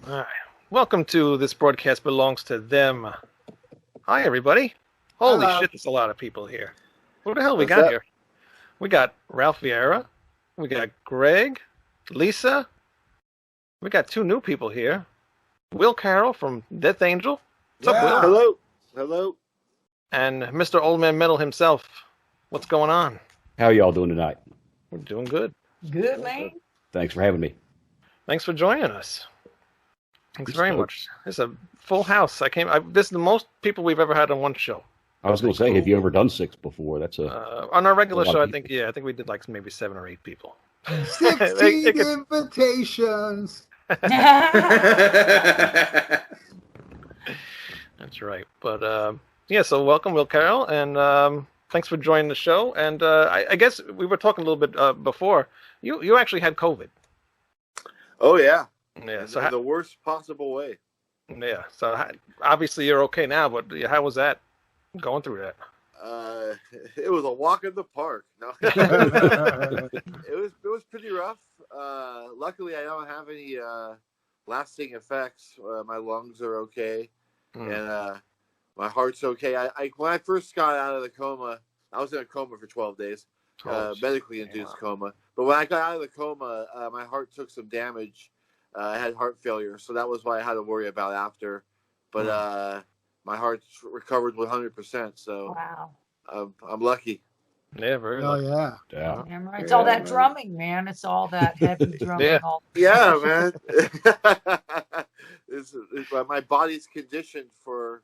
All right. Welcome to This Broadcast Belongs to Them. Hi, everybody. Holy shit, there's a lot of people here. Who the hell we got here? We got Ralph Vieira. We got Greg, Lisa. We got two new people here. Will Carroll from Death Angel. What's up, Will? Hello. Hello. And Mr. Old Man Metal himself. What's going on? How y'all doing tonight? We're doing good. Good, man. Thanks for having me. Thanks for joining us. Thanks very much. It's a full house. This is the most people we've ever had on one show. I was going to say, have you ever done 6 before? That's on our regular show. I think I think we did like maybe 7 or 8 people. 16 invitations. That's right. But so welcome, Will Carroll, and thanks for joining the show. And I guess we were talking a little bit before. You actually had COVID. Oh yeah. Yeah. So the worst possible way. Yeah. So obviously you're okay now, but how was that? Going through that? It was a walk in the park. No, it was pretty rough. Luckily, I don't have any lasting effects. My lungs are okay, and my heart's okay. When I first got out of the coma, I was in a coma for 12 days, medically induced coma. But when I got out of the coma, my heart took some damage. I had heart failure, so that was what I had to worry about after. But my heart's recovered 100%, so wow. I'm lucky. Yeah, very lucky. Yeah. Damn right. It's all that drumming, man. It's all that heavy drumming. Yeah, man. My body's conditioned for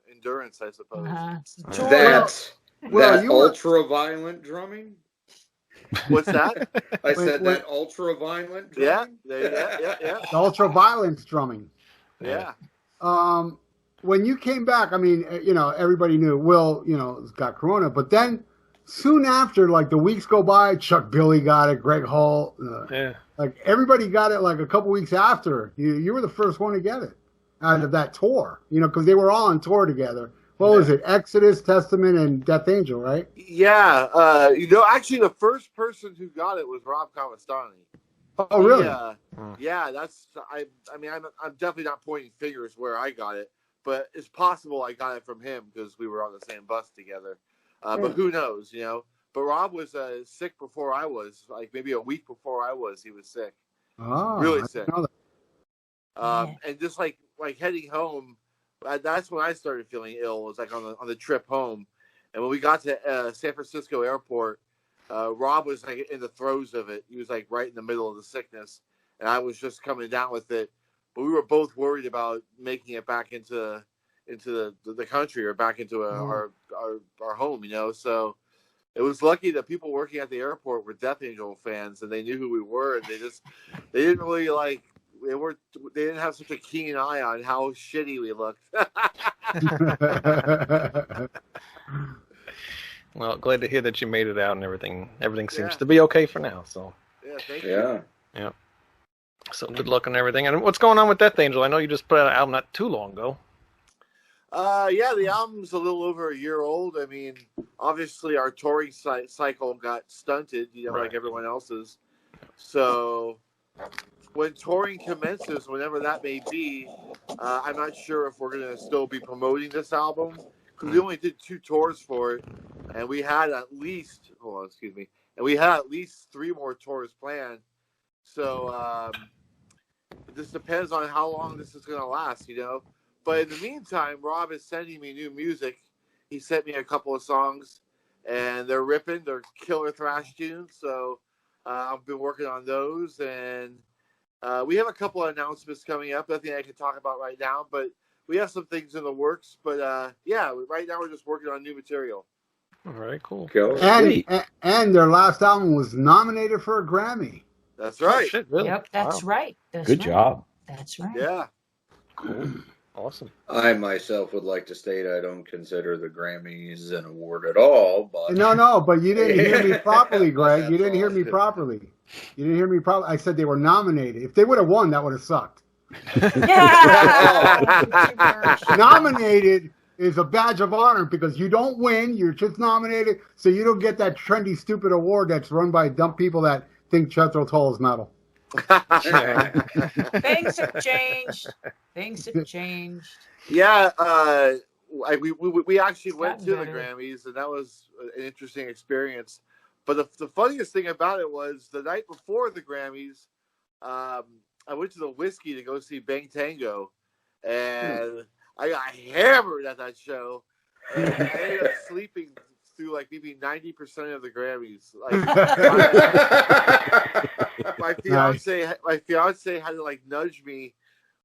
endurance, I suppose. That ultra-violent drumming? What's that? I said that ultra-violent drumming? Yeah. Ultra-violent drumming. Yeah. When you came back, I mean, everybody knew Will, got corona, but then soon after, like the weeks go by, Chuck Billy got it, Greg Hall, like everybody got it like a couple weeks after. You were the first one to get it out of that tour, because they were all on tour together. What was it? Exodus, Testament, and Death Angel, right? Yeah. Actually the first person who got it was Rob Cavastani. Oh, really? Yeah, I'm definitely not pointing fingers where I got it. But it's possible I got it from him because we were on the same bus together. But who knows, But Rob was sick before I was. Like maybe a week before I was, he was sick. Oh, really sick. Yeah. And just like heading home, that's when I started feeling ill. It was like on the trip home. And when we got to San Francisco airport, Rob was like in the throes of it. He was like right in the middle of the sickness. And I was just coming down with it. But we were both worried about making it back into the country or back into our home, So it was lucky that people working at the airport were Death Angel fans and they knew who we were, and they didn't really they didn't have such a keen eye on how shitty we looked. Well, glad to hear that you made it out and everything. Everything seems to be okay for now. So thank you. Yeah. So good luck and everything. And what's going on with Death Angel? I know you just put out an album not too long ago. The album's a little over a year old. I mean, obviously our touring cycle got stunted, like everyone else's. So when touring commences, whenever that may be, I'm not sure if we're going to still be promoting this album because we only did 2 tours for it, and we had at least 3 more tours planned. So this depends on how long this is going to last, But in the meantime, Rob is sending me new music. He sent me a couple of songs, and they're ripping. They're killer thrash tunes. So I've been working on those, and we have a couple of announcements coming up. Nothing I can talk about right now, but we have some things in the works. But right now we're just working on new material. All right, cool. And their last album was nominated for a Grammy. That's right. Oh, shit, really? Yep, that's right. Good job. That's right. Yeah. Cool. Awesome. I myself would like to state I don't consider the Grammys an award at all. But No, but you didn't hear me properly, Greg. You didn't hear me properly. I said they were nominated. If they would have won, that would have sucked. Nominated is a badge of honor because you don't win. You're just nominated, so you don't get that trendy, stupid award that's run by dumb people that think Jethro Tull is metal. Things have changed. Things have changed. Yeah, we actually went gotten to better. the Grammys, and that was an interesting experience. But the funniest thing about it was the night before the Grammys, I went to the Whiskey to go see Bang Tango, and I got hammered at that show, and I ended up sleeping through like maybe 90% of the Grammys. Like my fiance had to like nudge me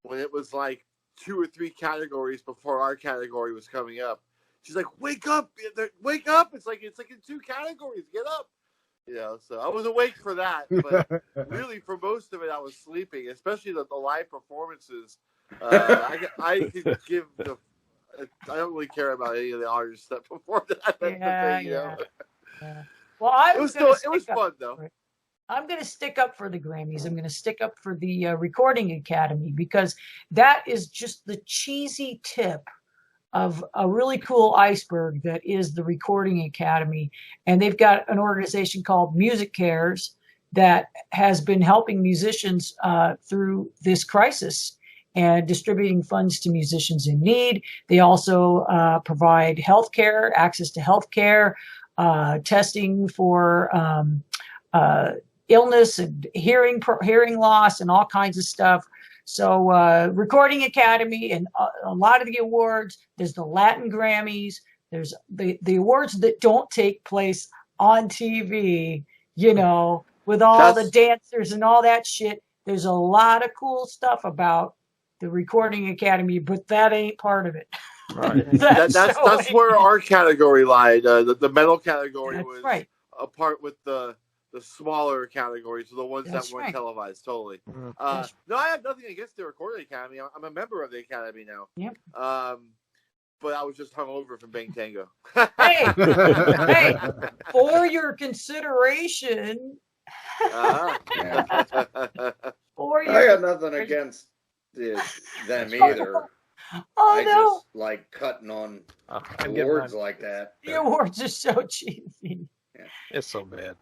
when it was like 2 or 3 categories before our category was coming up. She's like, "Wake up! Wake up! It's like in 2 categories. Get up!" You know. So I was awake for that, but really for most of it, I was sleeping. Especially the live performances. I could give the. I don't really care about any of the artists that performed that. Yeah, you know? Yeah. Well, It was fun though. I'm going to stick up for the Grammys. I'm going to stick up for the Recording Academy, because that is just the cheesy tip of a really cool iceberg that is the Recording Academy. And they've got an organization called Music Cares that has been helping musicians through this crisis and distributing funds to musicians in need. They also provide healthcare, access to healthcare, testing for illness and hearing loss and all kinds of stuff. So Recording Academy and a lot of the awards, there's the Latin Grammys, there's the awards that don't take place on TV, you know, with all the dancers and all that shit. There's a lot of cool stuff about the Recording Academy, but that ain't part of it. Right. that's where our category lied. The metal category was right. apart with the smaller categories, the ones that weren't televised. Totally. No, I have nothing against the Recording Academy. I'm a member of the Academy now. Yep. But I was just hungover from Bang Tango. Hey, for your consideration. I got nothing against them either. Oh, I no. just like cutting on awards like that. The awards are so cheesy. Yeah. It's so bad.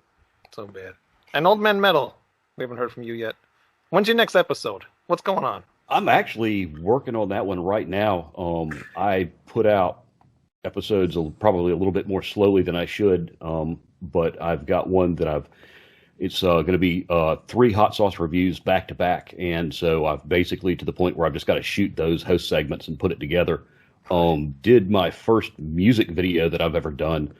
So bad. And Old Man Metal, we haven't heard from you yet. When's your next episode? What's going on? I'm actually working on that one right now. I put out episodes probably a little bit more slowly than I should, but I've got one that it's going to be 3 hot sauce reviews back to back, and so I've basically to the point where I've just got to shoot those host segments and put it together. Did my first music video that I've ever done.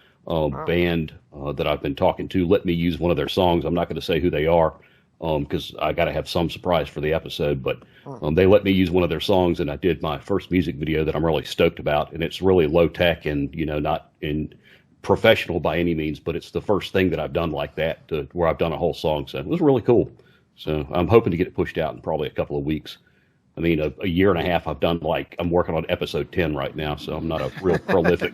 Band that I've been talking to let me use one of their songs. I'm not going to say who they are because I got to have some surprise for the episode, but they let me use one of their songs, and I did my first music video that I'm really stoked about, and it's really low tech and not in professional by any means, but it's the first thing that I've done like that where I've done a whole song, so it was really cool. So I'm hoping to get it pushed out in probably a couple of weeks. I mean, a year and a half I've done, I'm working on episode 10 right now, so I'm not a real prolific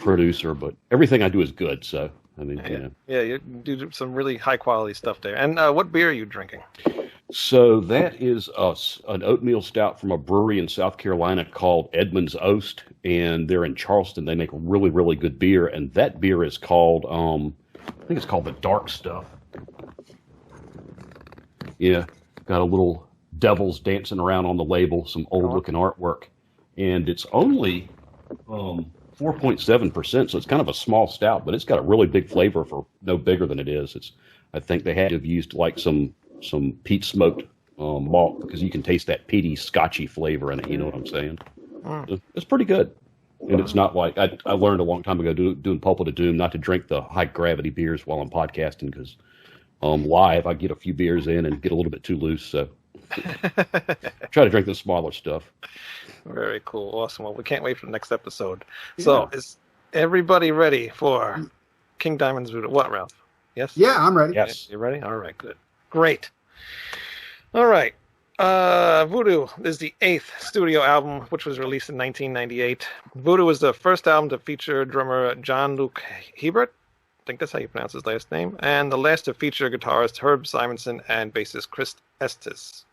producer, but everything I do is good, so, I mean, Yeah, you do some really high-quality stuff there. And what beer are you drinking? So that is an oatmeal stout from a brewery in South Carolina called Edmund's Oast, and they're in Charleston. They make really, really good beer, and that beer is called, I think it's called the Dark Stuff. Yeah, got a little devils dancing around on the label, some old looking artwork, and it's only 4.7%, so it's kind of a small stout, but it's got a really big flavor for no bigger than it is. I think they had to have used like some peat smoked malt, because you can taste that peaty scotchy flavor in it, you know what I'm saying? It's pretty good. And it's not like I learned a long time ago doing Pulpit of Doom not to drink the high gravity beers while I'm podcasting, because live I get a few beers in and get a little bit too loose, so try to drink the smaller stuff. Very cool. Awesome. Well, we can't wait for the next episode. Yeah. So, is everybody ready for King Diamond's VooDoo? What, Ralph? Yes? Yeah, I'm ready. Yes. You ready? All right, good. Great. All right. VooDoo is the 8th studio album, which was released in 1998. VooDoo was the first album to feature drummer Jean-Luc Hebert. I think that's how you pronounce his last name. And the last to feature guitarist Herb Simonson and bassist Chris Estes.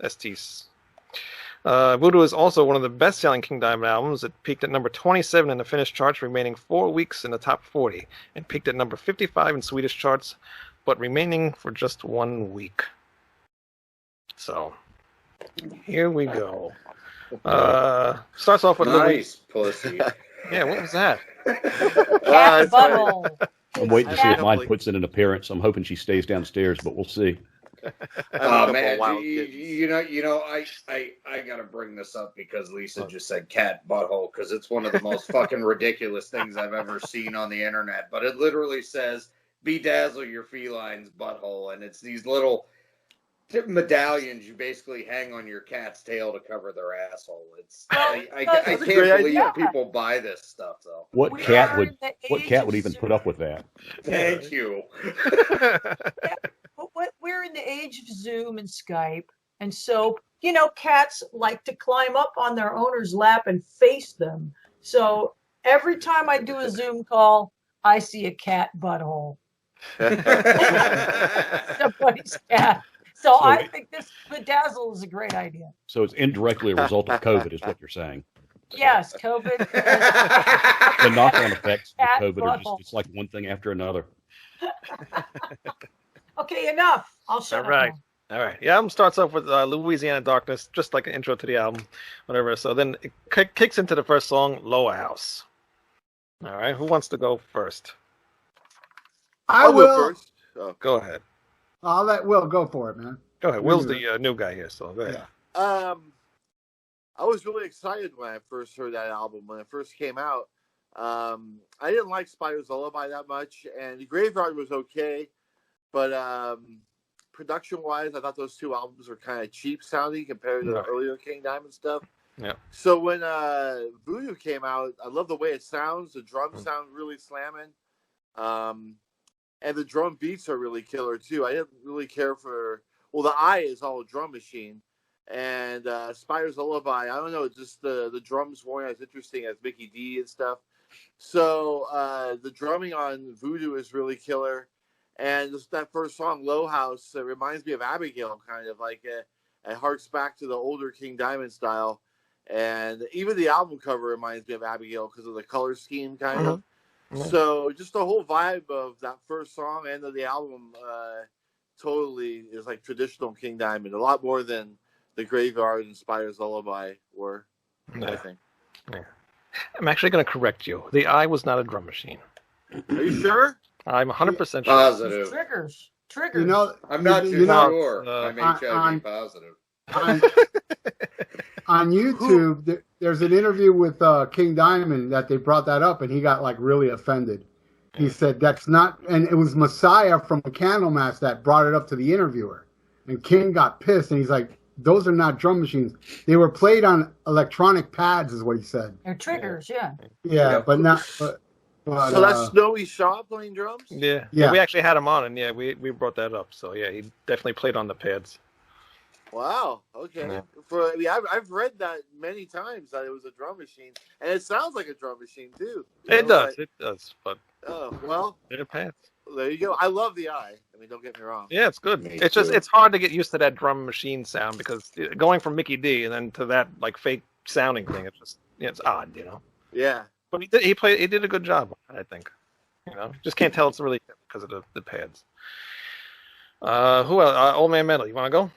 VooDoo is also one of the best-selling King Diamond albums. It peaked at number 27 in the Finnish charts, remaining 4 weeks in the top 40, and peaked at number 55 in Swedish charts, but remaining for just 1 week. So here we go. Starts off with nice pussy. Yeah, what was that? Cat butthole. I'm waiting to see if mine puts in an appearance. I'm hoping she stays downstairs, but we'll see. Oh man, you know, I gotta bring this up because Lisa just said cat butthole because it's one of the most fucking ridiculous things I've ever seen on the internet. But it literally says bedazzle your feline's butthole, and it's these little medallions you basically hang on your cat's tail to cover their asshole. It's I can't believe people buy this stuff though. What cat would even put up with that? Thank you. But we're in the age of Zoom and Skype, and so cats like to climb up on their owner's lap and face them. So every time I do a Zoom call, I see a cat butthole. Somebody's cat. So I think this bedazzle is a great idea. So it's indirectly a result of COVID, is what you're saying. Yes, COVID. The knock-on effects of COVID butthole. are just it's like one thing after another. Okay, enough. I'll shut up. All right. The album starts off with Louisiana Darkness, just like an intro to the album, whatever. So then it kicks into the first song, Lower House. All right. Who wants to go first? I will. Go first. Oh. Go ahead. I'll let Will go for it, man. Go ahead. Will's the new guy here, so go ahead. Yeah. I was really excited when I first heard that album. When it first came out, I didn't like Spider's Lullaby that much, and The Graveyard was okay, but production-wise, I thought those two albums were kind of cheap sounding compared to the earlier King Diamond stuff. Yeah. So when VooDoo came out, I love the way it sounds. The drums sound really slamming. And the drum beats are really killer, too. I didn't really care for... Well, the Eye is all a drum machine. And Spider's Lullaby, I don't know, just the drums weren't as interesting as Mickey D and stuff. So the drumming on VooDoo is really killer. And just that first song, Low House, reminds me of Abigail, kind of. Like, it harks back to the older King Diamond style. And even the album cover reminds me of Abigail because of the color scheme, kind of. So just the whole vibe of that first song and of the album totally is like traditional King Diamond, a lot more than The Graveyard and Spider's Lullaby were, I think. Yeah. I'm actually going to correct you. The Eye was not a drum machine. Are you sure? I'm 100% sure. Positive. Triggers. I'm not too sure. I'm HIV positive. On YouTube, there's an interview with King Diamond that they brought that up, and he got like really offended. He said that's not, and it was Messiah from the Candlemass that brought it up to the interviewer, and King got pissed, and he's like, "Those are not drum machines. They were played on electronic pads," is what he said. They're triggers, yeah. Yeah, but not. But, so that's Snowy Shaw playing drums? Yeah. We actually had him on, and we brought that up. So yeah, he definitely played on the pads. Wow. Okay. Yeah. I've read that many times that it was a drum machine, and it sounds like a drum machine too. It does. But well, they're pads. There you go. I love the Eye. I mean, don't get me wrong. Yeah, it's good. It's hard to get used to that drum machine sound because going from Mickey D and then to that like fake sounding thing, it's odd, Yeah. But he did a good job, I think. Just can't tell it's really because of the pads. Who else? Old Man Metal, you want to go?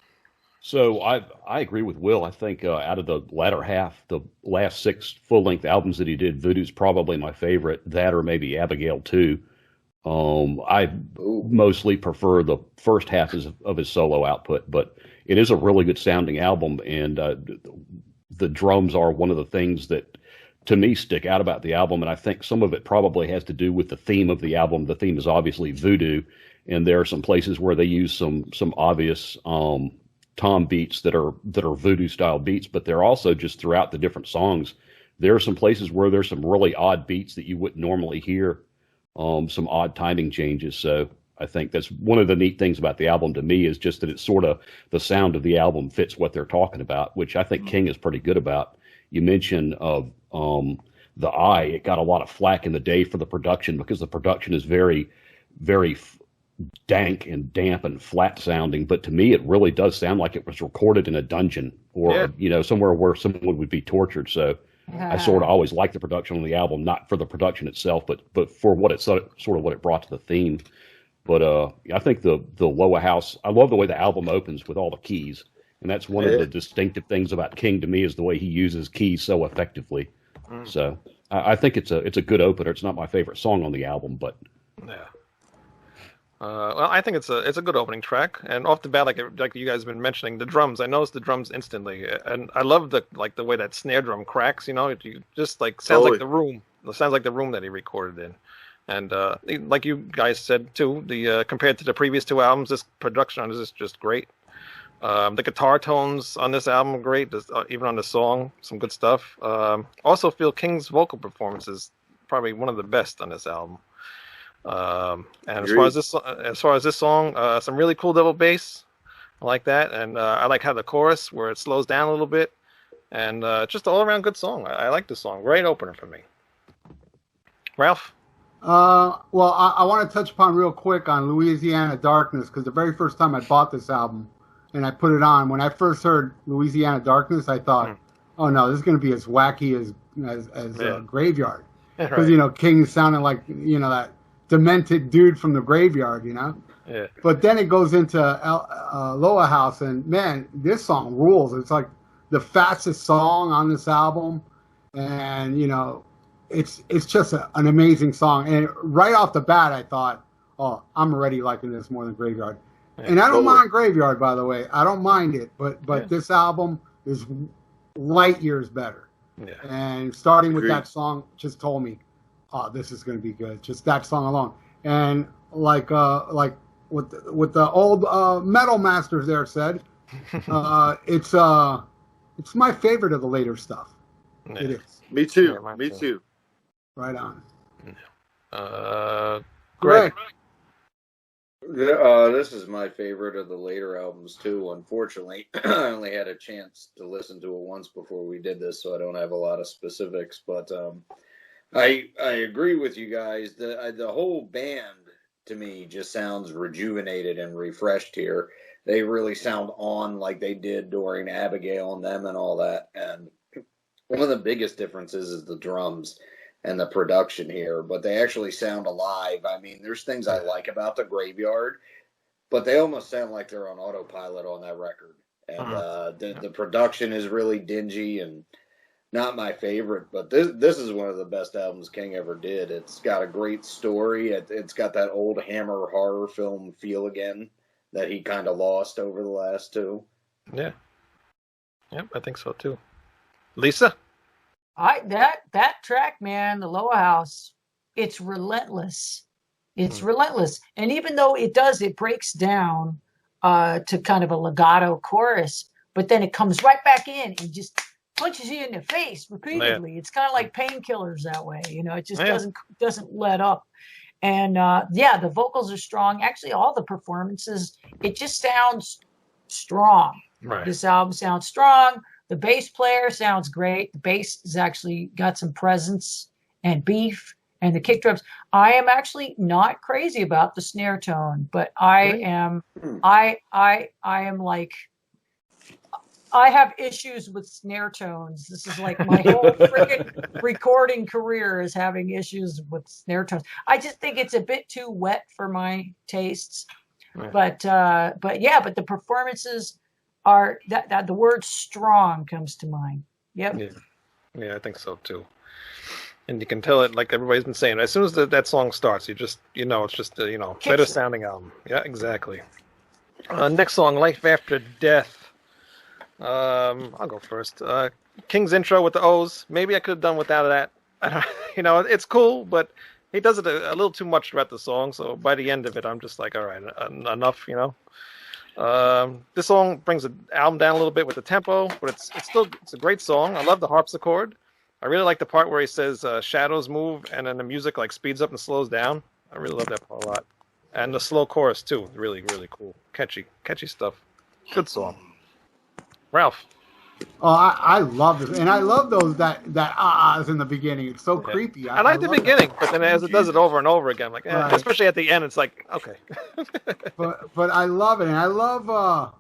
So I agree with Will. I think out of the latter half, the last 6 full-length albums that he did, VooDoo's probably my favorite. That or maybe Abigail too. I mostly prefer the first half of his solo output, but it is a really good sounding album, and the drums are one of the things that to me stick out about the album, and I think some of it probably has to do with the theme of the album. The theme is obviously voodoo, and there are some places where they use some obvious tom beats that are voodoo style beats, but they're also just throughout the different songs. There are some places where there's some really odd beats that you wouldn't normally hear, some odd timing changes. So I think that's one of the neat things about the album to me is just that it's sort of the sound of the album fits what they're talking about, which I think King is pretty good about. You mentioned of the Eye, it got a lot of flack in the day for the production because the production is very, very dank and damp and flat sounding, but to me it really does sound like it was recorded in a dungeon or somewhere where someone would be tortured. So I sort of always liked the production on the album, not for the production itself, but for what it sort of what it brought to the theme. But I think the Lower House, I love the way the album opens with all the keys, And that's one of the distinctive things about King to me is the way he uses keys so effectively. So I think it's a good opener. It's not my favorite song on the album, but yeah. Well, I think it's a good opening track, and off the bat, like you guys have been mentioning, the drums. I noticed the drums instantly, and I love the way that snare drum cracks. It just sounds like the room. It sounds like the room that he recorded in, and like you guys said too, the compared to the previous two albums, this production on this is just great. The guitar tones on this album are great, even on the song, some good stuff. Also feel King's vocal performance is probably one of the best on this album. And as far as this song, some really cool double bass, I like that, and I like how the chorus where it slows down a little bit, and just all around good song. I like this song. Great opener for me. Ralph. Well, I want to touch upon real quick on Louisiana Darkness, because the very first time I bought this album and I put it on, when I first heard Louisiana Darkness, I thought, oh no, this is going to be as wacky as Graveyard. Because, King sounded like, that demented dude from the Graveyard, Yeah. But then it goes into Loa House, and man, this song rules. It's like the fastest song on this album, and, it's just an amazing song. And right off the bat, I thought, oh, I'm already liking this more than Graveyard. And I don't mind Graveyard, by the way. I don't mind it, but this album is light years better. Yeah. And starting with that song just told me, oh, this is going to be good. Just that song alone. And like what the old metal masters there said, it's my favorite of the later stuff. Yeah. It is. Me too. Yeah, me too. Right on. Greg. This is my favorite of the later albums too. Unfortunately, I only had a chance to listen to it once before we did this, so I don't have a lot of specifics. But I agree with you guys. The whole band to me just sounds rejuvenated and refreshed here. They really sound on like they did during Abigail and them and all that. And one of the biggest differences is the drums and the production here, but they actually sound alive. I mean, there's things I like about the Graveyard, but they almost sound like they're on autopilot on that record. And the production is really dingy and not my favorite, but this is one of the best albums King ever did. It's got a great story. It's got that old Hammer horror film feel again that he kind of lost over the last two. Yeah. Yep, I think so too. Lisa? That track, man, the Loa House, it's relentless. It's relentless. And even though it breaks down to kind of a legato chorus, but then it comes right back in and just punches you in the face repeatedly. Yeah. It's kind of like Painkillers that way. It just doesn't let up. And the vocals are strong. Actually, all the performances, it just sounds strong. Right. This album sounds strong. The bass player sounds great. The bass has actually got some presence and beef, and the kick drums. I am actually not crazy about the snare tone, but I am like, I have issues with snare tones. This is like my whole freaking recording career is having issues with snare tones. I just think it's a bit too wet for my tastes. Right. But the performances are that the word strong comes to mind. Yep. Yeah, I think so too. And you can tell it, like everybody's been saying, as soon as that song starts, it's just better sounding album. Yeah, exactly. Next song, Life After Death. I'll go first. King's intro with the O's. Maybe I could have done without that. It's cool, but he does it a little too much throughout the song. So by the end of it, I'm just like, all right, enough. This song brings the album down a little bit with the tempo, but it's a great song. I love the harpsichord. I really like the part where he says shadows move, and then the music speeds up and slows down. I really love that part a lot. And the slow chorus too, really, really cool, catchy stuff. Good song. Ralph. Oh, I love this, and I love those that ahs in the beginning. It's so creepy. I like the beginning, but then as it does it over and over again, like especially at the end, it's like okay. but I love it, and I love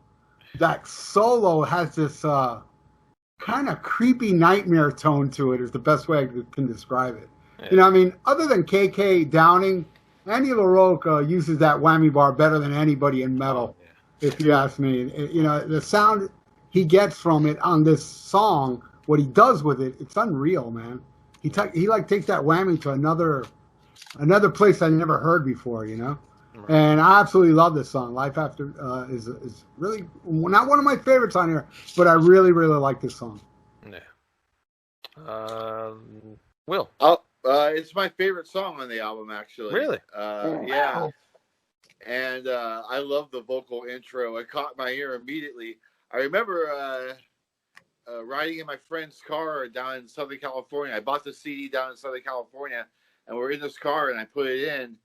that solo has this kind of creepy nightmare tone to it. Is the best way I can describe it. Yeah. Other than KK Downing, Andy LaRocque uses that whammy bar better than anybody in metal. If you ask me, the sound. he gets from it on this song, what he does with it, it's unreal, man. He like takes that whammy to another place I never heard before, you know. Right. And I absolutely love this song. Life After is really not one of my favorites on here, but I really, really like this song. Yeah. Will. It's my favorite song on the album, actually. Really? Yeah. And I love the vocal intro. It caught my ear immediately. I remember riding in my friend's car down in Southern California. I bought the CD down in Southern California, and we're in this car, and I put it in.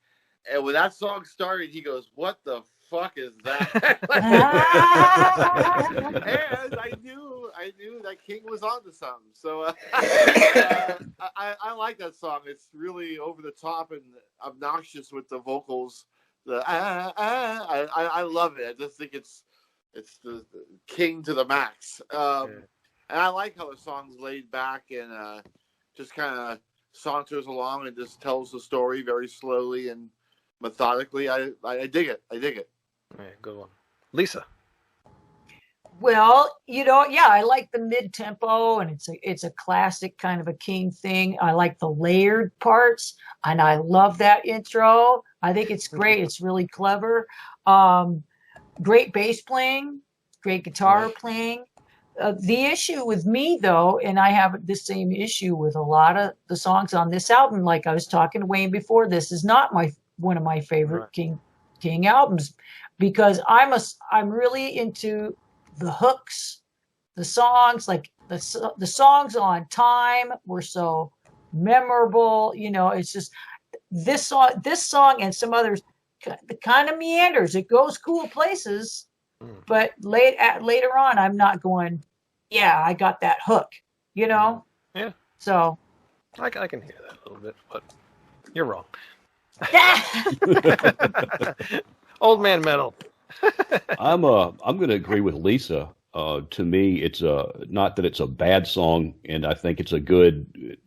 And when that song started, he goes, "What the fuck is that?" And I knew that King was onto something. So I like that song. It's really over the top and obnoxious with the vocals. I love it. I just think it's the King to the max. And I like how the song's laid back and just kind of saunters along and just tells the story very slowly and methodically. I dig it. Yeah, good one. Lisa. Well, I like the mid-tempo, and it's a classic kind of a King thing. I like the layered parts, and I love that intro. I think it's great. It's really clever. Great bass playing, great guitar playing. The issue with me, though, and I have the same issue with a lot of the songs on this album, like I was talking to Wayne before, this is not one of my favorite King albums, because I'm really into the hooks, the songs, like the songs on Time were so memorable. It's just this song and some others, the kind of meanders. It goes cool places, but later on, I'm not going, yeah, I got that hook, Yeah. So I can hear that a little bit, but you're wrong. Old man metal. I'm going to agree with Lisa. To me, it's not that it's a bad song, and I think it's a good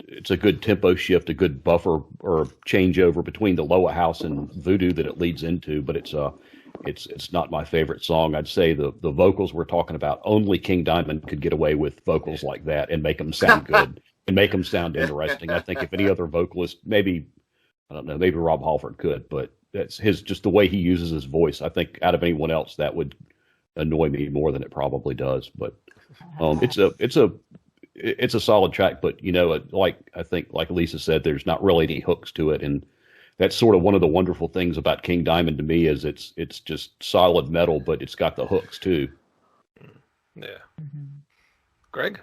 tempo shift, a good buffer or changeover between the Loa House and VooDoo that it leads into. But it's not my favorite song. I'd say the vocals we're talking about, only King Diamond could get away with vocals like that and make them sound good and make them sound interesting. I think if any other vocalist, maybe Rob Halford could, but that's just the way he uses his voice. I think out of anyone else that would annoy me more than it probably does. But it's a solid track. But I think like Lisa said, there's not really any hooks to it, and that's sort of one of the wonderful things about King Diamond to me is it's just solid metal, but it's got the hooks too. Yeah. Greg?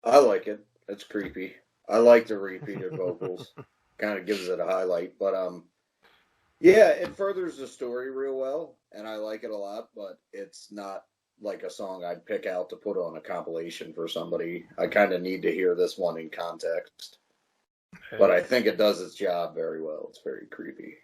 I like it. It's creepy. I like the repeated vocals. Kind of gives it a highlight, but yeah, it furthers the story real well, and I like it a lot, but it's not like a song I'd pick out to put on a compilation for somebody. I kind of need to hear this one in context. But I think it does its job very well. It's very creepy.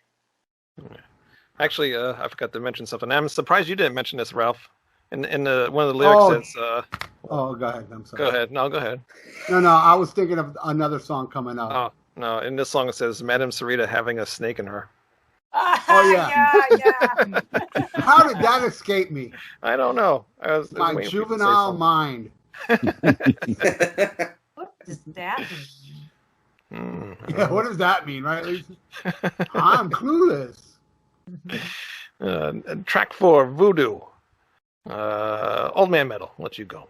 Actually, I forgot to mention something. I'm surprised you didn't mention this, Ralph. In one of the lyrics says... go ahead. I'm sorry. Go ahead. No, go ahead. No, I was thinking of another song coming up. Oh, no. In this song it says, Madame Sarita having a snake in her. Oh, yeah. Yeah. How did that escape me? I don't know. My juvenile mind. What does that mean? Yeah, what does that mean, right, Lisa? I'm clueless. Track 4, VooDoo. Old Man Metal. Let you go.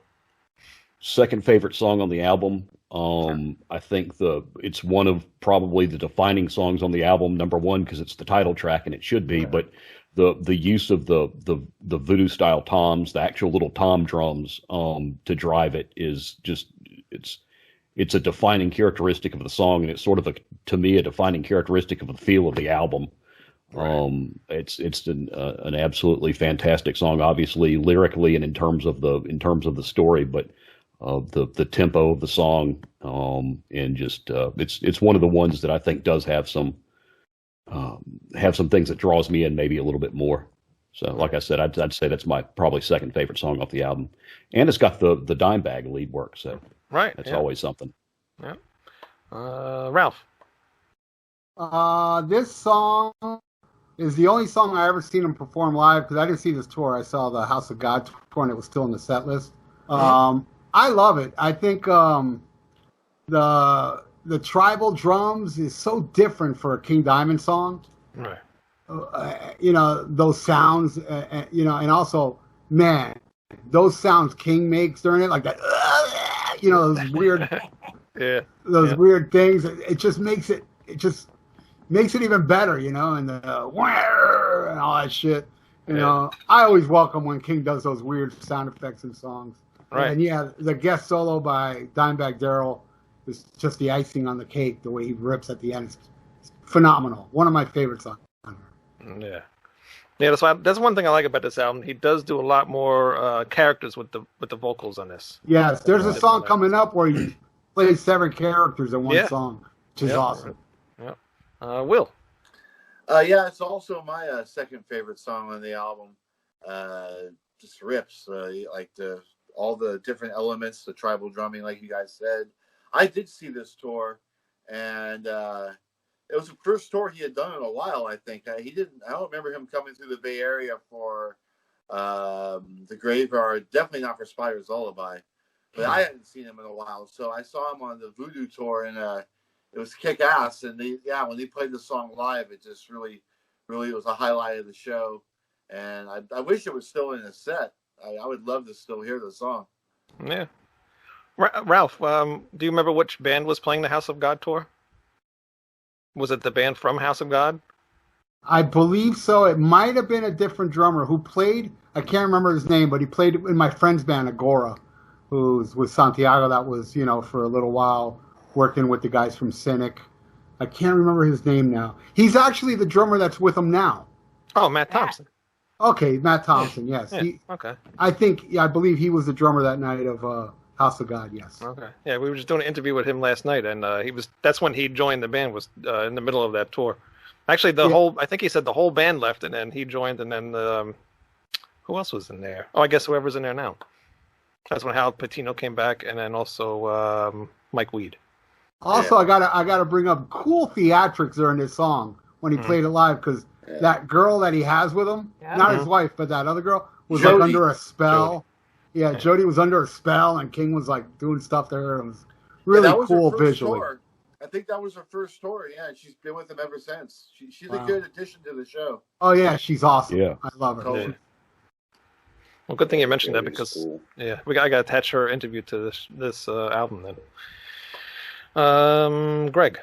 Second favorite song on the album. I think it's one of probably the defining songs on the album. Number one, because it's the title track, and it should be. Right. But the use of the VooDoo style toms, the actual little tom drums, to drive it is just it's a defining characteristic of the song, and it's sort of to me a defining characteristic of the feel of the album. Right. It's an absolutely fantastic song, obviously lyrically and in terms of the story, but the tempo of the song, and just it's one of the ones that I think does have some things that draws me in maybe a little bit more. So, like I said, I'd say that's my probably second favorite song off the album, and it's got the dime bag lead work, so that's always something. Yeah, Ralph. This song is the only song I ever seen him perform live, because I didn't see this tour. I saw the House of God tour, and it was still in the set list. I love it. I think the tribal drums is so different for a King Diamond song. Right. Those sounds, and also, man, those sounds King makes during it, like that, those weird, weird things. It just makes it even better, and the and all that shit. I always welcome when King does those weird sound effects in songs. Right. And the guest solo by Dimebag Darrell is just the icing on the cake. The way he rips at the end is phenomenal. One of my favorite songs. Yeah. That's one thing I like about this album. He does do a lot more characters with the vocals on this. Yes, there's a song coming up where he plays 7 characters in one song, which is awesome. Yeah. Will. It's also my second favorite song on the album. Just rips, all the different elements, the tribal drumming, like you guys said. I did see this tour, and it was the first tour he had done in a while, I think. I don't remember him coming through the Bay Area for The Graveyard, definitely not for Spider's Lullaby, but I hadn't seen him in a while. So I saw him on the VooDoo tour, and it was kick-ass. And when he played the song live, it just really was a highlight of the show. And I wish it was still in a set. I would love to still hear the song. Yeah. Ralph, do you remember which band was playing the House of God tour? Was it the band from House of God? I believe so. It might have been a different drummer who played. I can't remember his name, but he played in my friend's band, Agora, who's with Santiago. That was, for a little while working with the guys from Cynic. I can't remember his name now. He's actually the drummer that's with them now. Oh, Matt Thompson. Okay, Matt Thompson, yes. Yeah, okay. I believe he was the drummer that night of House of God, yes. Okay. Yeah, we were just doing an interview with him last night, and that's when he joined the band, was in the middle of that tour. Actually, I think he said the whole band left, and then he joined, and then who else was in there? Oh, I guess whoever's in there now. That's when Hal Patino came back, and then also Mike Weed. Also, I gotta bring up cool theatrics during this song when he played it live, because that girl that he has with him, not his wife, but that other girl, was Jodi. Under a spell. Jodi. Yeah, Jodi was under a spell, and King was doing stuff there. It was really cool visually. Tour. I think that was her first tour. Yeah, she's been with him ever since. She's a good addition to the show. Oh yeah, she's awesome. Yeah, I love her. Totally. Well, good thing you mentioned that, because I got to attach her interview to this album then. Greg.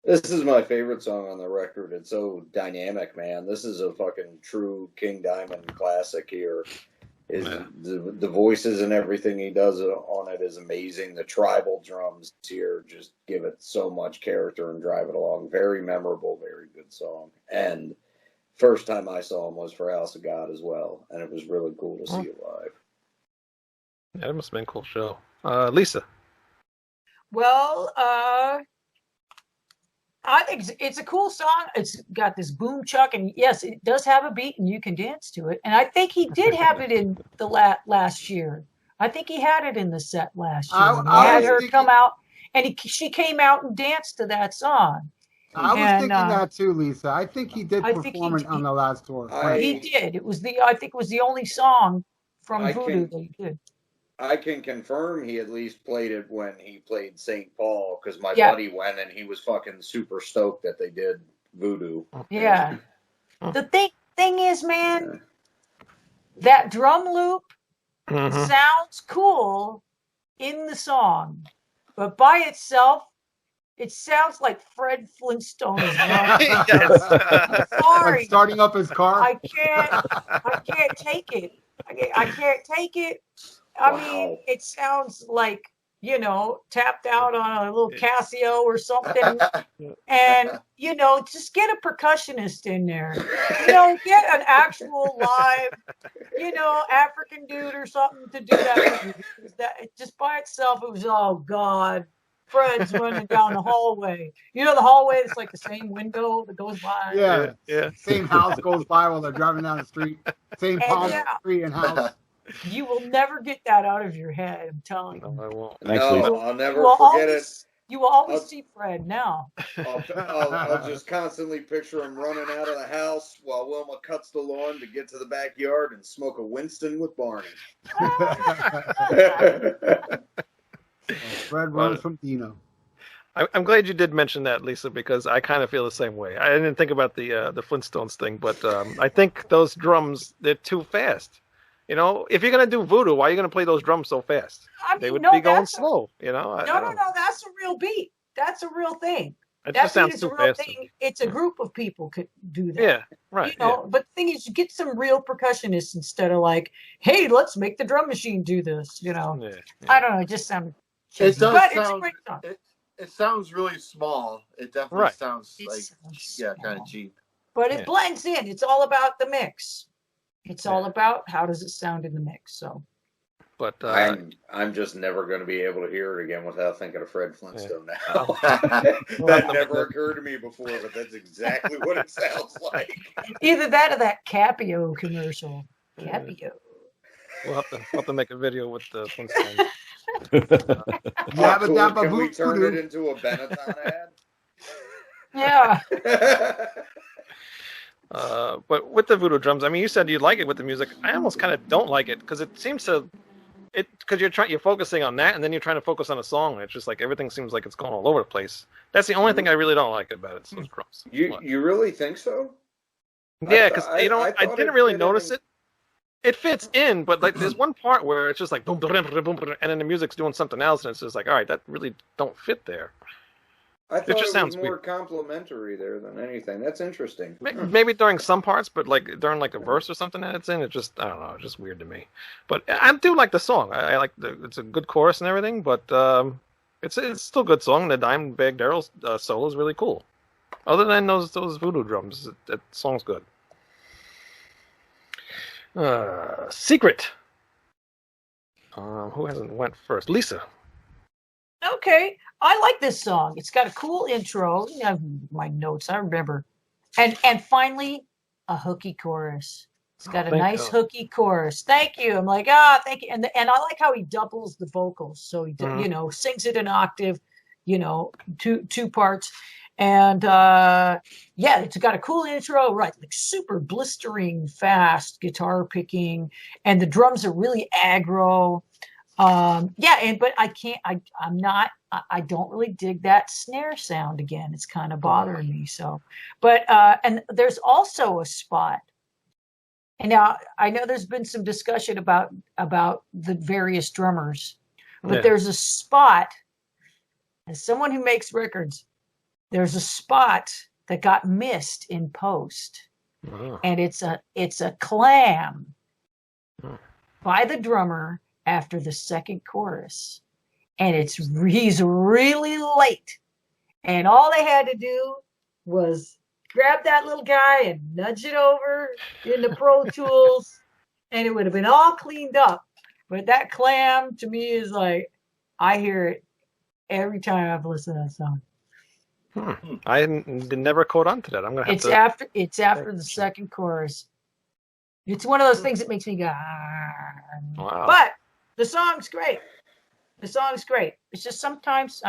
This is my favorite song on the record. It's so dynamic, man. This is a fucking true King Diamond classic here. The voices and everything he does on it is amazing. The tribal drums here just give it so much character and drive it along. Very memorable, very good song. And first time I saw him was for House of God as well, and it was really cool to see it live. Yeah, it must have been a cool show. Lisa. Well, I think it's a cool song. It's got this boom chuck, and yes, it does have a beat, and you can dance to it. And I think he did have it in the last year. I think he had it in the set last year. I had her come out, and she came out and danced to that song. I was thinking that too, Lisa. I think he did perform it on the last tour. He did. I think it was the only song from VooDoo that he did. I can confirm he at least played it when he played St. Paul, because my buddy went and he was fucking super stoked that they did VooDoo. Yeah. The thing is, man, that drum loop sounds cool in the song, but by itself, it sounds like Fred Flintstone's drum. Sorry. Like starting up his car? I can't take it. I can't take it. I mean, it sounds like, tapped out on a little Casio or something. And, just get a percussionist in there. Get an actual live, African dude or something to do that. Just by itself, it was, oh, God. Fred's running down the hallway. The hallway is like the same window that goes by. Yeah. Same house goes by while they're driving down the street. Same palm tree and house. You will never get that out of your head, I'm telling you. No, I won't. No, I'll never forget it. You will always see Fred now. I'll just constantly picture him running out of the house while Wilma cuts the lawn to get to the backyard and smoke a Winston with Barney. Fred runs from Dino. I'm glad you did mention that, Lisa, because I kind of feel the same way. I didn't think about the Flintstones thing, but I think those drums, they're too fast. You know, if you're going to do voodoo, why are you going to play those drums so fast? They would be going slow, you know? No, that's a real beat. That's a real thing. It just sounds too fast. It's a group of people could do that. Yeah, right. You know, but the thing is, you get some real percussionists instead of like, hey, let's make the drum machine do this, you know? Yeah. I don't know. It just sounds cheesy, but it's a great song. It sounds really small. It definitely sounds kind of cheap. But it blends in. It's all about the mix. It's all about how does it sound in the mix. So, but I'm just never going to be able to hear it again without thinking of Fred Flintstone now. That never occurred to me before, but that's exactly what it sounds like. Either that or that Capio commercial. Capio. We'll have to make a video with the Flintstones. Can we turn it into a Benetton ad? Yeah. But with the voodoo drums, I mean, you said you like it with the music. I almost kind of don't like it because it seems to, because you're focusing on that, and then you're trying to focus on a song, and it's just like everything seems like it's going all over the place. That's the only thing I really don't like about it. It's those drums. You really think so? Yeah, because I didn't really notice it. It fits in, but like there's one part where it's just like boom, boom, boom, boom, and then the music's doing something else, and it's just like, all right, that really don't fit there. I thought it was more complimentary there than anything. That's interesting. Maybe during some parts, but like during like a verse or something that it's in, it just, I don't know, it's just weird to me. But I do like the song. I like it's a good chorus and everything, but it's still a good song. The Dimebag Darrell's solo is really cool. Other than those voodoo drums, that song's good. Secret. Who hasn't went first? Lisa. Okay, I like this song. It's got a cool intro. I have my notes. I remember, and finally a hooky chorus. It's got a nice hooky chorus. Thank you. I'm like, thank you. And I like how he doubles the vocals. So he sings it an octave, two parts. And it's got a cool intro, right? Like super blistering fast guitar picking, and the drums are really aggro. But I don't really dig that snare sound again. It's kind of bothering me. So, but and there's also a spot. And now I know there's been some discussion about the various drummers, but there's a spot. As someone who makes records, there's a spot that got missed in post, and it's a clam by the drummer after the second chorus, and he's really late, and all they had to do was grab that little guy and nudge it over into Pro Tools, and it would have been all cleaned up. But that clam to me is like, I hear it every time I've listened to that song. I never caught on to that. I'm gonna have It's after the second chorus. It's one of those things that makes me go. Wow. But the song's great. It's just sometimes,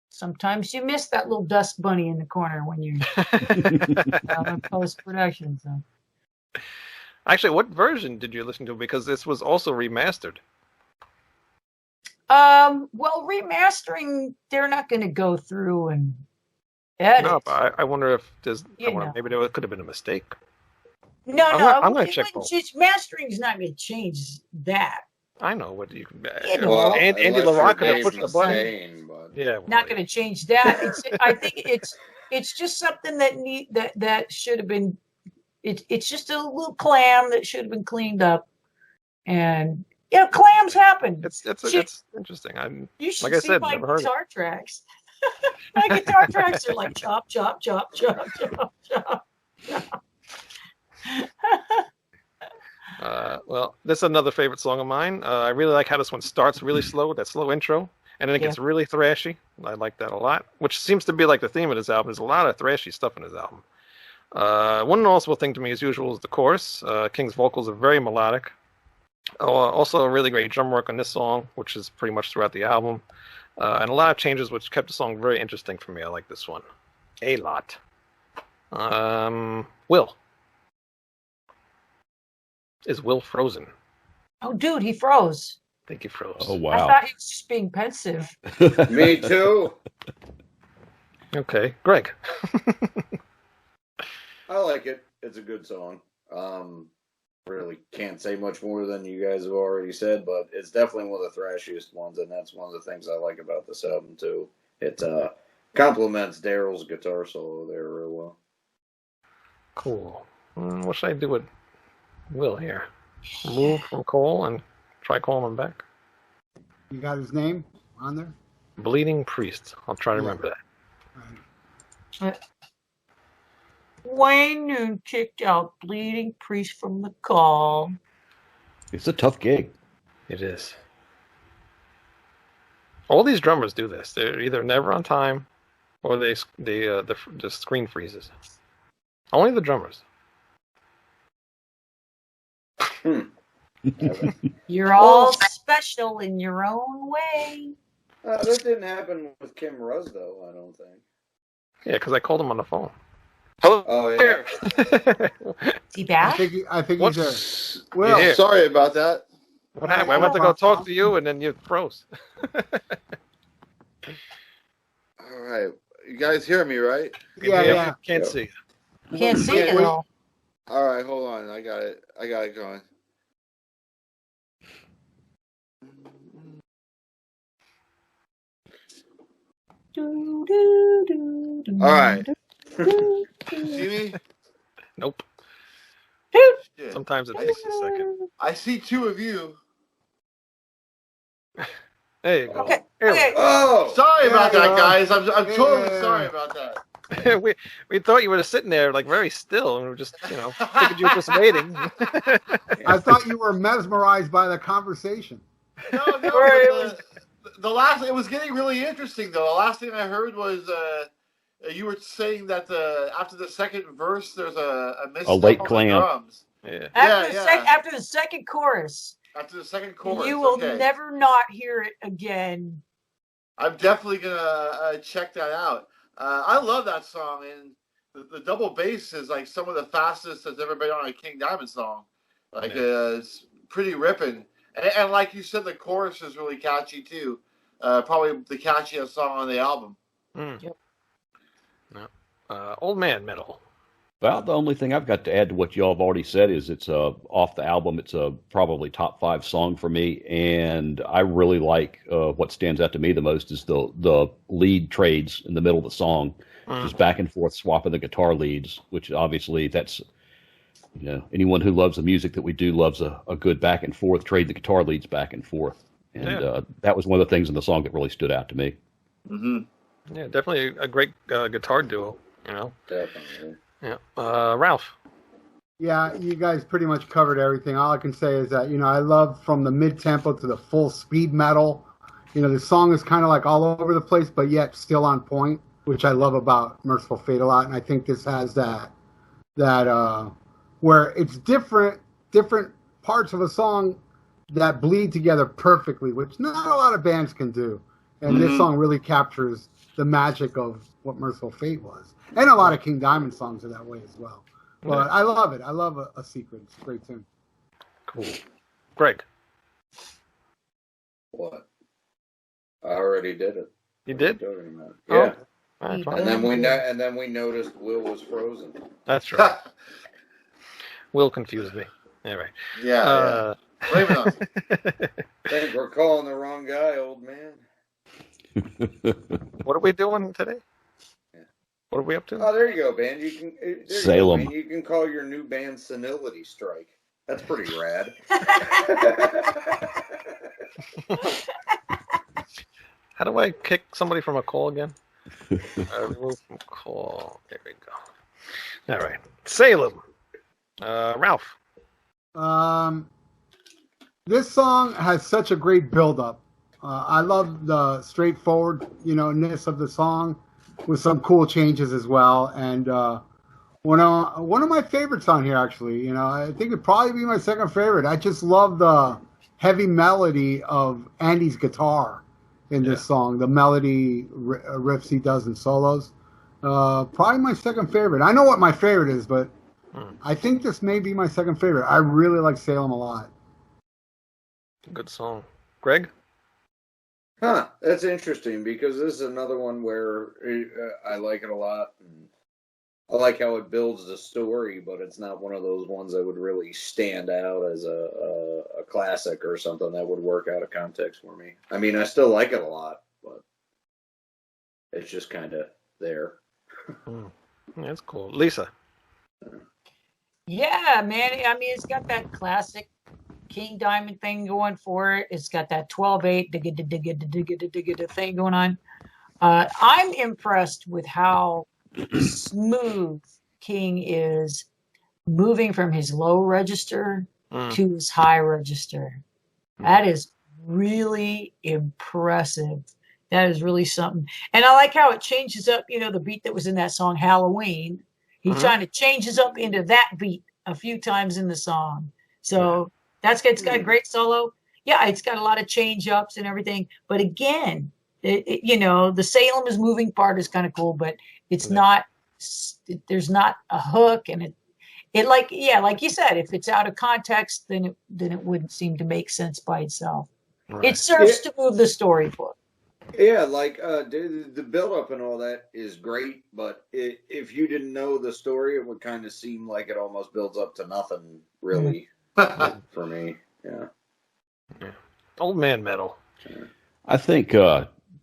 sometimes you miss that little dust bunny in the corner when you're in post-production. So. Actually, what version did you listen to? Because this was also remastered. Well, remastering, they're not going to go through and edit. No, but I wonder if maybe there could have been a mistake. No, I'm going to check both. Mastering is not going to change that. I know what you can. Andy LaRock could have pushed the button. Not going to change that. I think it's just something that should have been. It's just a little clam that should have been cleaned up, and clams happen. It's interesting. You should see my guitar tracks. My guitar tracks are like chop, chop, chop, chop, chop, chop, chop. Well, this is another favorite song of mine. I really like how this one starts really slow with that slow intro, and then it gets really thrashy. I like that a lot, which seems to be like the theme of this album. There's a lot of thrashy stuff in this album. One noticeable thing to me, as usual, is the chorus. King's vocals are very melodic. Also, a really great drum work on this song, which is pretty much throughout the album. and a lot of changes, which kept the song very interesting for me. I like this one a lot. Will. Is Will frozen? Oh, dude, he froze. I think he froze. Oh, wow. I thought he was just being pensive. Me too. Okay, Greg. I like it. It's a good song. Really can't say much more than you guys have already said, but it's definitely one of the thrashiest ones, and that's one of the things I like about this album too. It complements Daryl's guitar solo there real well. Cool. What should I do with Will here? Move from Cole and try calling him back. You got his name on there? Bleeding Priest. I'll try to remember that. Wayne kicked out Bleeding Priest from the call. It's a tough gig. It is. All these drummers do this. They're either never on time, or the screen freezes. Only the drummers. You're all special in your own way. That didn't happen with Kim Russ, though, I don't think. Yeah, because I called him on the phone. Hello. Oh, yeah. Is he back? I think What's- he's there. Well, Yeah. Sorry about that. What happened? I went to go talk to you, and then you froze. All right. You guys hear me, right? yeah. Can't see. Can't see it at all. All right, hold on. I got it going. All right. See me? Nope. Shit. Sometimes it takes a second. I see two of you. There you go. Okay. Here we Okay. Oh! Sorry about Yeah, that, guys. I'm totally yeah. sorry about that. go. we thought you were sitting there like very still, and we were just figured you were just waiting. I thought you were mesmerized by the conversation. No, Right. the last. It was getting really interesting though. The last thing I heard was you were saying that after the second verse, there's a misstep A late on the clam. drums. Yeah. After the second chorus, After the second chorus, you will okay. never not hear it again. I'm definitely gonna check that out. I love that song, and the double bass is like some of the fastest that's ever been on a King Diamond song. Like it's pretty ripping, and like you said, the chorus is really catchy too. Probably the catchiest song on the album. Yep. No. Old Man Metal. About the only thing I've got to add to what y'all have already said is it's off the album. It's a probably top 5 song for me, and I really like what stands out to me the most is the lead trades in the middle of the song, just back and forth swapping the guitar leads. Which obviously that's anyone who loves the music that we do loves a good back and forth trade the guitar leads back and forth, and that was one of the things in the song that really stood out to me. Mm-hmm. Yeah, definitely a great guitar duo. Definitely. Yeah. Ralph. Yeah, you guys pretty much covered everything. All I can say is that, I love from the mid-tempo to the full speed metal. The song is kind of like all over the place, but yet still on point, which I love about Merciful Fate a lot. And I think this has that where it's different parts of a song that bleed together perfectly, which not a lot of bands can do. And this song really captures the magic of what Merciful Fate was. And a lot of King Diamond songs are that way as well. But I love it. I love a Secret. It's a great tune. Cool. Greg. What? I already did it. You did? Yeah. That's And then we noticed Will was frozen. That's right. Will confused me. All right. Yeah. Blame it on. I think we're calling the wrong guy, old man. What are we doing today? What are we up to? Oh, there you go, band. Salem. You can call your new band Senility Strike. That's pretty rad. How do I kick somebody from a call again? Remove from call. There we go. All right. Salem. Ralph. This song has such a great build-up. I love the straightforward, of the song with some cool changes as well. And one of my favorites on here, actually. I think it'd probably be my second favorite. I just love the heavy melody of Andy's guitar in this song. The melody riffs he does in solos. Probably my second favorite. I know what my favorite is, but I think this may be my second favorite. I really like Salem a lot. Good song. Greg? Huh, that's interesting because this is another one where I like it a lot. I like how it builds the story, but it's not one of those ones that would really stand out as a classic or something that would work out of context for me. I mean, I still like it a lot, but it's just kind of there. That's cool. Lisa? Yeah, man. I mean, it's got that classic King Diamond thing going for it. It's got that 12/8 digga thing going on. I'm impressed with how smooth King is moving from his low register to his high register. That is really impressive. That is really something. And I like how it changes up, the beat that was in that song Halloween. He kind of changes up into that beat a few times in the song. So it's got a great solo. Yeah, it's got a lot of change ups and everything. But again, the Salem is moving part is kind of cool, but it's not. There's not a hook, and it like you said, if it's out of context, then it wouldn't seem to make sense by itself. Right. It serves to move the story forward. Yeah, like the build-up and all that is great, but if you didn't know the story, it would kind of seem like it almost builds up to nothing, really, for me. Yeah. Old man metal. I think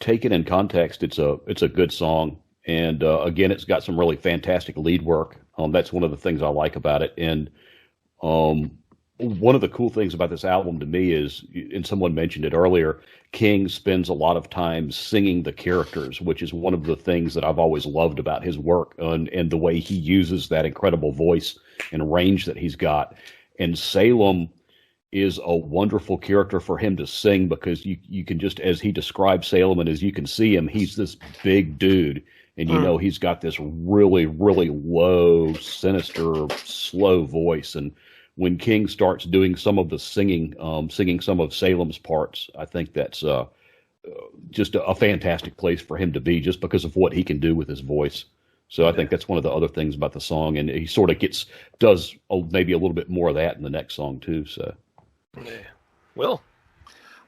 taken in context, it's a good song, and again, it's got some really fantastic lead work. That's one of the things I like about it, and one of the cool things about this album to me is, and someone mentioned it earlier, King spends a lot of time singing the characters, which is one of the things that I've always loved about his work, and the way he uses that incredible voice and range that he's got. And Salem is a wonderful character for him to sing, because you can just, as he describes Salem and as you can see him, he's this big dude, and he's got this really, really low, sinister, slow voice. And when King starts doing some of the singing some of Salem's parts, I think that's just a fantastic place for him to be, just because of what he can do with his voice. So I think that's one of the other things about the song, and he sort of does maybe a little bit more of that in the next song too. So, Will?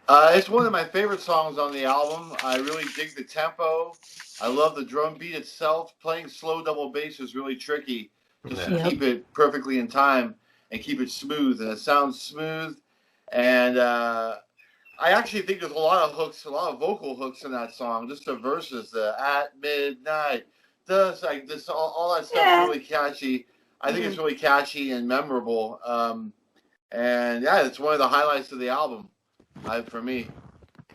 It's one of my favorite songs on the album. I really dig the tempo. I love the drum beat itself. Playing slow double bass is really tricky just to keep it perfectly in time and keep it smooth, and it sounds smooth. And I actually think there's a lot of hooks, a lot of vocal hooks in that song. Just the verses, the "at midnight," like this, all that stuff is really catchy. I think it's really catchy and memorable. And it's one of the highlights of the album, for me.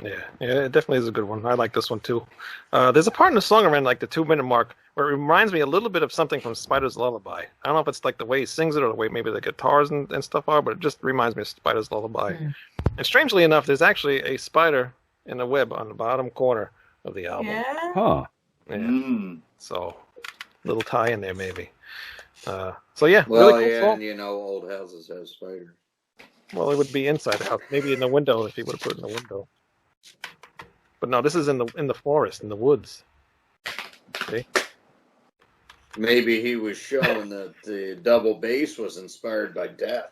Yeah, it definitely is a good one. I like this one too. There's a part in the song around like the 2-minute mark where it reminds me a little bit of something from Spider's Lullaby. I don't know if it's like the way he sings it or the way maybe the guitars and stuff are, but it just reminds me of Spider's Lullaby. And strangely enough, there's actually a spider in the web on the bottom corner of the album. Yeah. huh? Yeah. So, little tie in there maybe. So yeah, Well, really cool song. and old houses have spiders. Well, it would be inside the house, maybe in the window if he would have put it in the window. But no, this is in the forest, in the woods. See? Maybe he was showing that the double bass was inspired by death.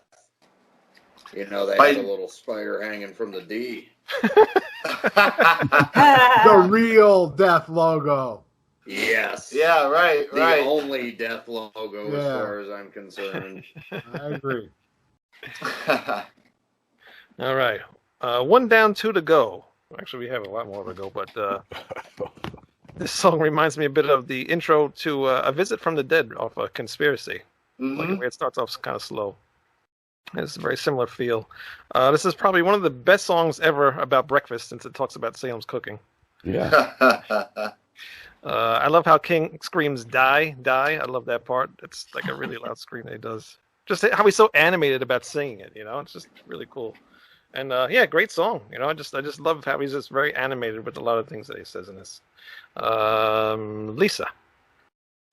They had a little spider hanging from the D. The real Death logo. Yes. Yeah, right. The only death logo as far as I'm concerned. I agree. All right. 1 down, 2 to go. Actually, we have a lot more to go, but this song reminds me a bit of the intro to A Visit from the Dead off a Conspiracy. Like the way it starts off kind of slow. It's a very similar feel. This is probably one of the best songs ever about breakfast, since it talks about Salem's cooking. Yeah. I love how King screams, "Die, die." I love that part. It's like a really loud scream that he does. Just how he's so animated about singing it, It's just really cool. And great song. I just love how he's just very animated with a lot of things that he says in this. Lisa.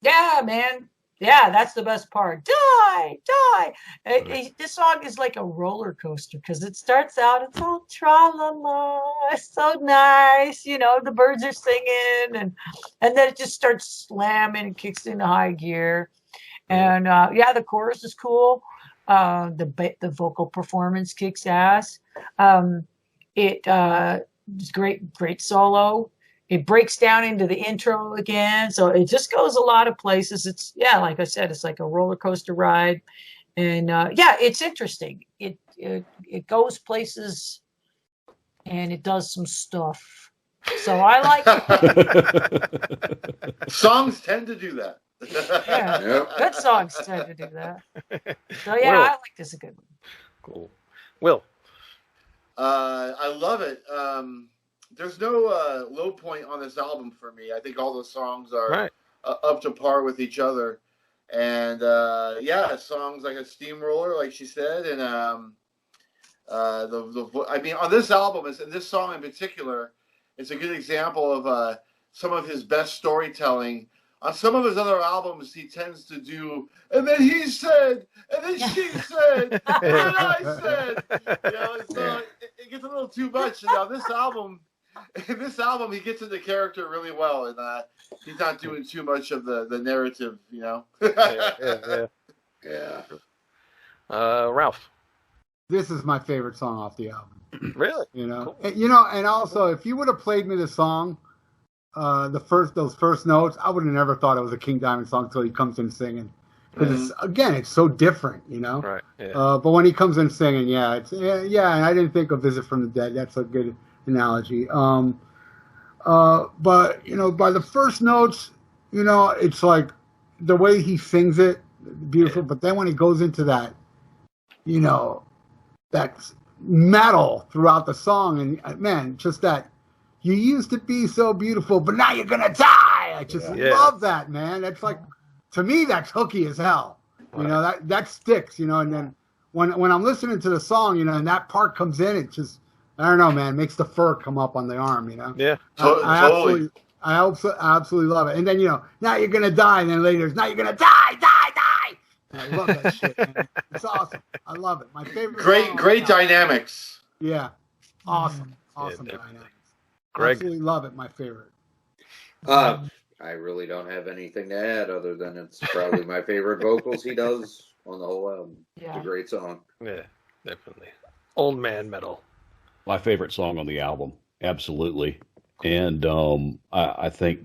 Yeah, man. Yeah, that's the best part. Die, die. This song is like a roller coaster because it starts out, it's all tra-la-la, it's so nice, the birds are singing, and then it just starts slamming and kicks into high gear. And the chorus is cool. The vocal performance kicks ass. It's great solo. It breaks down into the intro again, so it just goes a lot of places. It's like I said, it's like a roller coaster ride, and it's interesting. It goes places, and it does some stuff. So I like it. Songs tend to do that. Good songs tend to do that. So I like this a good one. Cool. Will. I love it. There's no low point on this album for me. I think all the songs are up to par with each other, and songs like a steamroller, like she said, and on this album, and this song in particular, it's a good example of some of his best storytelling. On some of his other albums, he tends to do, and then he said, and then she said, and then I said. So it gets a little too much. And on this album, he gets into character really well, and he's not doing too much of the narrative, Yeah. Ralph. This is my favorite song off the album. Really? Cool. And also, if you would have played me the song, those first notes, I would have never thought it was a King Diamond song until he comes in singing. Because it's so different, Right. Yeah. But when he comes in singing, and I didn't think of Visit from the Dead. That's a good analogy. But by the first notes, it's like the way he sings it, beautiful. Yeah. But then when he goes into that, that metal throughout the song, and man, just that. You used to be so beautiful, but now you're gonna die. I just love that, man. That's like, to me, that's hooky as hell. Right. That sticks. And then when I'm listening to the song, and that part comes in, it just, I don't know, man, makes the fur come up on the arm. Yeah, I absolutely love it. And then now you're gonna die, and then later, now you're gonna die. And I love that shit, man. It's awesome. I love it. My favorite. Great dynamics. Yeah, awesome dynamics. Greg. Absolutely love it. My favorite. I really don't have anything to add other than it's probably my favorite vocals he does on the whole album. Yeah. It's a great song. Yeah, definitely. Old man metal. My favorite song on the album. Absolutely. And I think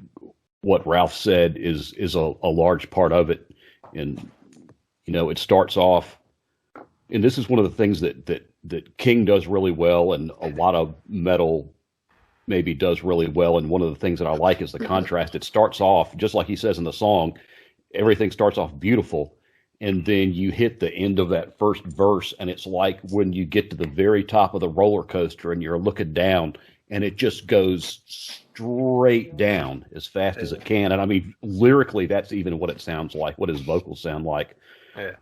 what Ralph said is a large part of it. And, it starts off, and this is one of the things that King does really well, and a lot of metal maybe does really well. And one of the things that I like is the contrast. It starts off, just like he says in the song, everything starts off beautiful. And then you hit the end of that first verse, and it's like when you get to the very top of the roller coaster and you're looking down, and it just goes straight down as fast as it can. And I mean, lyrically, that's even what it sounds like, what his vocals sound like. Yeah.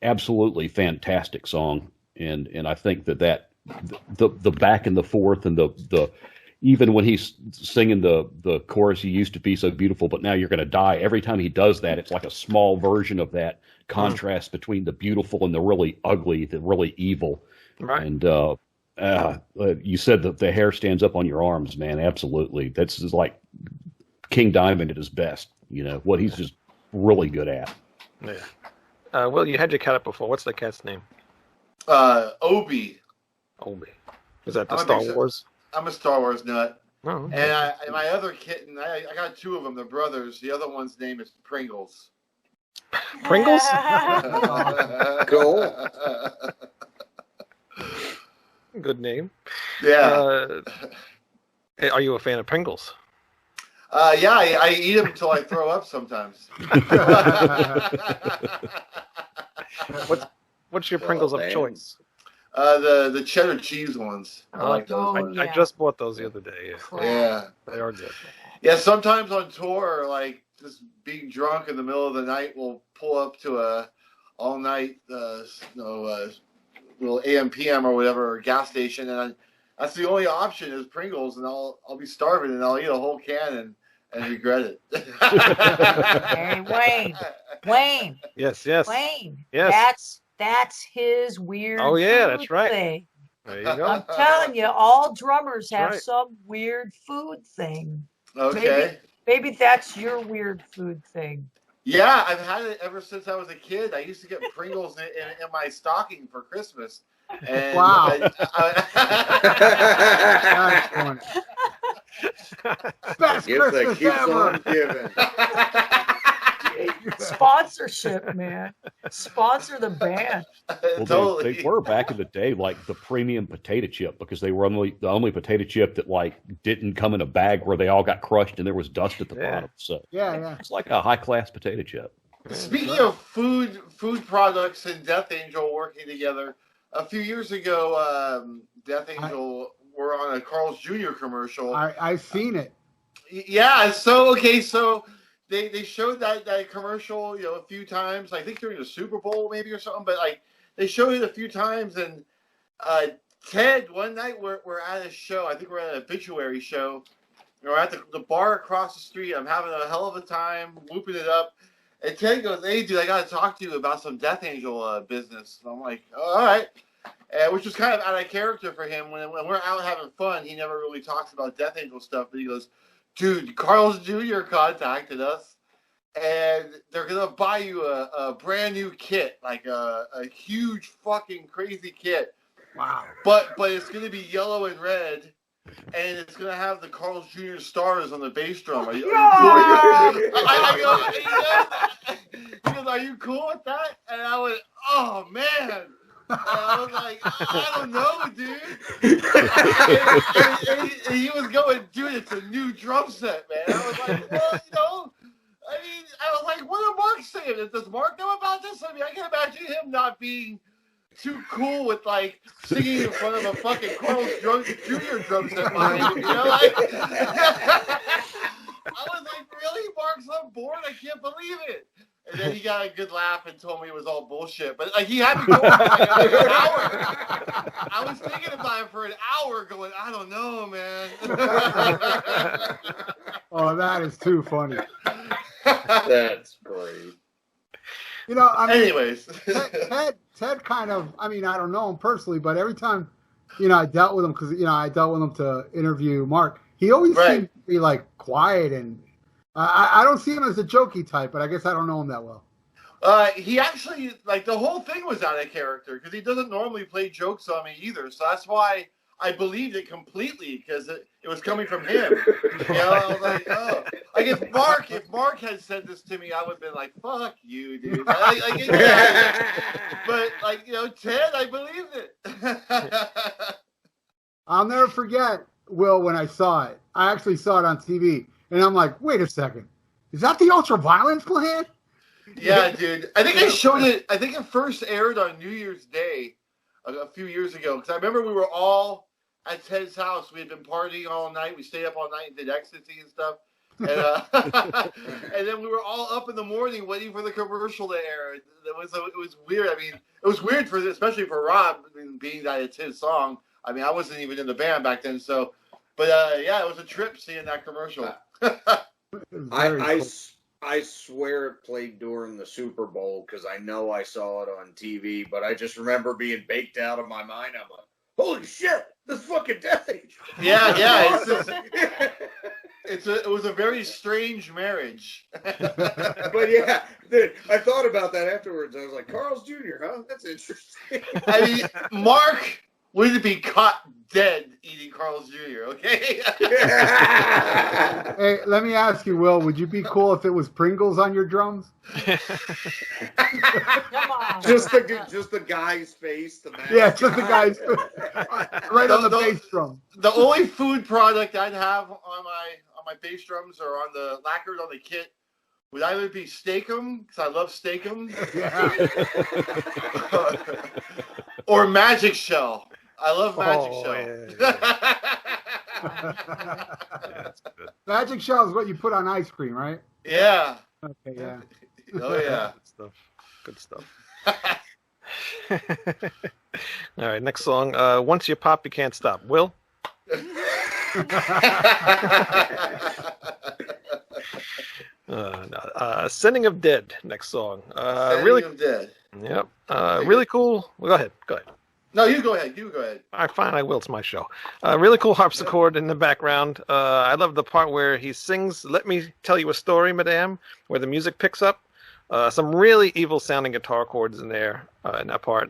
Absolutely fantastic song. And I think that the back and the forth and the even when he's singing the chorus, you used to be so beautiful, but now you're going to die. Every time he does that, it's like a small version of that contrast between the beautiful and the really ugly, the really evil. Right. And you said that the hair stands up on your arms, man. Absolutely. That's just like King Diamond at his best, what he's just really good at. Yeah. Well, you had your cat up before. What's the cat's name? Obi. Obi. Is that the Star Wars? I'm a Star Wars nut. Oh, okay. And my other kitten, I got two of them. They're brothers. The other one's name is Pringles. Pringles? Cool. Good name. Yeah. Are you a fan of Pringles? I eat them until I throw up sometimes. What's your Pringles of choice? The cheddar cheese ones. I like those. I just bought those the other day. Yeah. They are good. Yeah, sometimes on tour, like just being drunk in the middle of the night, we'll pull up to a all night little AM PM or whatever or gas station, and that's the only option is Pringles, and I'll be starving and I'll eat a whole can, and and regret it. Hey, Wayne. Yes. Wayne. Yes. That's his weird. Oh yeah, food that's right. Thing. There you go. I'm telling you, all drummers have right. some weird food thing. Okay. Maybe that's your weird food thing. Yeah, I've had it ever since I was a kid. I used to get Pringles in my stocking for Christmas. And Wow. Best Christmas ever. Sponsorship, man. Sponsor the band. Well, Totally. they were back in the day like the premium potato chip because they were the only potato chip that like didn't come in a bag where they all got crushed and there was dust at the bottom. So Yeah. it's like a high class potato chip. Speaking of food products and Death Angel working together, a few years ago, Death Angel were on a Carl's Jr. commercial. I've seen it. Yeah. So they showed that commercial, a few times. I think during the Super Bowl maybe or something. But like they showed it a few times. And Ted, one night we're at a show. I think we're at an obituary show. We're at the bar across the street. I'm having a hell of a time whooping it up. And Ted goes, "Hey, dude, I got to talk to you about some Death Angel business." And I'm like, "All right," which was kind of out of character for him. When we're out having fun, he never really talks about Death Angel stuff. But he goes, "Dude, Carl's Jr. contacted us, and they're gonna buy you a brand new kit, like a huge fucking crazy kit. Wow. But it's gonna be yellow and red." And it's gonna have the Carl's Jr. stars on the bass drum. Are you cool with that? And I went, "Oh man!" And I was like, "I don't know, dude." and he was going, "Dude, it's a new drum set, man." I was like, "Well, I was like, what did Mark say? Does Mark know about this? I mean, I can imagine him not being too cool with like singing in front of a fucking Carl's Jr. drum set behind him, I was like, really? Mark's on board? I can't believe it. And then he got a good laugh and told me it was all bullshit. But like he had me going for like an hour. I was thinking about it for an hour, going, I don't know, man. Oh, that is too funny. That's great. Anyways, Ted kind of, I don't know him personally, but every time, I dealt with him because, I dealt with him to interview Mark. He always seemed to be like quiet, and I don't see him as a jokey type, but I guess I don't know him that well. He actually, like, the whole thing was out of character because he doesn't normally play jokes on me either. So that's why I believed it completely because it was coming from him. I was like, oh. Like if Mark had said this to me, I would have been like, fuck you, dude. But like, Ted, I believed it. I'll never forget, Will, when I saw it. I actually saw it on TV, and I'm like, wait a second. Is that the Ultraviolence Plan? Yeah, dude. I think I showed it. I think it first aired on New Year's Day a few years ago because I remember we were all at Ted's house. We had been partying all night. We stayed up all night and did ecstasy and stuff. And, and then we were all up in the morning waiting for the commercial to air. It was weird. It was weird especially for Rob, being that it's his song. I wasn't even in the band back then. So, but yeah, it was a trip seeing that commercial. I swear it played during the Super Bowl because I know I saw it on TV, but I just remember being baked out of my mind. I'm like, holy shit, this fucking Death Angel. Yeah. It was a very strange marriage. But yeah, I thought about that afterwards. I was like, Carl's Jr., huh? That's interesting. Mark wouldn't be caught dead eating Carl's Jr., okay? Hey, let me ask you, Will, would you be cool if it was Pringles on your drums? Come on. Just the guy's face. Yeah, just the guy's right on the bass drum. The only food product I'd have on my bass drums or on the lacquered on the kit would either be Steak-'em, because I love Steak-'em, or Magic Shell. I love Magic Shell. Yeah, that's good. Magic Shell is what you put on ice cream, right? Yeah. Okay, yeah. Oh, yeah. Good stuff. All right, next song. Once you pop, you can't stop. Will? Sending of Dead, next song. Sending of Dead. Yep. Really cool. Well, go ahead. No, you go ahead. All right, fine. I will. It's my show. Really cool harpsichord in the background. I love the part where he sings "Let Me Tell You a Story, Madame," where the music picks up. Some really evil-sounding guitar chords in there in that part.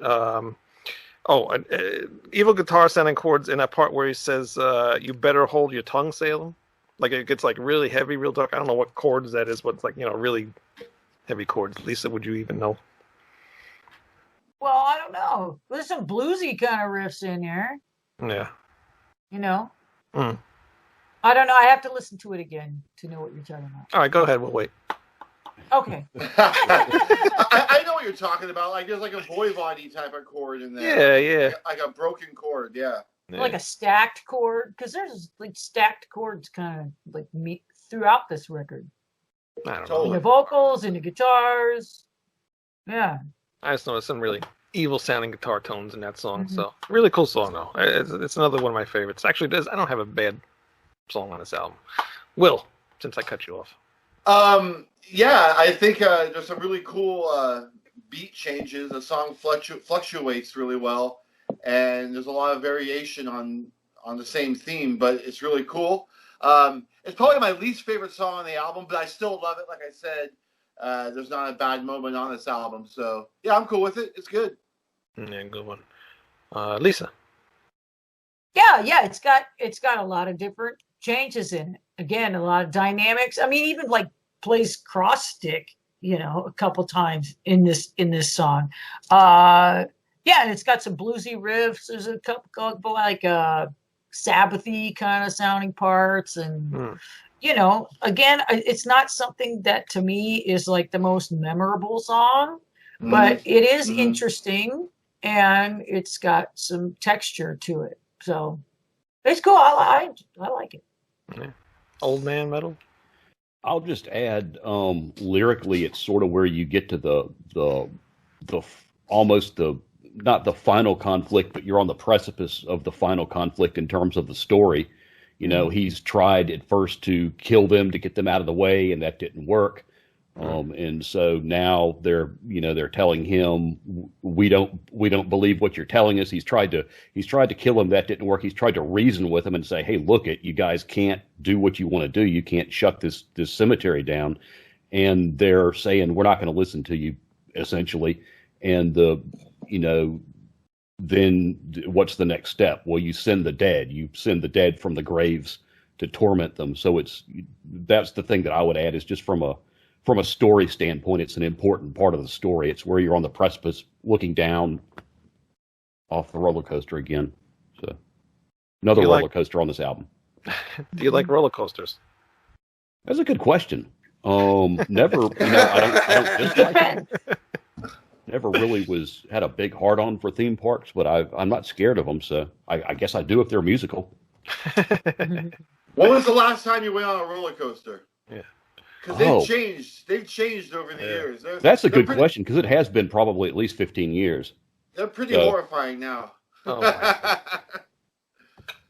Evil guitar-sounding chords in that part where he says, "You better hold your tongue, Salem." Like it gets like really heavy, real dark. I don't know what chords that is, but it's like really heavy chords. Lisa, would you even know? Well, I don't know. There's some bluesy kind of riffs in there. Yeah. I don't know. I have to listen to it again to know what you're talking about. All right, go ahead. We'll wait. Okay. I know what you're talking about. Like there's like a voivody type of chord in there. Yeah. Like a broken chord. Yeah. Like a stacked chord, because there's like stacked chords kind of like throughout this record. I don't know. In the vocals, in the guitars. Yeah. I just noticed some really evil-sounding guitar tones in that song. So really cool song, though. It's another one of my favorites. Actually, I don't have a bad song on this album. Will, since I cut you off. Yeah, I think there's some really cool beat changes. The song fluctuates really well, and there's a lot of variation on the same theme, but it's really cool. It's probably my least favorite song on the album, but I still love it. Like I said, there's not a bad moment on this album, so yeah, I'm cool with it. It's good. Yeah, good one. Lisa. Yeah, it's got a lot of different changes in it. Again, a lot of dynamics. I mean, even like plays cross stick, a couple times in this song. And it's got some bluesy riffs. There's a couple like Sabbathy kind of sounding parts, and again, it's not something that to me is like the most memorable song, but it is interesting and it's got some texture to it. So it's cool. I like it. Yeah. Old man metal. I'll just add, lyrically, it's sort of where you get to the almost not the final conflict, but you're on the precipice of the final conflict in terms of the story. He's tried at first to kill them to get them out of the way, and that didn't work. And so now they're telling him, we don't believe what you're telling us. He's tried to kill him. That didn't work. He's tried to reason with him and say, hey, look you guys can't do what you want to do. You can't shut this cemetery down. And they're saying, we're not going to listen to you, essentially. And then what's the next step? Well, you send the dead from the graves to torment them. So that's the thing that I would add, is just from a story standpoint, it's an important part of the story. It's where you're on the precipice looking down off the roller coaster again. So another roller coaster on this album. Do you like roller coasters? That's a good question. Never, I don't dislike it. Never really had a big heart on for theme parks, but I'm not scared of them. So I guess I do if they're musical. When was the last time you went on a roller coaster? Yeah. Because they've changed. They've changed over the years. That's a good question, because it has been probably at least 15 years. They're pretty horrifying now. Oh my.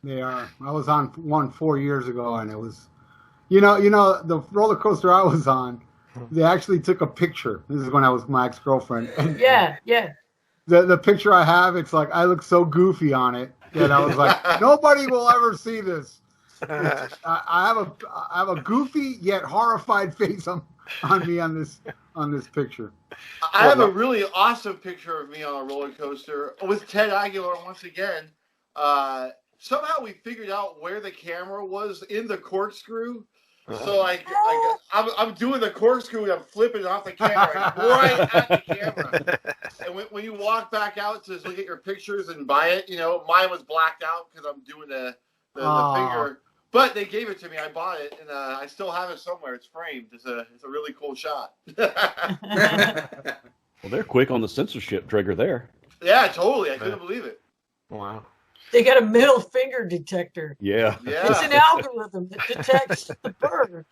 They are. I was on one 4 years ago, and it was, the roller coaster I was on, they actually took a picture. This is when I was with my ex-girlfriend. And yeah. The picture I have, it's like I look so goofy on it that I was like, nobody will ever see this. I have a goofy yet horrified face on me on this picture. I have a really awesome picture of me on a roller coaster with Ted Aguilar once again. Somehow we figured out where the camera was in the corkscrew. So I'm doing the corkscrew and I'm flipping off the camera right at the camera. And when you walk back out to look at your pictures and buy it, mine was blacked out because I'm doing the finger. But they gave it to me. I bought it, and I still have it somewhere. It's framed. It's a really cool shot. Well, they're quick on the censorship trigger there. Yeah, totally. I couldn't believe it. Wow. They got a middle finger detector. Yeah. It's an algorithm that detects the bird.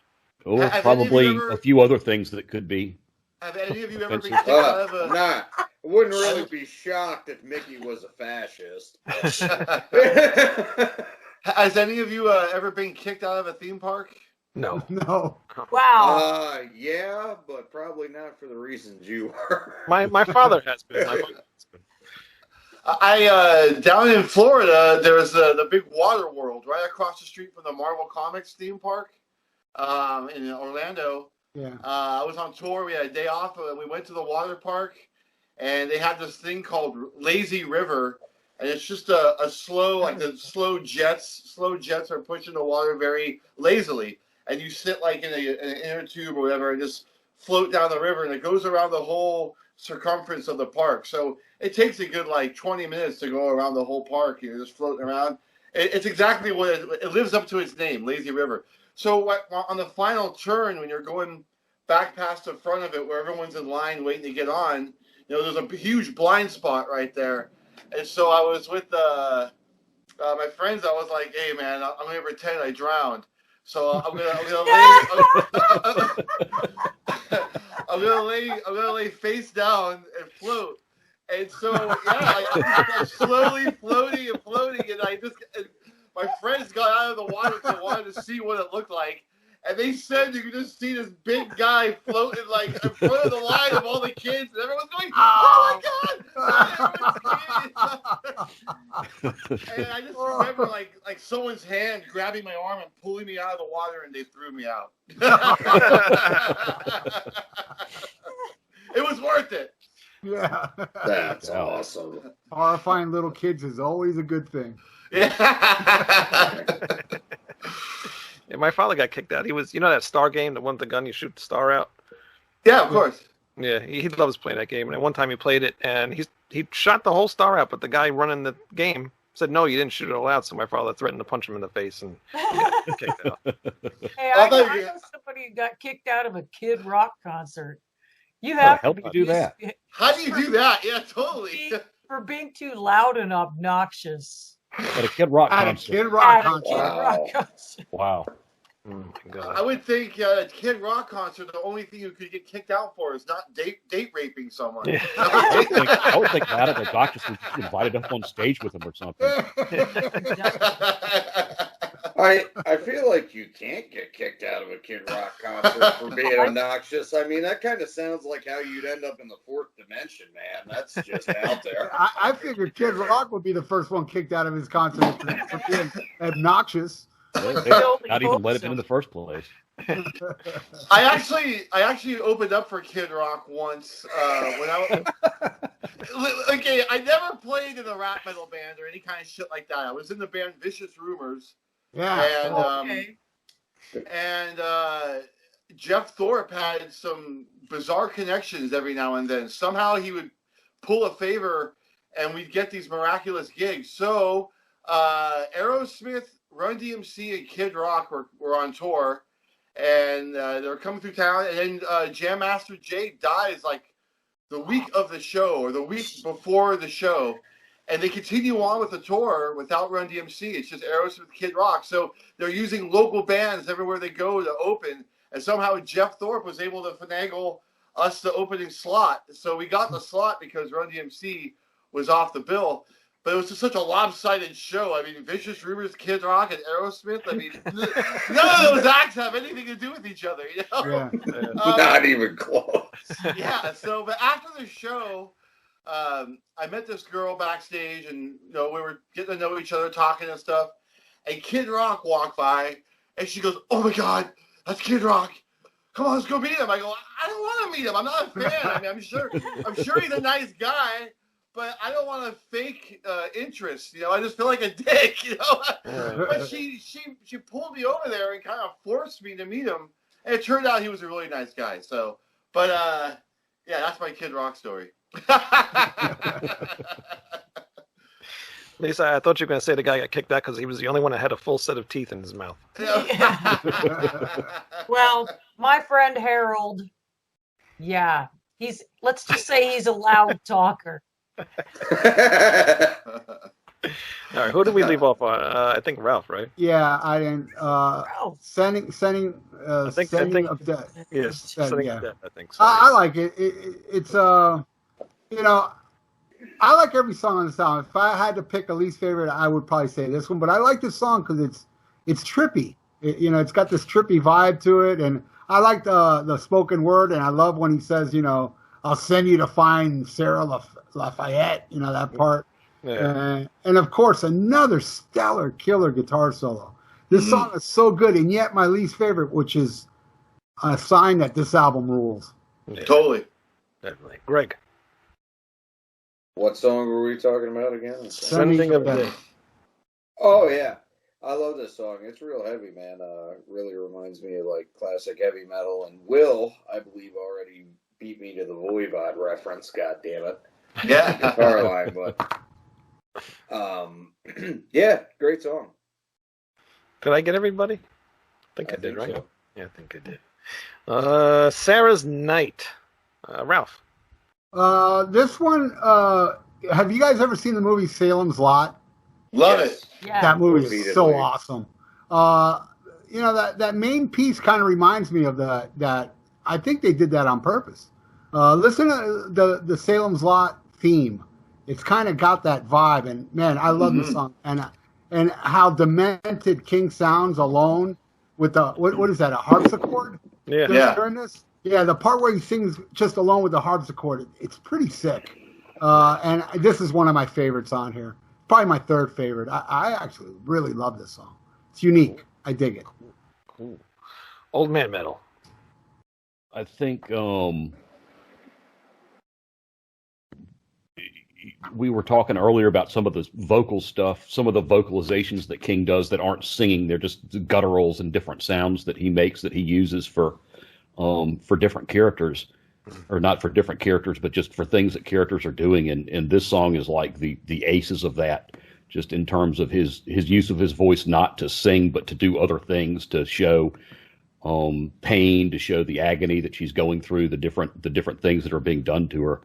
Or probably a few other things that could be. Have any of you ever been kicked out of a... Nah, I wouldn't really be shocked if Mickey was a fascist. Has any of you ever been kicked out of a theme park? No. No. Wow. Yeah, but probably not for the reasons you are. My father has been. I down in Florida, there's the big Water World right across the street from the Marvel Comics theme park in Orlando. Yeah. I was on tour. We had a day off, and we went to the water park, and they had this thing called Lazy River, and it's just a slow, like the slow jets are pushing the water very lazily, and you sit like in an inner tube or whatever, and just float down the river, and it goes around the whole circumference of the park. So it takes a good like 20 minutes to go around the whole park. You're just floating around. It's exactly what it lives up to its name, Lazy River. So on the final turn, when you're going back past the front of it, where everyone's in line waiting to get on, there's a huge blind spot right there. And so I was with my friends. I was like, "Hey, man, I'm gonna pretend I drowned. So I'm gonna lay face down and float." And so I'm slowly floating, and my friends got out of the water because they wanted to see what it looked like. And they said you could just see this big guy floating like in front of the line of all the kids, and everyone's going, "Oh my God!" And I just remember like someone's hand grabbing my arm and pulling me out of the water, and they threw me out. It was worth it. Yeah. That's awesome. Horrifying little kids is always a good thing. Yeah. Yeah, my father got kicked out. He was, that star game, the one with the gun, you shoot the star out? Yeah, of course. Yeah, he loves playing that game. And one time he played it, and he shot the whole star out, but the guy running the game said, "No, you didn't shoot it all out." So my father threatened to punch him in the face, and he got kicked out. Hey, I know somebody who got kicked out of a Kid Rock concert. You have to help you do that. How do you do that? Yeah, totally. For being too loud and obnoxious. At a Kid Rock concert. Kid Rock concert. Wow. Oh my God. I would think at a Kid Rock concert, the only thing you could get kicked out for is not date raping someone. Yeah. I would think that the doctors were invited up on stage with him or something. I feel like you can't get kicked out of a Kid Rock concert for being obnoxious. I mean, that kind of sounds like how you'd end up in the fourth dimension, man. That's just out there. I figured Kid Rock would be the first one kicked out of his concert for being obnoxious. They not even let it in the first place. I actually opened up for Kid Rock once when I okay, I never played in a rap metal band or any kind of shit like that. I was in the band Vicious Rumors. Yeah. And Jeff Thorpe had some bizarre connections every now and then. Somehow he would pull a favor and we'd get these miraculous gigs. So Aerosmith, Run DMC, and Kid Rock were on tour, and they were coming through town. And then Jam Master Jay dies like the week of the show or the week before the show, and they continue on with the tour without Run DMC. It's just Aerosmith, Kid Rock. So they're using local bands everywhere they go to open, and somehow Jeff Thorpe was able to finagle us the opening slot. So we got the slot because Run DMC was off the bill. But it was just such a lopsided show. I mean, Vicious Rumors, Kid Rock, and Aerosmith. I mean, none of those acts have anything to do with each other, Yeah. Not even close. Yeah. So, but after the show, I met this girl backstage, and we were getting to know each other, talking and stuff. And Kid Rock walked by, and she goes, "Oh my God, that's Kid Rock! Come on, let's go meet him." I go, "I don't want to meet him. I'm not a fan. I mean, I'm sure he's a nice guy." But I don't want to fake interest, I just feel like a dick, But she pulled me over there and kind of forced me to meet him, and it turned out he was a really nice guy. So, but yeah, that's my Kid Rock story. Lisa, I thought you were going to say the guy got kicked out because he was the only one that had a full set of teeth in his mouth. Well, my friend Harold, yeah, let's just say he's a loud talker. All right, who did we leave off on? I think Ralph, right? Yeah, I didn't. Sending of Death. Yes, Sending of Death, I think. I like it. It's I like every song on the album. If I had to pick a least favorite, I would probably say this one. But I like this song because it's trippy. It's got this trippy vibe to it, and I like the spoken word, and I love when he says, I'll send you to find Sarah Lafayette, that part. Yeah. And of course, another stellar killer guitar solo. This song is so good, and yet my least favorite, which is a sign that this album rules. Yeah. Totally. Definitely. Greg. What song were we talking about again? Sending of Day. Oh, yeah. I love this song. It's real heavy, man. Really reminds me of like classic heavy metal. And Will, I believe, already beat me to the Voivod reference. God damn it! Yeah, guitar line, but yeah, great song. Did I get everybody? I think I did, right? So. Yeah, I think I did. Sarah's Night. Ralph. This one. Have you guys ever seen the movie Salem's Lot? Love it. Yeah. That movie is so awesome. That main piece kind of reminds me of that. I think they did that on purpose. Listen to the Salem's Lot theme. It's kind of got that vibe, and man, I love the song and how demented King sounds alone with the what is that, a harpsichord? Yeah. During this, the part where he sings just alone with the harpsichord, it's pretty sick. And this is one of my favorites on here. Probably my third favorite. I actually really love this song. It's unique. I dig it. Cool. Old Man Metal. I think we were talking earlier about some of the vocal stuff, some of the vocalizations that King does that aren't singing. They're just gutturals and different sounds that he makes, that he uses for different characters. Or not for different characters, but just for things that characters are doing. And this song is like the aces of that, just in terms of his use of his voice, not to sing, but to do other things, to show pain, to show the agony that she's going through, the different things that are being done to her.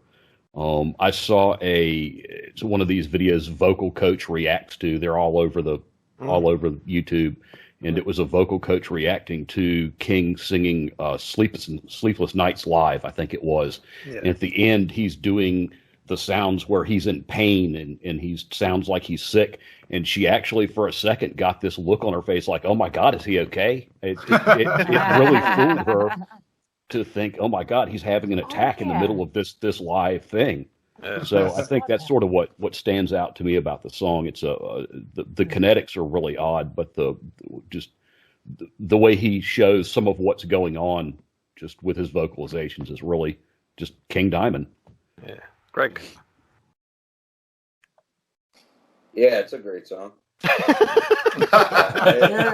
I saw it's one of these videos Vocal Coach reacts to. They're all over YouTube. And it was a vocal coach reacting to King singing Sleepless Nights Live, I think it was. Yeah. And at the end, he's doing the sounds where he's in pain and he sounds like he's sick. And she actually, for a second, got this look on her face like, oh, my God, is he okay? It really fooled her to think, oh, my God, he's having an attack in the middle of this live thing. So I think that's sort of what stands out to me about the song. It's the kinetics are really odd, but the way he shows some of what's going on just with his vocalizations is really just King Diamond. Yeah, Greg. Yeah, it's a great song. Yeah,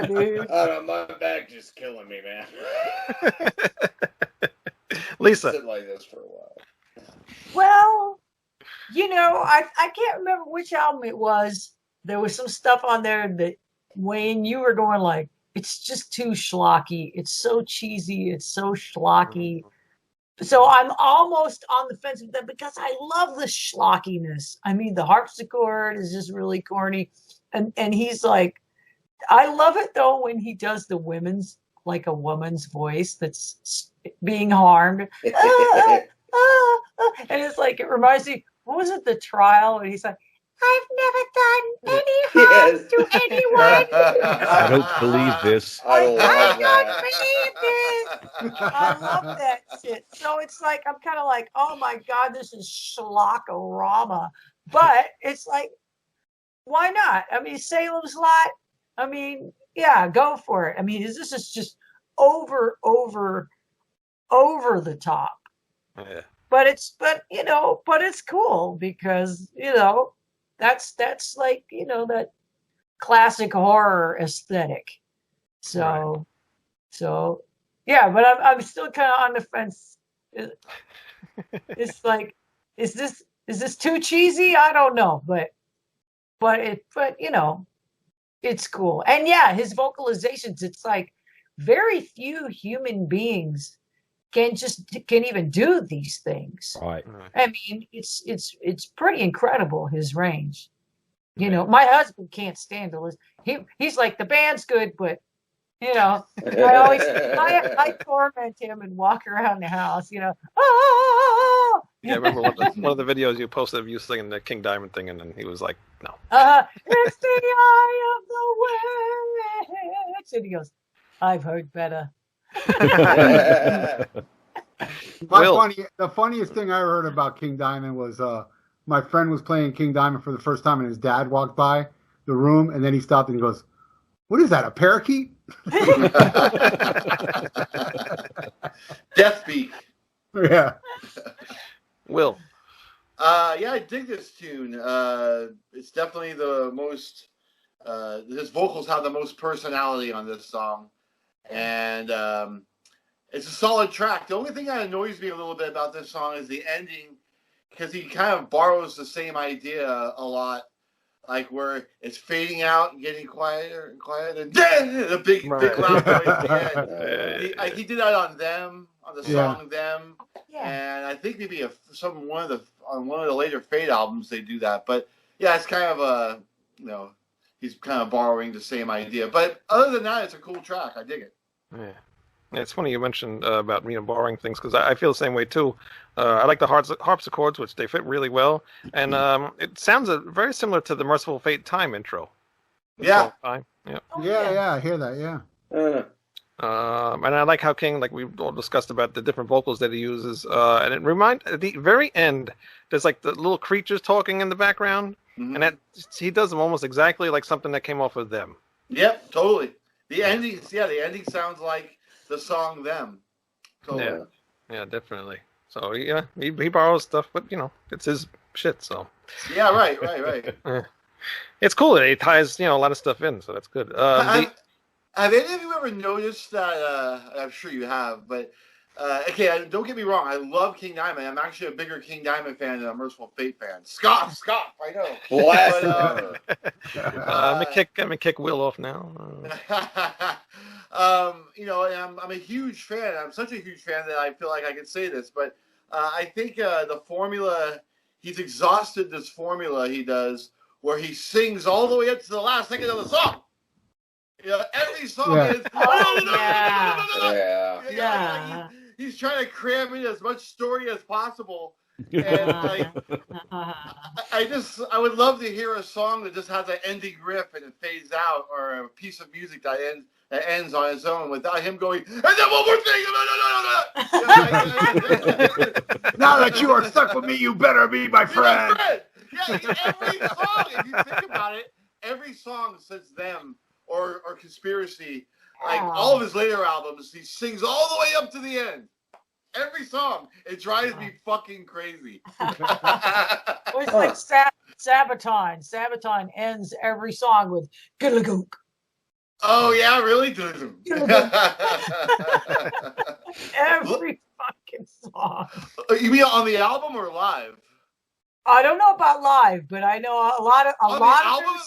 dude. My back just killing me, man. Lisa. Sit like this for a while. Well, I can't remember which album it was. There was some stuff on there that, Wayne, you were going like, it's just too schlocky. It's so cheesy. It's so schlocky. So I'm almost on the fence with that because I love the schlockiness. I mean, the harpsichord is just really corny. And he's like, I love it though when he does the women's, like a woman's voice that's being harmed. And it's like, it reminds me, what was it, The Trial? And he's like, I've never done any harm to anyone. I don't believe this. I don't believe this. I love that shit. So it's like, I'm kind of like, oh my God, this is schlockorama. But it's like, why not? I mean, Salem's Lot. I mean, yeah, go for it. I mean, this is just over the top. Yeah. But it's cool because, that's like, that classic horror aesthetic. So yeah, but I'm still kind of on the fence. It's like, is this too cheesy? I don't know, but it's cool. And yeah, his vocalizations, it's like very few human beings can even do these things. Right. I mean, it's pretty incredible, his range. My husband can't stand to listen. He's like, the band's good, but I torment him and walk around the house, oh! Yeah, I remember one of the videos you posted of you singing the King Diamond thing, and then he was like, no. It's the eye of the witch. And he goes, I've heard better. The funniest thing I heard about King Diamond was my friend was playing King Diamond for the first time, and his dad walked by the room, and then he stopped and he goes, "What is that, a parakeet?" Deathbeak. Yeah. Will. Yeah, I dig this tune. It's definitely the most. His vocals have the most personality on this song, and it's a solid track. The only thing that annoys me a little bit about this song is the ending, because he kind of borrows the same idea a lot, like where it's fading out and getting quieter and quieter, and then the big loud noise at the end. He did that on Them, on the song Them, and I think maybe on one of the later Fade albums they do that. But yeah, it's kind of he's kind of borrowing the same idea. But other than that, it's a cool track. I dig it. Yeah. It's funny you mentioned about borrowing things, because I feel the same way too. I like the harpsichords, which they fit really well, and it sounds very similar to the Merciful Fate Time intro. Yeah. Time. Yeah. Yeah, I hear that. Yeah. And I like how King, like we've all discussed about the different vocals that he uses, and at the very end, there's like the little creatures talking in the background, and he does them almost exactly like something that came off of Them. Yep, totally. The ending sounds like the song Them. Totally. Yeah, definitely. So yeah, he borrows stuff, but it's his shit. So yeah, right. It's cool that he ties a lot of stuff in, so that's good. Have any of you ever noticed that? I'm sure you have, but don't get me wrong. I love King Diamond. I'm actually a bigger King Diamond fan than a Merciful Fate fan. Scoff! I know. Let me kick Will off now. I'm a huge fan. I'm such a huge fan that I feel like I can say this, but I think the formula, he's exhausted this formula he does, where he sings all the way up to the last second of the song. Every song is. He's trying to cram in as much story as possible. And I would love to hear a song that just has an ending riff and it fades out, or a piece of music that ends on its own without him going, and then one more thing. Now that you are stuck with me, you better be my friend. Yeah, every song, if you think about it, every song since Them or Conspiracy, like all of his later albums, he sings all the way up to the end. Every song. It drives me fucking crazy. It's like Sabaton. Sabaton ends every song with Gilligook. Oh, yeah, really? Every fucking song. You mean on the album or live? I don't know about live, but I know a lot of the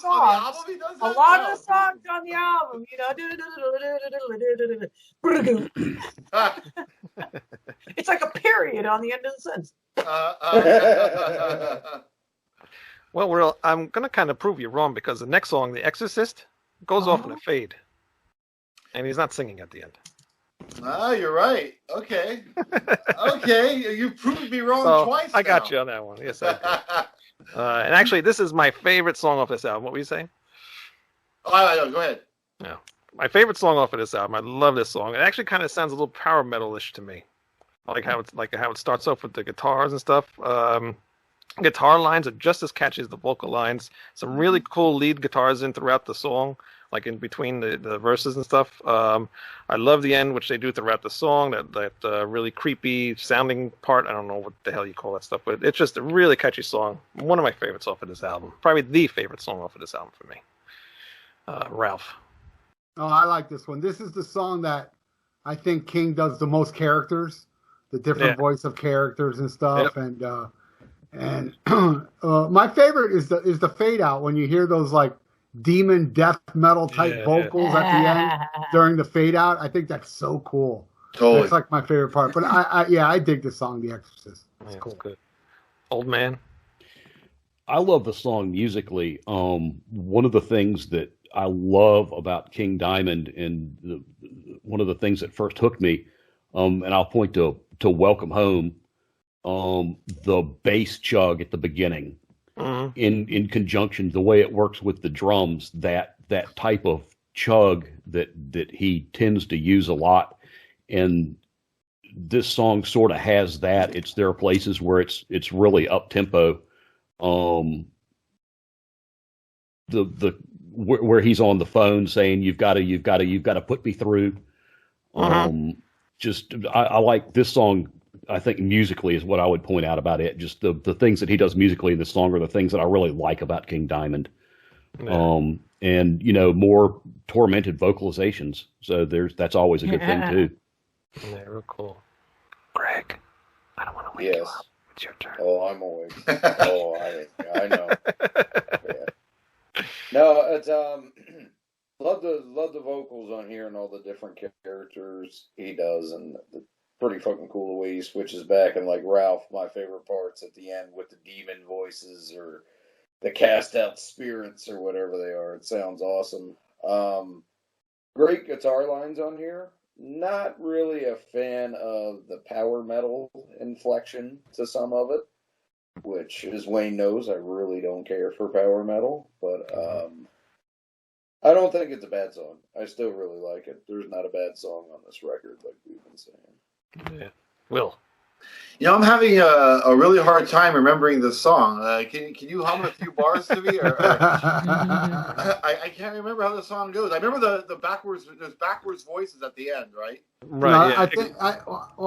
songs. A lot of the songs on the album, it's like a period on the end of the sentence. Well, I'm going to kind of prove you wrong, because the next song, The Exorcist, goes off in a fade. And he's not singing at the end. You're right. Okay. You proved me wrong twice. I got you on that one. Yes, I did. And actually, this is my favorite song off this album. What were you saying? I know. Go ahead. Yeah. My favorite song off of this album. I love this song. It actually kind of sounds a little power metal-ish to me. I like how it starts off with the guitars and stuff. Guitar lines are just as catchy as the vocal lines. Some really cool lead guitars in throughout the song, like in between the verses and stuff. I love the end, which they do throughout the song, that really creepy sounding part. I don't know what the hell you call that stuff, but it's just a really catchy song. One of my favorites off of this album. Probably the favorite song off of this album for me. Ralph. Oh, I like this one. This is the song that I think King does the most characters, the different voice of characters and stuff. Yep. And my favorite is the fade out, when you hear those like demon death metal type vocals at the end during the fade out. I think that's so cool. Totally. That's like my favorite part. But I dig the song The Exorcist. It's cool. Good. Old man. I love the song musically. One of the things that I love about King Diamond, and one of the things that first hooked me, and I'll point to Welcome Home, the bass chug at the beginning, in conjunction, the way it works with the drums, that type of chug that he tends to use a lot, and this song sort of has that. There are places where it's really up tempo. Where he's on the phone saying you've got to put me through. I like this song. I think musically is what I would point out about it. Just the things that he does musically in this song are the things that I really like about King Diamond. Yeah. And more tormented vocalizations. So that's always a good thing too. Yeah, real cool. Greg, I don't want to wake you up. It's your turn. Oh, I'm awake. Oh, I know. Yeah. No, it's love the vocals on here and all the different characters he does, and the pretty fucking cool the way he switches back. And like Ralph, my favorite parts at the end with the demon voices or the cast out spirits or whatever they are. It sounds awesome. Great guitar lines on here. Not really a fan of the power metal inflection to some of it, which, as Wayne knows, I really don't care for power metal, but I don't think it's a bad song. I still really like it. There's not a bad song on this record, like we've been saying. Yeah. Will. I'm having a really hard time remembering this song. Can you hum a few bars to me? I can't remember how the song goes. I remember the backwards. There's backwards voices at the end, right? Right. No,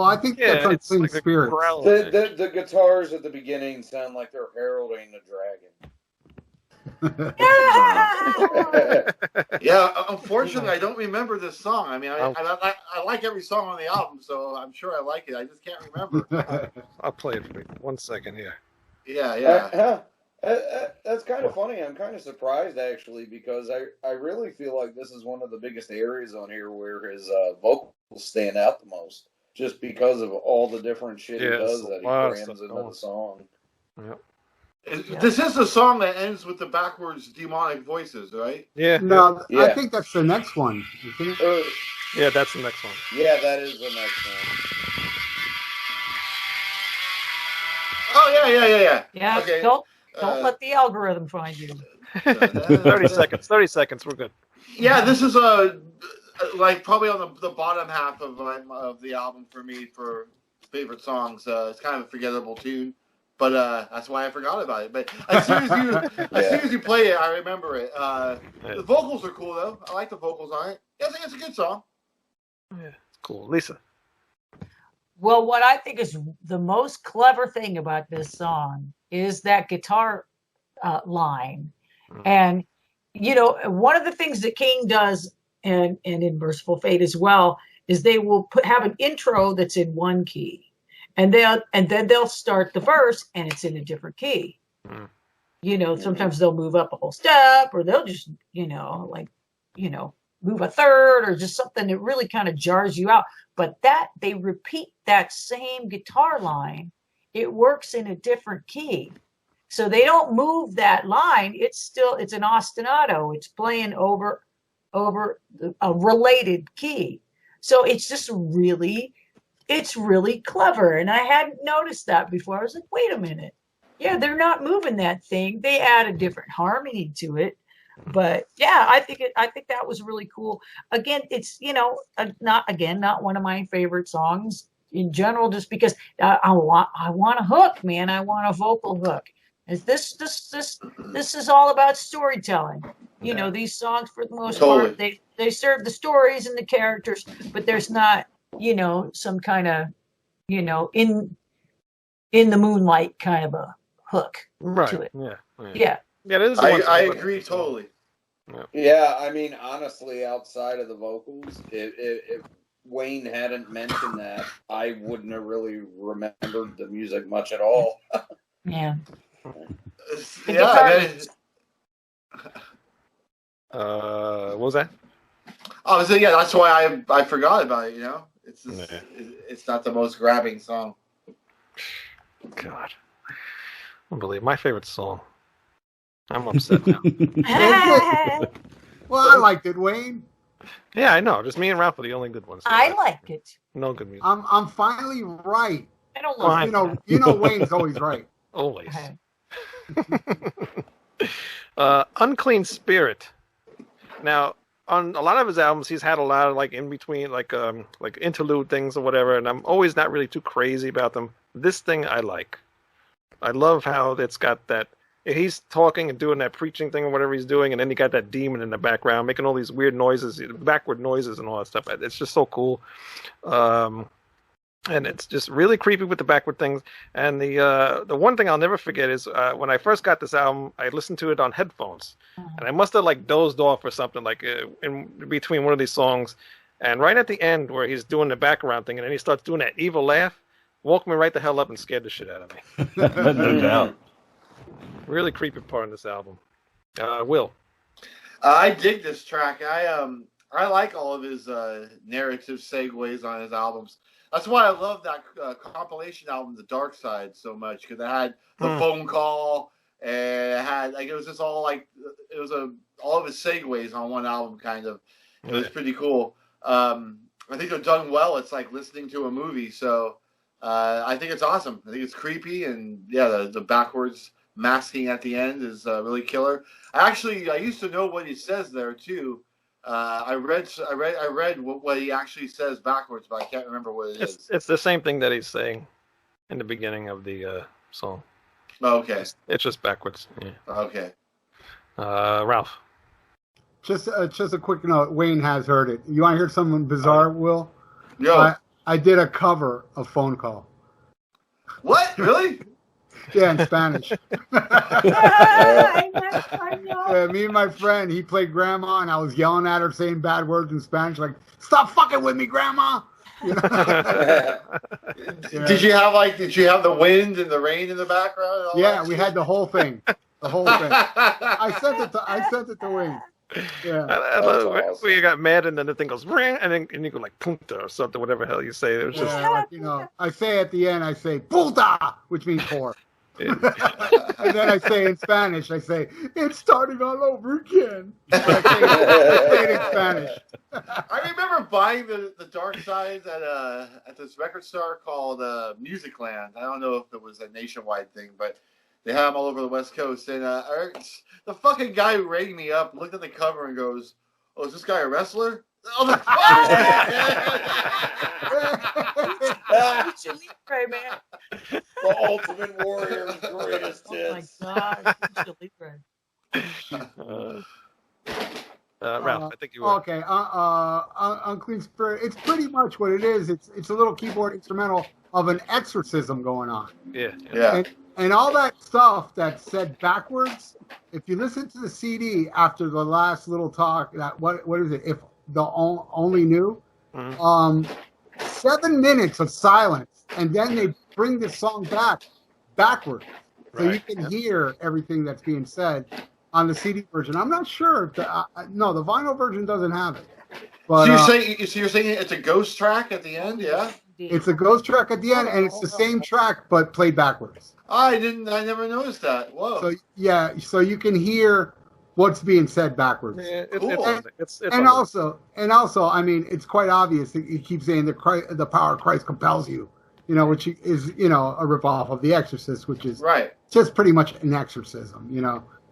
I think that's like Sing Spirit. The guitars at the beginning sound like they're heralding a dragon. Yeah, unfortunately, I don't remember this song. I mean, I like every song on the album, so I'm sure I like it. I just can't remember. I'll play it for you. 1 second here. Yeah. That's kind of funny. I'm kind of surprised, actually, because I really feel like this is one of the biggest areas on here where his vocals stand out the most, just because of all the different shit he does that he crams into the song. Yep. This is the song that ends with the backwards demonic voices, right? Yeah. No, yeah. I think that's the next one. Isn't it? Yeah, that's the next one. Yeah, that is the next one. Oh, yeah. Yeah, okay. Don't let the algorithm find you. 30 seconds. 30 seconds. We're good. Yeah, this is like probably on the bottom half of the album for me for favorite songs. It's kind of a forgettable tune. But that's why I forgot about it. But as soon as you play it, I remember it. The vocals are cool though. I like the vocals on it. Yeah, I think it's a good song. Yeah, it's cool. Lisa. Well, what I think is the most clever thing about this song is that guitar line. And one of the things that King does, and in Merciful Fate as well, is they will have an intro that's in one key. And then they'll start the verse and it's in a different key. Sometimes they'll move up a whole step, or they'll just, move a third, or just something that really kind of jars you out. But they repeat that same guitar line. It works in a different key. So they don't move that line. It's an ostinato. It's playing over a related key. So it's just it's really clever. And I hadn't noticed that before. I was like, wait a minute. Yeah, they're not moving that thing. They add a different harmony to it. But yeah, I think that was really cool. Again, it's, not one of my favorite songs in general, just because I want a hook, man. I want a vocal hook. This is all about storytelling. These songs for the most part, they serve the stories and the characters, but there's not, some kind of, in the moonlight kind of a hook to it. Yeah. I agree totally. Yeah, I mean, honestly, outside of the vocals, if Wayne hadn't mentioned that, I wouldn't have really remembered the music much at all. Yeah. What was that? Oh, so yeah, that's why I forgot about it. It's just, it's not the most grabbing song. God, I don't believe my favorite song. I'm upset now. Well, I liked it, Wayne. Yeah, I know. Just me and Ralph are the only good ones. I like it. No good music. I'm finally right. I don't like Wayne's always right. Always. Unclean Spirit. Now, on a lot of his albums, he's had a lot of like in between, like interlude things or whatever, and I'm always not really too crazy about them. This thing I like. I love how it's got that. He's talking and doing that preaching thing or whatever he's doing, and then you got that demon in the background making all these weird noises, backward noises, and all that stuff. It's just so cool. And it's just really creepy with the backward things. And the one thing I'll never forget is when I first got this album, I listened to it on headphones, and I must have like dozed off or something like in between one of these songs. And right at the end, where he's doing the background thing, and then he starts doing that evil laugh, woke me right the hell up and scared the shit out of me. No doubt. Really creepy part in this album. Will. I dig this track. I like all of his narrative segues on his albums. That's why I love that compilation album, The Dark Side, so much, because it had the phone call, and it had it was just all like all of his segues on one album, kind of. It was pretty cool. I think they're done well. It's like listening to a movie, so I think it's awesome. I think it's creepy, and yeah, the backwards masking at the end is really killer. I used to know what he says there too. I read what he actually says backwards, but I can't remember what it is. It's the same thing that he's saying in the beginning of the song. Oh, okay. It's just backwards. Yeah. Okay. Ralph. Just a quick note. Wayne has heard it. You want to hear something bizarre, Will? Yo. I did a cover of Phone Call. What? Really? Yeah, in Spanish. I know. Me and my friend, he played Grandma, and I was yelling at her, saying bad words in Spanish, like, "Stop fucking with me, Grandma!" You know? Did you have the wind and the rain in the background? Yeah, we had the whole thing. The whole thing. I sent it to Wayne. Yeah. I love where you got mad and then the thing goes ring and you go like punta or something, whatever the hell you say. It was just I say at the end, I say puta, which means whore. And then I say in Spanish, I say it's starting all over again. I say it in Spanish. I remember buying the Dark Sides at this record store called Musicland. I don't know if it was a nationwide thing, but they had them all over the West Coast. And the fucking guy who rang me up looked at the cover and goes, "Oh, is this guy a wrestler?" Oh, the Libre, man. The Ultimate Warrior's greatest hits. Oh my God, Libre. Ralph, I think you were. Okay, Unclean Spirit. It's pretty much what it is. It's a little keyboard instrumental of an exorcism going on. Yeah. And all that stuff that's said backwards, if you listen to the CD after the last little talk, that what is it? If the only knew, 7 minutes of silence, and then they bring the song backwards, so you can hear everything that's being said on the CD version. I'm not sure if the vinyl version doesn't have it. But, so you're saying it's a ghost track at the end, yeah? It's a ghost track at the end, and it's the same track but played backwards. I never noticed that. Whoa. So you can hear what's being said backwards. Yeah, cool. And also, I mean, it's quite obvious that he keeps saying the power of Christ compels you, which is, a ripoff of The Exorcist, which is just pretty much an exorcism,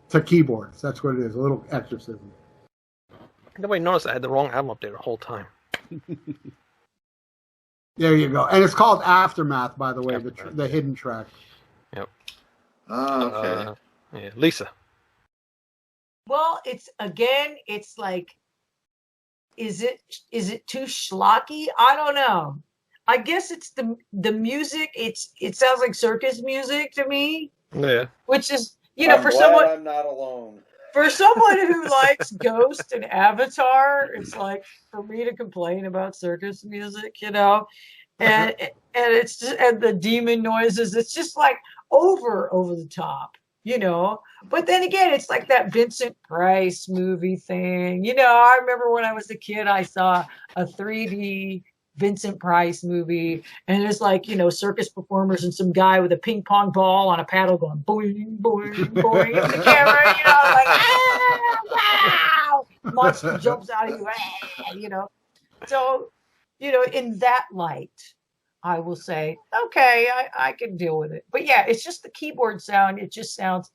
to keyboards. That's what it is, a little exorcism. Nobody noticed I had the wrong album up there the whole time. There you go. And it's called Aftermath, by the way, the hidden track. Yep. Oh, okay. Yeah. Lisa. Well, it's like, is it too schlocky? I don't know. I guess it's the music. It sounds like circus music to me. Yeah. Which is, I'm not alone. For someone who likes Ghost and Avatar, it's like for me to complain about circus music, and it's just, and the demon noises. It's just like over the top, But then again, it's like that Vincent Price movie thing. I remember when I was a kid, I saw a 3D Vincent Price movie, and it's like, circus performers and some guy with a ping pong ball on a paddle going boing, boing, boing in the camera, like, wow, monster jumps out of you, So, in that light, I will say, okay, I can deal with it. But yeah, it's just the keyboard sound. It just sounds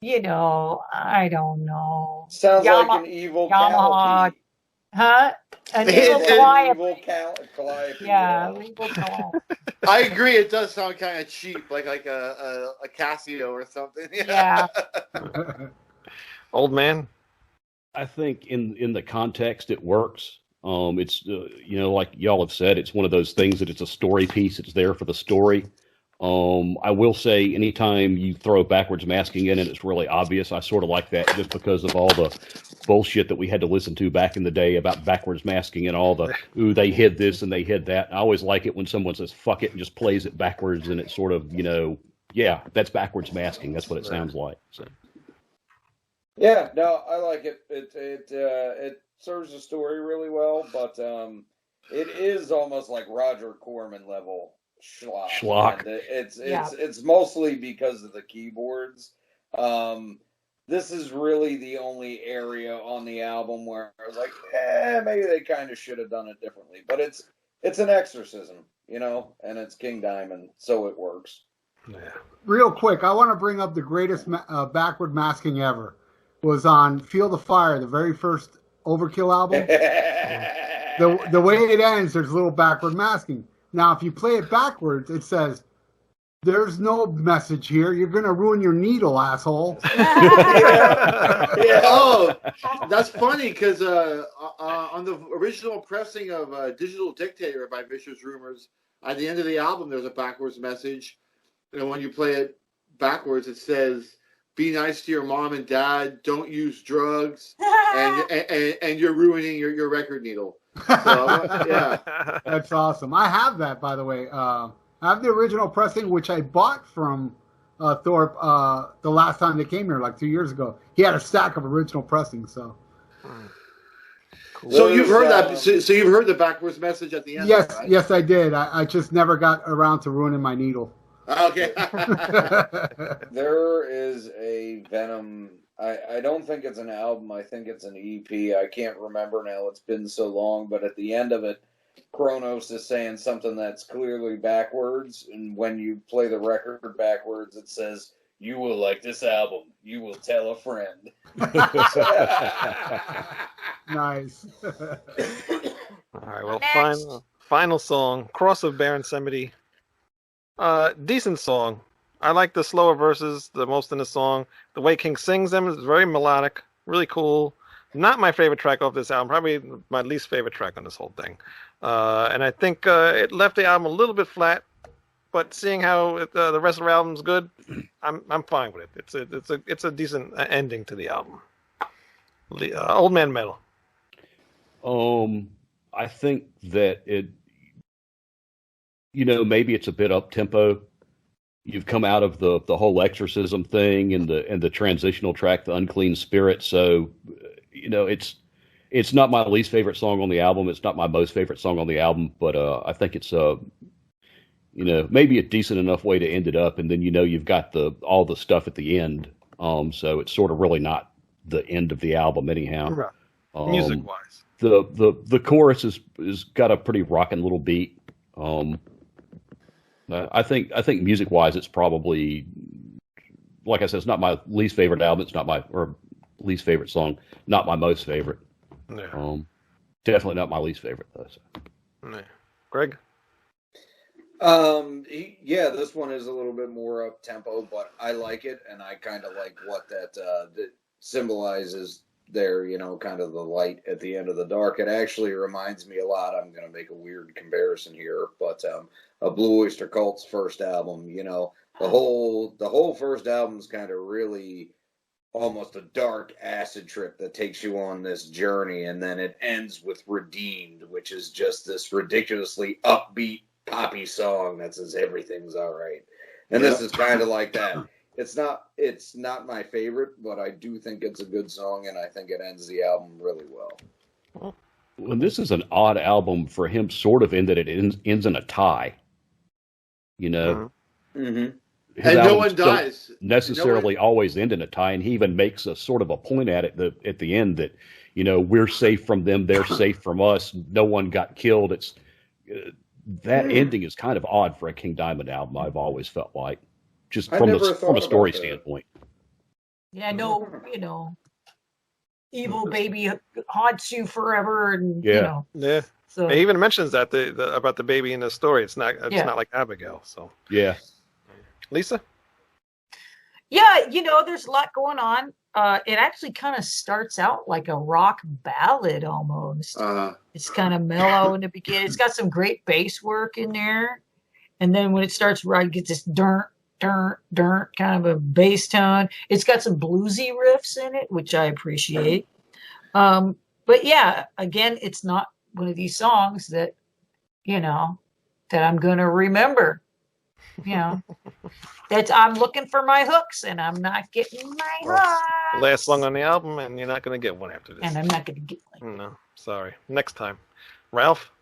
I don't know. Sounds like an evil Yamaha. Huh? An evil Calliope. Yeah, an evil Calliope. I agree. It does sound kind of cheap, like a Casio or something. Yeah. Old man. I think in the context it works. It's like y'all have said, it's one of those things that it's a story piece. It's there for the story. I will say, anytime you throw backwards masking in, and it's really obvious, I sort of like that, just because of all the bullshit that we had to listen to back in the day about backwards masking and all the they hid this and they hid that. I always like it when someone says "fuck it" and just plays it backwards, and it's sort of yeah, that's backwards masking. That's what it sounds like. So. Yeah, no, I like it. It serves the story really well, but it is almost like Roger Corman level schlock. It's mostly because of the keyboards. This is really the only area on the album where I was like, maybe they kind of should have done it differently. But it's an exorcism, and it's King Diamond, so it works. Yeah. Real quick, I want to bring up the greatest backward masking ever. Was on Feel the Fire, the very first Overkill album. The way it ends, there's a little backward masking. Now, if you play it backwards, it says, "There's no message here. You're going to ruin your needle, asshole." Yeah. Oh, that's funny because on the original pressing of Digital Dictator by Vicious Rumors, at the end of the album, there's a backwards message. And when you play it backwards, it says, "Be nice to your mom and dad. Don't use drugs, and you're ruining your record needle." So, yeah, that's awesome. I have that, by the way. I have the original pressing, which I bought from Thorpe the last time they came here, like 2 years ago. He had a stack of original pressings. So, cool. So you've heard that. So you've heard the backwards message at the end. Yes, right? Yes, I did. I just never got around to ruining my needle. Okay. There is a Venom. I don't think it's an album. I think it's an EP. I can't remember now. It's been so long. But at the end of it, Kronos is saying something that's clearly backwards. And when you play the record backwards, it says, "You will like this album. You will tell a friend." Nice. All right. Well, final song, "Cross of Barren Semity." Decent song. I like the slower verses the most in the song. The way King sings them is very melodic, really cool. Not my favorite track off this album, probably my least favorite track on this whole thing. And I think it left the album a little bit flat, but seeing how the rest of the album's good, I'm fine with it. It's a decent ending to the album. Old Man Metal. I think that it. Maybe it's a bit up tempo. You've come out of the whole exorcism thing and the transitional track, the Unclean Spirit. So, it's not my least favorite song on the album. It's not my most favorite song on the album, but I think it's maybe a decent enough way to end it up. And then you've got all the stuff at the end. So it's sort of really not the end of the album anyhow. Right. Music wise, the chorus is got a pretty rocking little beat. I think music wise, it's probably, like I said, it's not my least favorite album. It's not or least favorite song. Not my most favorite. Yeah. Definitely not my least favorite though. So. Yeah. Greg. This one is a little bit more up tempo, but I like it, and I kind of like what that symbolizes there. Kind of the light at the end of the dark. It actually reminds me a lot. I'm going to make a weird comparison here, but a Blue Oyster Cult's first album. The whole first album's kind of really almost a dark acid trip that takes you on this journey, and then it ends with Redeemed, which is just this ridiculously upbeat poppy song that says everything's all right. And this is kind of like that. It's not my favorite, but I do think it's a good song, and I think it ends the album really well. Well, this is an odd album for him, sort of, in that it ends in a tie. Mm-hmm. And no one dies. Necessarily always end in a tie, and he even makes a sort of a point at it at the end that we're safe from them, they're safe from us. No one got killed. It's that ending is kind of odd for a King Diamond album. I've always felt like, just from a story standpoint. Yeah, no, evil baby haunts you forever, and Yeah. So he even mentions that about the baby in the story. It's not like Abigail. So yeah. Lisa. Yeah, there's a lot going on. It actually kind of starts out like a rock ballad almost. It's kind of mellow in the beginning. It's got some great bass work in there, and then when it starts, it gets this kind of a bass tone. It's got some bluesy riffs in it, which I appreciate. But yeah, again, it's not one of these songs that that I'm gonna remember. That's I'm looking for my hooks and I'm not getting my hooks. Last song on the album, and you're not going to get one after this. And I'm not going to get one. No, sorry. Next time. Ralph?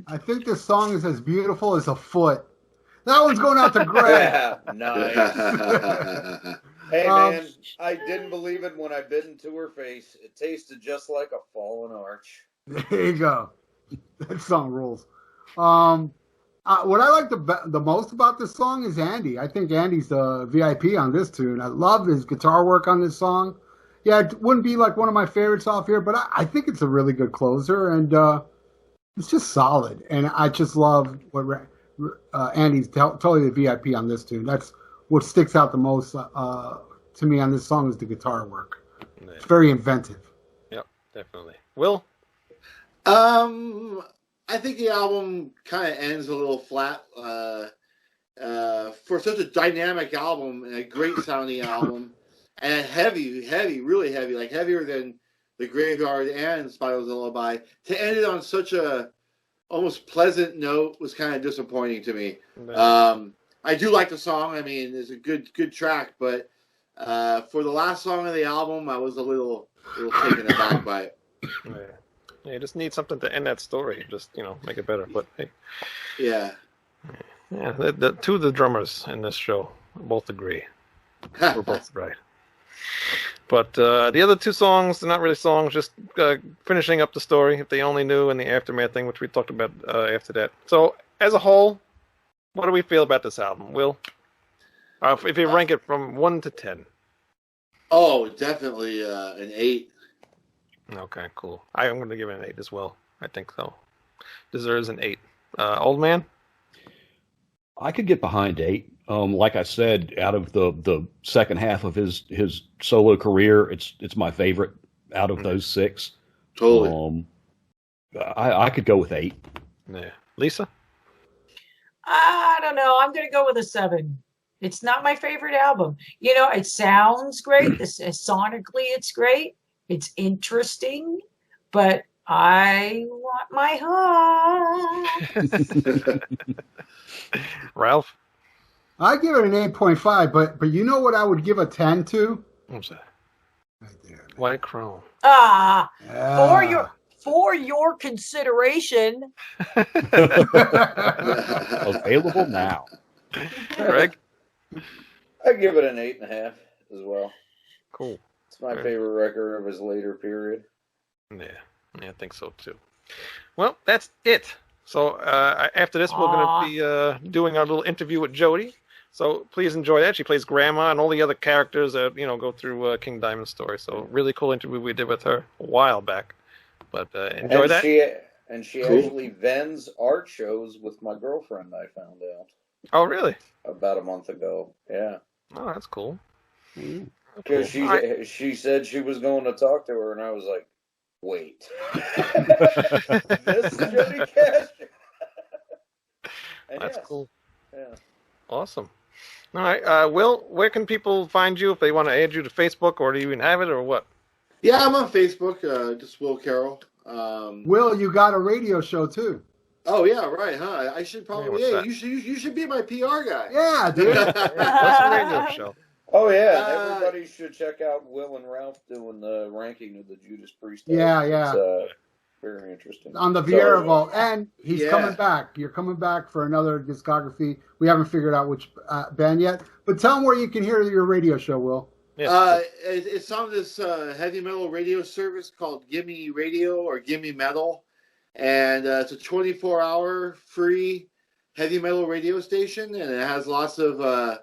I think this song is as beautiful as a foot. That one's going out to Greg. Yeah, nice. Hey, man, I didn't believe it when I bit into her face. It tasted just like a fallen arch. There you go. That song rules. What I like the most about this song is Andy. I think Andy's the VIP on this tune. I love his guitar work on this song. Yeah, it wouldn't be like one of my favorites off here, but I think it's a really good closer, and it's just solid. And I just love what Andy's totally the VIP on this tune. That's what sticks out the most to me on this song is the guitar work. Yeah. It's very inventive. Yep, definitely. Will? I think the album kind of ends a little flat for such a dynamic album and a great sounding album, and heavy, really heavy, like heavier than The Graveyard and Spiral's Lullaby. To end it on such a almost pleasant note was kind of disappointing to me. I do like the song. I mean, it's a good track, but for the last song of the album, I was a little taken aback by it. Yeah, you just need something to end that story. Just, make it better. But hey. Yeah. Yeah, the two of the drummers in this show both agree. We're both right. But the other two songs, they're not really songs, just finishing up the story, If They Only Knew, and the Aftermath thing, which we talked about after that. So, as a whole, what do we feel about this album? Will? If you rank it from 1 to 10. Oh, definitely an 8. Okay, cool. I'm going to give it an 8 as well. I think so. Deserves an 8. Old man? I could get behind 8. Like I said, out of the second half of his solo career, it's my favorite out of those 6. Totally. I could go with 8. Yeah. Lisa? I don't know. I'm going to go with a 7. It's not my favorite album. It sounds great. Sonically, it's great. It's interesting, but I want my hug. Ralph? I give it an 8.5, but you know what I would give a 10 to? What's that? Right there. White Chrome. Yeah. For your consideration. Available now. Greg? I give it an 8.5 as well. Cool. It's my favorite record of his later period. Yeah, I think so too. Well, that's it. So after this, we're going to be doing our little interview with Jodi. So please enjoy that. She plays Grandma and all the other characters that go through King Diamond's story. So really cool interview we did with her a while back. But enjoy that. She actually vends art shows with my girlfriend. I found out. Oh, really? About a month ago. Yeah. Oh, that's cool. Because she said she was going to talk to her, and I was like, wait. This is Jodi Cachia. That's cool. Yeah. Awesome. All right. Will, where can people find you if they want to add you to Facebook, or do you even have it, or what? Yeah, I'm on Facebook, just Will Carroll. Will, you got a radio show, too. Oh, yeah, right, huh? I should probably... Yeah, you should be my PR guy. Yeah, dude. What's the radio show? Oh, yeah. Everybody should check out Will and Ralph doing the ranking of the Judas Priest. Yeah. It's very interesting. On the Vieira Vault. And he's coming back. You're coming back for another discography. We haven't figured out which band yet. But tell them where you can hear your radio show, Will. Yeah. It's on this heavy metal radio service called Gimme Radio or Gimme Metal. And it's a 24-hour free heavy metal radio station. And it has lots of...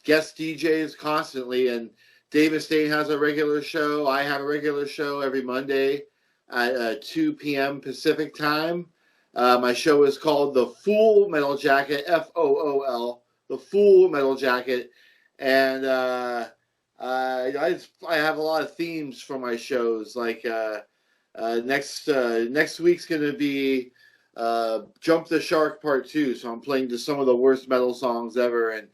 guest DJs constantly, and Dave Mustaine has a regular show. I have a regular show every Monday at 2 p.m. Pacific time. My show is called The Full Metal Jacket, FOOL, The Full Metal Jacket. And I have a lot of themes for my shows. Like next week's going to be Jump the Shark Part 2. So I'm playing just some of the worst metal songs ever. And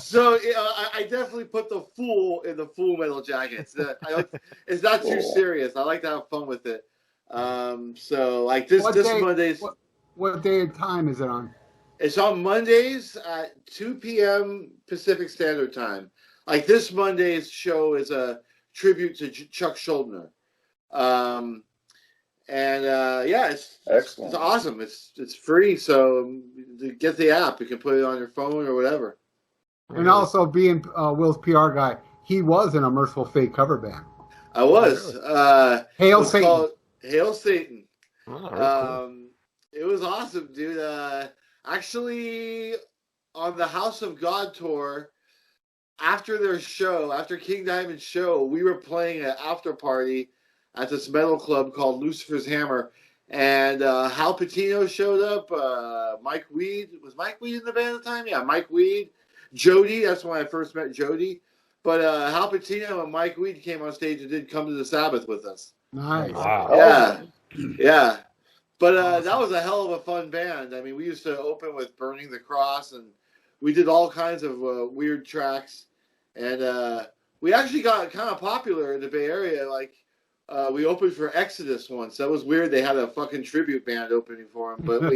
so I definitely put the Fool in the Full Metal Jacket. It's not too serious. I like to have fun with it. So like this Monday's. What day and time is it on? It's on Mondays at 2 p.m. Pacific Standard Time. Like this Monday's show is a tribute to Chuck Schuldiner. It's excellent. It's awesome. It's free, so get the app. You can put it on your phone or whatever. And also, being Will's PR guy, he was in a Merciful Fate cover band. I was. Hail Satan. Hail Satan. Oh, cool. It was awesome, dude. Actually, on the House of God tour, after their show, after King Diamond's show, we were playing an after party at this metal club called Lucifer's Hammer, and Hal Patino showed up. Mike Weed, was Mike Weed in the band at the time? Yeah, Mike Weed. Jodi, that's when I first met Jodi. But Hal Patino and Mike Weed came on stage and did Come to the Sabbath with us. Nice. Wow. Yeah. But that was a hell of a fun band. I mean, we used to open with Burning the Cross, and we did all kinds of weird tracks. And we actually got kind of popular in the Bay Area. Like, we opened for Exodus once. That was weird. They had a fucking tribute band opening for them. But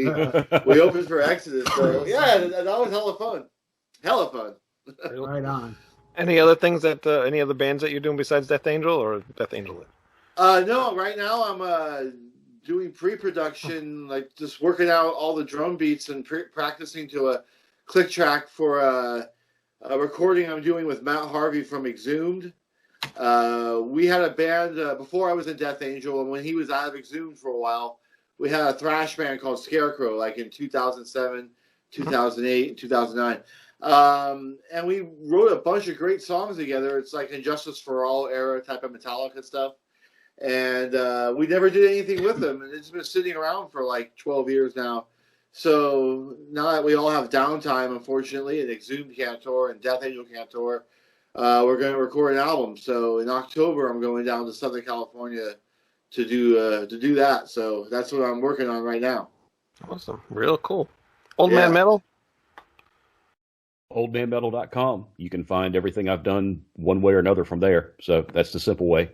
we opened for Exodus. So, yeah, that was hella fun. Hella fun. Right on. Any other things that any other bands that you're doing besides Death Angel or Death Angel? No, right now I'm doing pre-production, like just working out all the drum beats and practicing to a click track for a recording I'm doing with Matt Harvey from Exhumed. We had a band before I was in Death Angel, and when he was out of Exhumed for a while, we had a thrash band called Scarecrow, like in 2007, 2008, 2009. And we wrote a bunch of great songs together. It's like Injustice for All era type of Metallica stuff. And we never did anything with them. And it's been sitting around for like 12 years now. So now that we all have downtime, unfortunately, and Exhumed can't tour and Death Angel can't tour, we're going to record an album. So in October, I'm going down to Southern California to do that. So that's what I'm working on right now. Awesome. Real cool. Old Man Metal? Oldmanmetal.com. You can find everything I've done one way or another from there. So that's the simple way.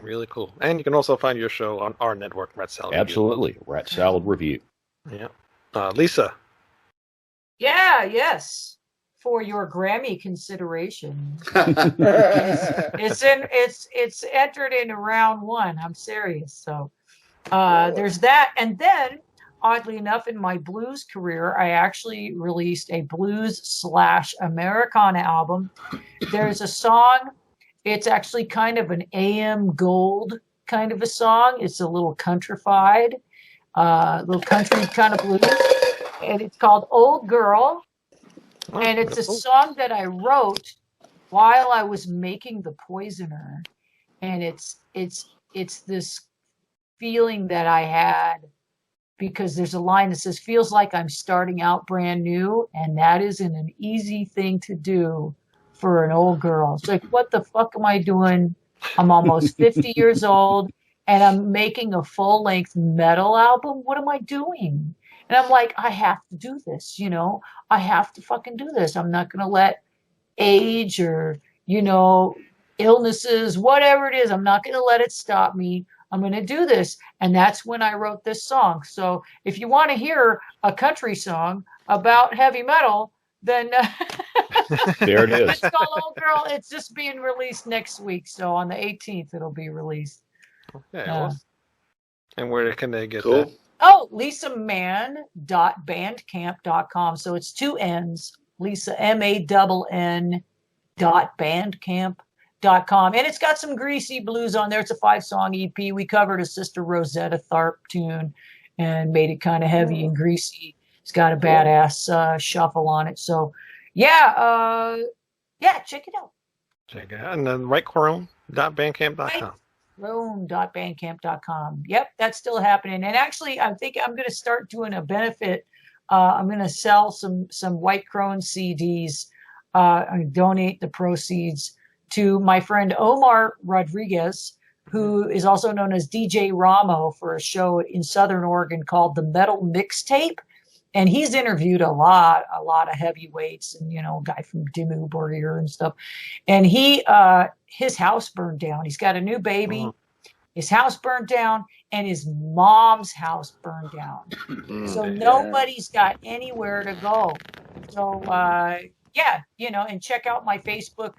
Really cool. And you can also find your show on our network, Rat Salad Absolutely. Review. Rat Salad Review. Yeah. Lisa. Yeah, yes. For your Grammy consideration. it's entered in round one. I'm serious. So there's that. And then, oddly enough, in my blues career, I actually released a blues/Americana album. There's a song. It's actually kind of an AM gold kind of a song. It's a little countrified, little country kind of blues. And it's called Old Girl. And it's a song that I wrote while I was making The Poisoner. And it's this feeling that I had, because there's a line that says, feels like I'm starting out brand new. And that isn't an easy thing to do for an old girl. It's like, what the fuck am I doing? I'm almost 50 years old and I'm making a full-length metal album. What am I doing? And I'm like, I have to do this, I have to fucking do this. I'm not going to let age or, illnesses, whatever it is, I'm not going to let it stop me. I'm going to do this. And that's when I wrote this song. So if you want to hear a country song about heavy metal, then there it is. It's called Old Girl. It's just being released next week. So on the 18th, it'll be released. Okay. Awesome. And where can they get cool. that? Oh, lisamann.bandcamp.com. So it's 2 N's. Lisa, MANN.bandcamp.com. And it's got some greasy blues on there. It's a 5-song EP. We covered a Sister Rosetta Tharpe tune and made it kind of heavy and greasy. It's got a badass shuffle on it. So, yeah, Yeah, check it out. Check it out. And then rightquorum.bandcamp.com. Room.bandcamp.com. Yep, that's still happening. And actually, I think I'm going to start doing a benefit. I'm going to sell some White Crone CDs and donate the proceeds to my friend Omar Rodriguez, who is also known as DJ Ramo, for a show in Southern Oregon called The Metal Mixtape. And he's interviewed a lot of heavyweights and, a guy from Dimmu Borgir and stuff. And his house burned down. He's got a new baby. Uh-huh. His house burned down and his mom's house burned down. So nobody's got anywhere to go. So, and check out my Facebook.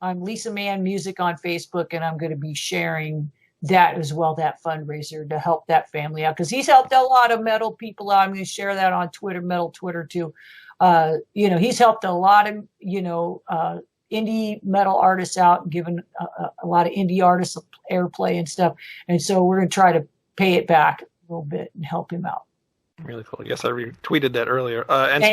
I'm Lisa Mann Music on Facebook, and I'm going to be sharing that as well, that fundraiser to help that family out, because he's helped a lot of metal people out. I'm going to share that on Twitter, Metal Twitter too. He's helped a lot of, indie metal artists out and given a lot of indie artists airplay and stuff. And so we're going to try to pay it back a little bit and help him out. Really cool. Yes, I retweeted that earlier. And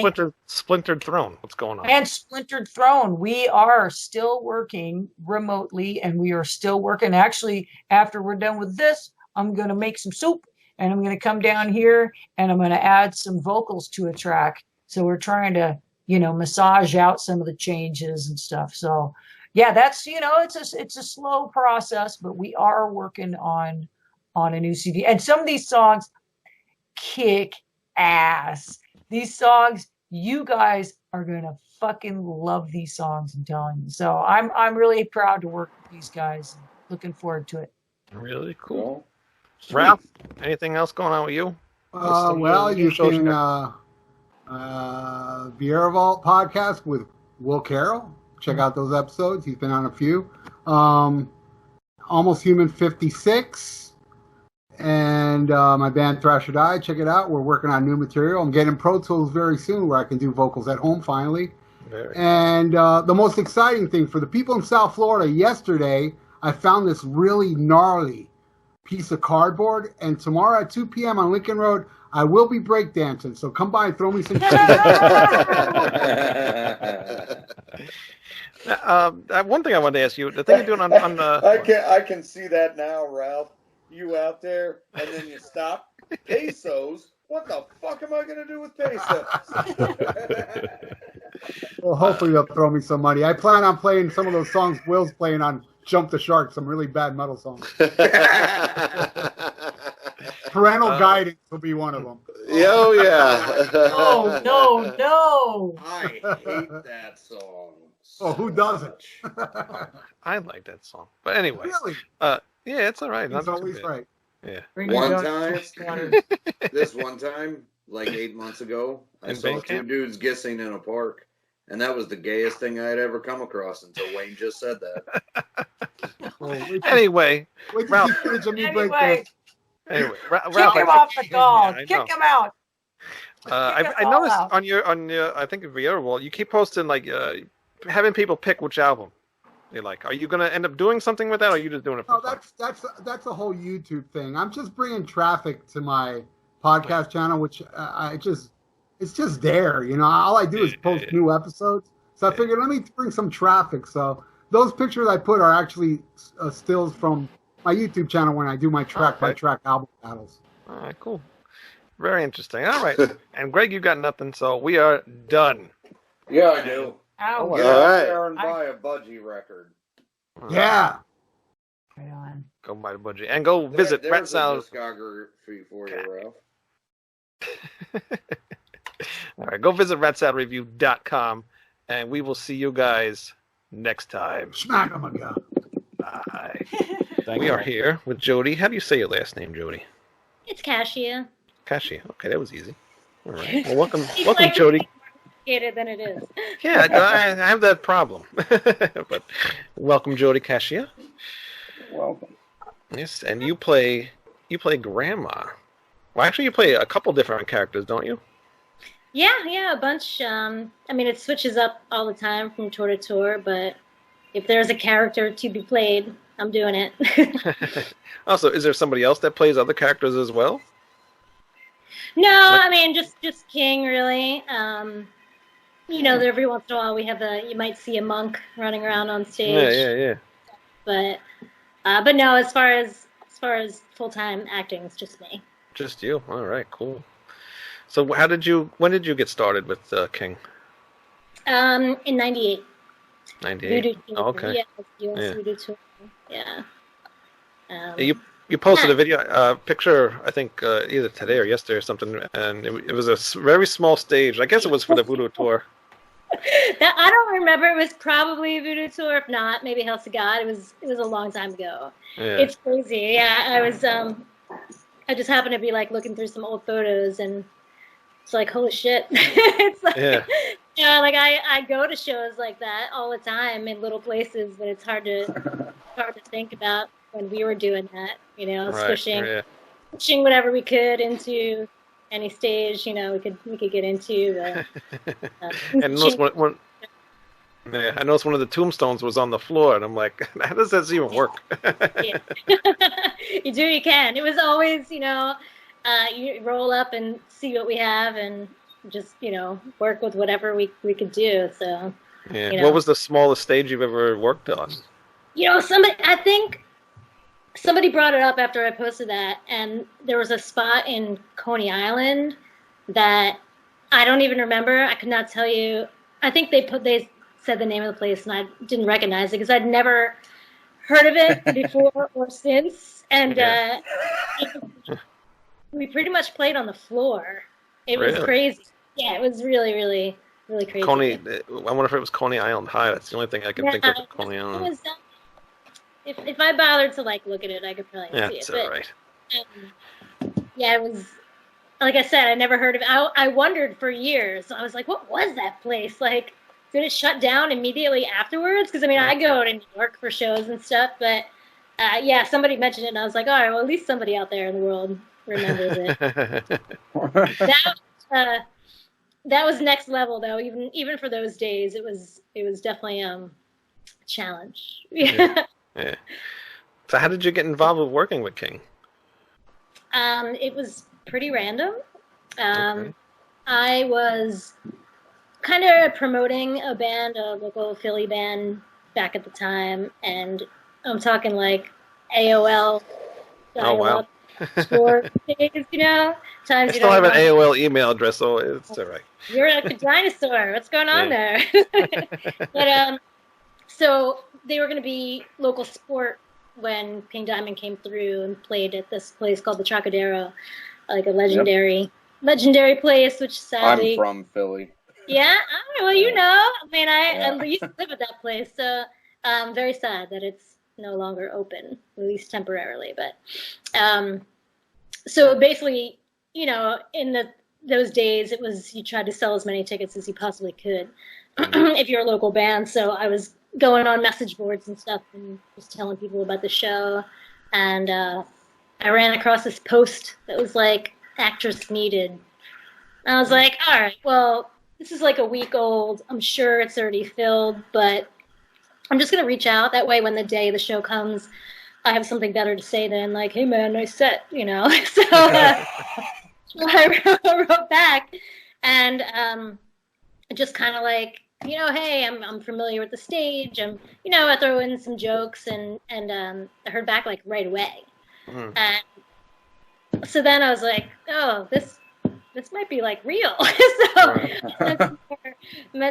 Splintered Throne. What's going on? And Splintered Throne. We are still working remotely, and we are still working. Actually, after we're done with this, I'm going to make some soup, and I'm going to come down here, and I'm going to add some vocals to a track. So we're trying to, massage out some of the changes and stuff. So, yeah, that's, it's a slow process, but we are working on a new CD. And some of these songs kick ass. These songs, you guys are gonna fucking love these songs, I'm telling you. So I'm really proud to work with these guys. Looking forward to it. Really cool. Ralph, anything else going on with you? Well, you can Vieira Vault podcast with Will Carroll. Check out those episodes. He's been on a few. Almost Human 56. And my band Thrash or Die, check it out. We're working on new material. I'm getting Pro Tools very soon where I can do vocals at home finally. And the most exciting thing for the people in South Florida, yesterday I found this really gnarly piece of cardboard. And tomorrow at 2 p.m. on Lincoln Road, I will be breakdancing. So come by and throw me some one thing I wanted to ask you, the thing you're doing on the... I can see that now, Ralph. You out there, and then you stop. Pesos? What the fuck am I going to do with pesos? Well, hopefully they'll throw me some money. I plan on playing some of those songs Will's playing on Jump the Shark, some really bad metal songs. Parental Guidance will be one of them. Oh, yeah. No. I hate that song. Oh, who doesn't? I like that song. But anyway. Really? Yeah, it's all right. He's always right. Yeah. This one time, like 8 months ago, I saw two dudes kissing in a park, and that was the gayest thing I had ever come across until Wayne just said that. Anyway, Ralph. Ralph, kick him off the call. Kick him out. I noticed on your I think Vieira Vault, you keep posting like having people pick which album they like. Are you going to end up doing something with that, or are you just doing it for fun? That's a whole YouTube thing. I'm just bringing traffic to my podcast channel, which it's just there. All I do is post new episodes. So I figured, let me bring some traffic. So those pictures I put are actually stills from my YouTube channel when I do my track-by-track album battles. All right, cool. Very interesting. All right. And Greg, you got nothing, so we are done. Yeah, I do. Ow. Get out there and buy a Budgie record. Yeah. Right on. Go buy the Budgie. And go visit Rat Salad. Discography for you, Ralph. All right, go visit ratsaladreview.com, and we will see you guys next time. Smack 'em again. Bye. We are here with Jodi. How do you say your last name, Jodi? It's Cachia. Cachia. Okay, that was easy. All right. Well, welcome, Jodi. Than it is. Yeah, I have that problem. But welcome, Jodi Cachia. Welcome. Yes, and you play Grandma. Well, actually, you play a couple different characters, don't you? Yeah, a bunch. I mean, it switches up all the time from tour to tour, but if there's a character to be played, I'm doing it. Also, is there somebody else that plays other characters as well? No, I mean, just King, really. you know, every once in a while you might see a monk running around on stage. Yeah. But no, as far as full-time acting, it's just me. Just you. All right, cool. So when did you get started with King? In 98. 98. VooDoo Oh, okay. Yeah, US VooDoo tour. Yeah. You posted a video, picture, I think either today or yesterday or something, and it was a very small stage. I guess it was for the VooDoo tour. I don't remember. It was probably a VooDoo tour. If not, maybe House of God. It was a long time ago. Yeah. It's crazy. Yeah, I was. I just happened to be like looking through some old photos, and it's like, holy shit. It's like, you know, like I go to shows like that all the time in little places, but it's hard to think about when we were doing that. You know, pushing whatever we could into any stage, you know, we could get into. And I noticed one of the tombstones was on the floor, and I'm like, how does this even work? You do, you can. It was always, you know, you roll up and see what we have, and just, you know, work with whatever we could do. So, yeah. You know. What was the smallest stage you've ever worked on? You know, I think somebody brought it up after I posted that, and there was a spot in Coney Island that I don't even remember. I could not tell you. I think they said the name of the place, and I didn't recognize it because I'd never heard of it before or since. And we pretty much played on the floor. It was crazy. Yeah, it was really, really, really crazy. I wonder if it was Coney Island High. That's the only thing I can think of. Coney Island. It was, if I bothered to like look at it, I could probably see it. That's all right. Yeah, it was. Like I said, I never heard of it. I wondered for years. I was like, what was that place? Like, did it shut down immediately afterwards? Because, I mean, I go to New York for shows and stuff. But, yeah, somebody mentioned it, and I was like, all right, well, at least somebody out there in the world remembers it. That was next level, though. Even for those days, it was definitely a challenge. Yeah. So how did you get involved with working with King? It was pretty random. I was kind of promoting a band, a local Philly band back at the time, and I'm talking like AOL. Oh, wow. Days, you know? Times I still have an AOL email address, so it's all right. You're like a dinosaur. What's going on there? But so they were going to be local sport when King Diamond came through and played at this place called the Trocadero, like a legendary place, which sadly... I'm from Philly. Yeah? Oh, well, you know. I mean, I used to live at that place, so I'm very sad that it's no longer open, at least temporarily. But so basically, you know, in those days, it was you tried to sell as many tickets as you possibly could if you're a local band. So I was going on message boards and stuff and just telling people about the show. And I ran across this post that was like, actress needed. And I was like, all right, well, this is like a week old. I'm sure it's already filled, but I'm just going to reach out. That way, when the day the show comes, I have something better to say than like, hey, man, nice set, you know? So I wrote back and just kind of like, you know, hey, I'm familiar with the stage. You know, I throw in some jokes and I heard back like right away. Mm-hmm. And so then I was like, oh, this might be like real. So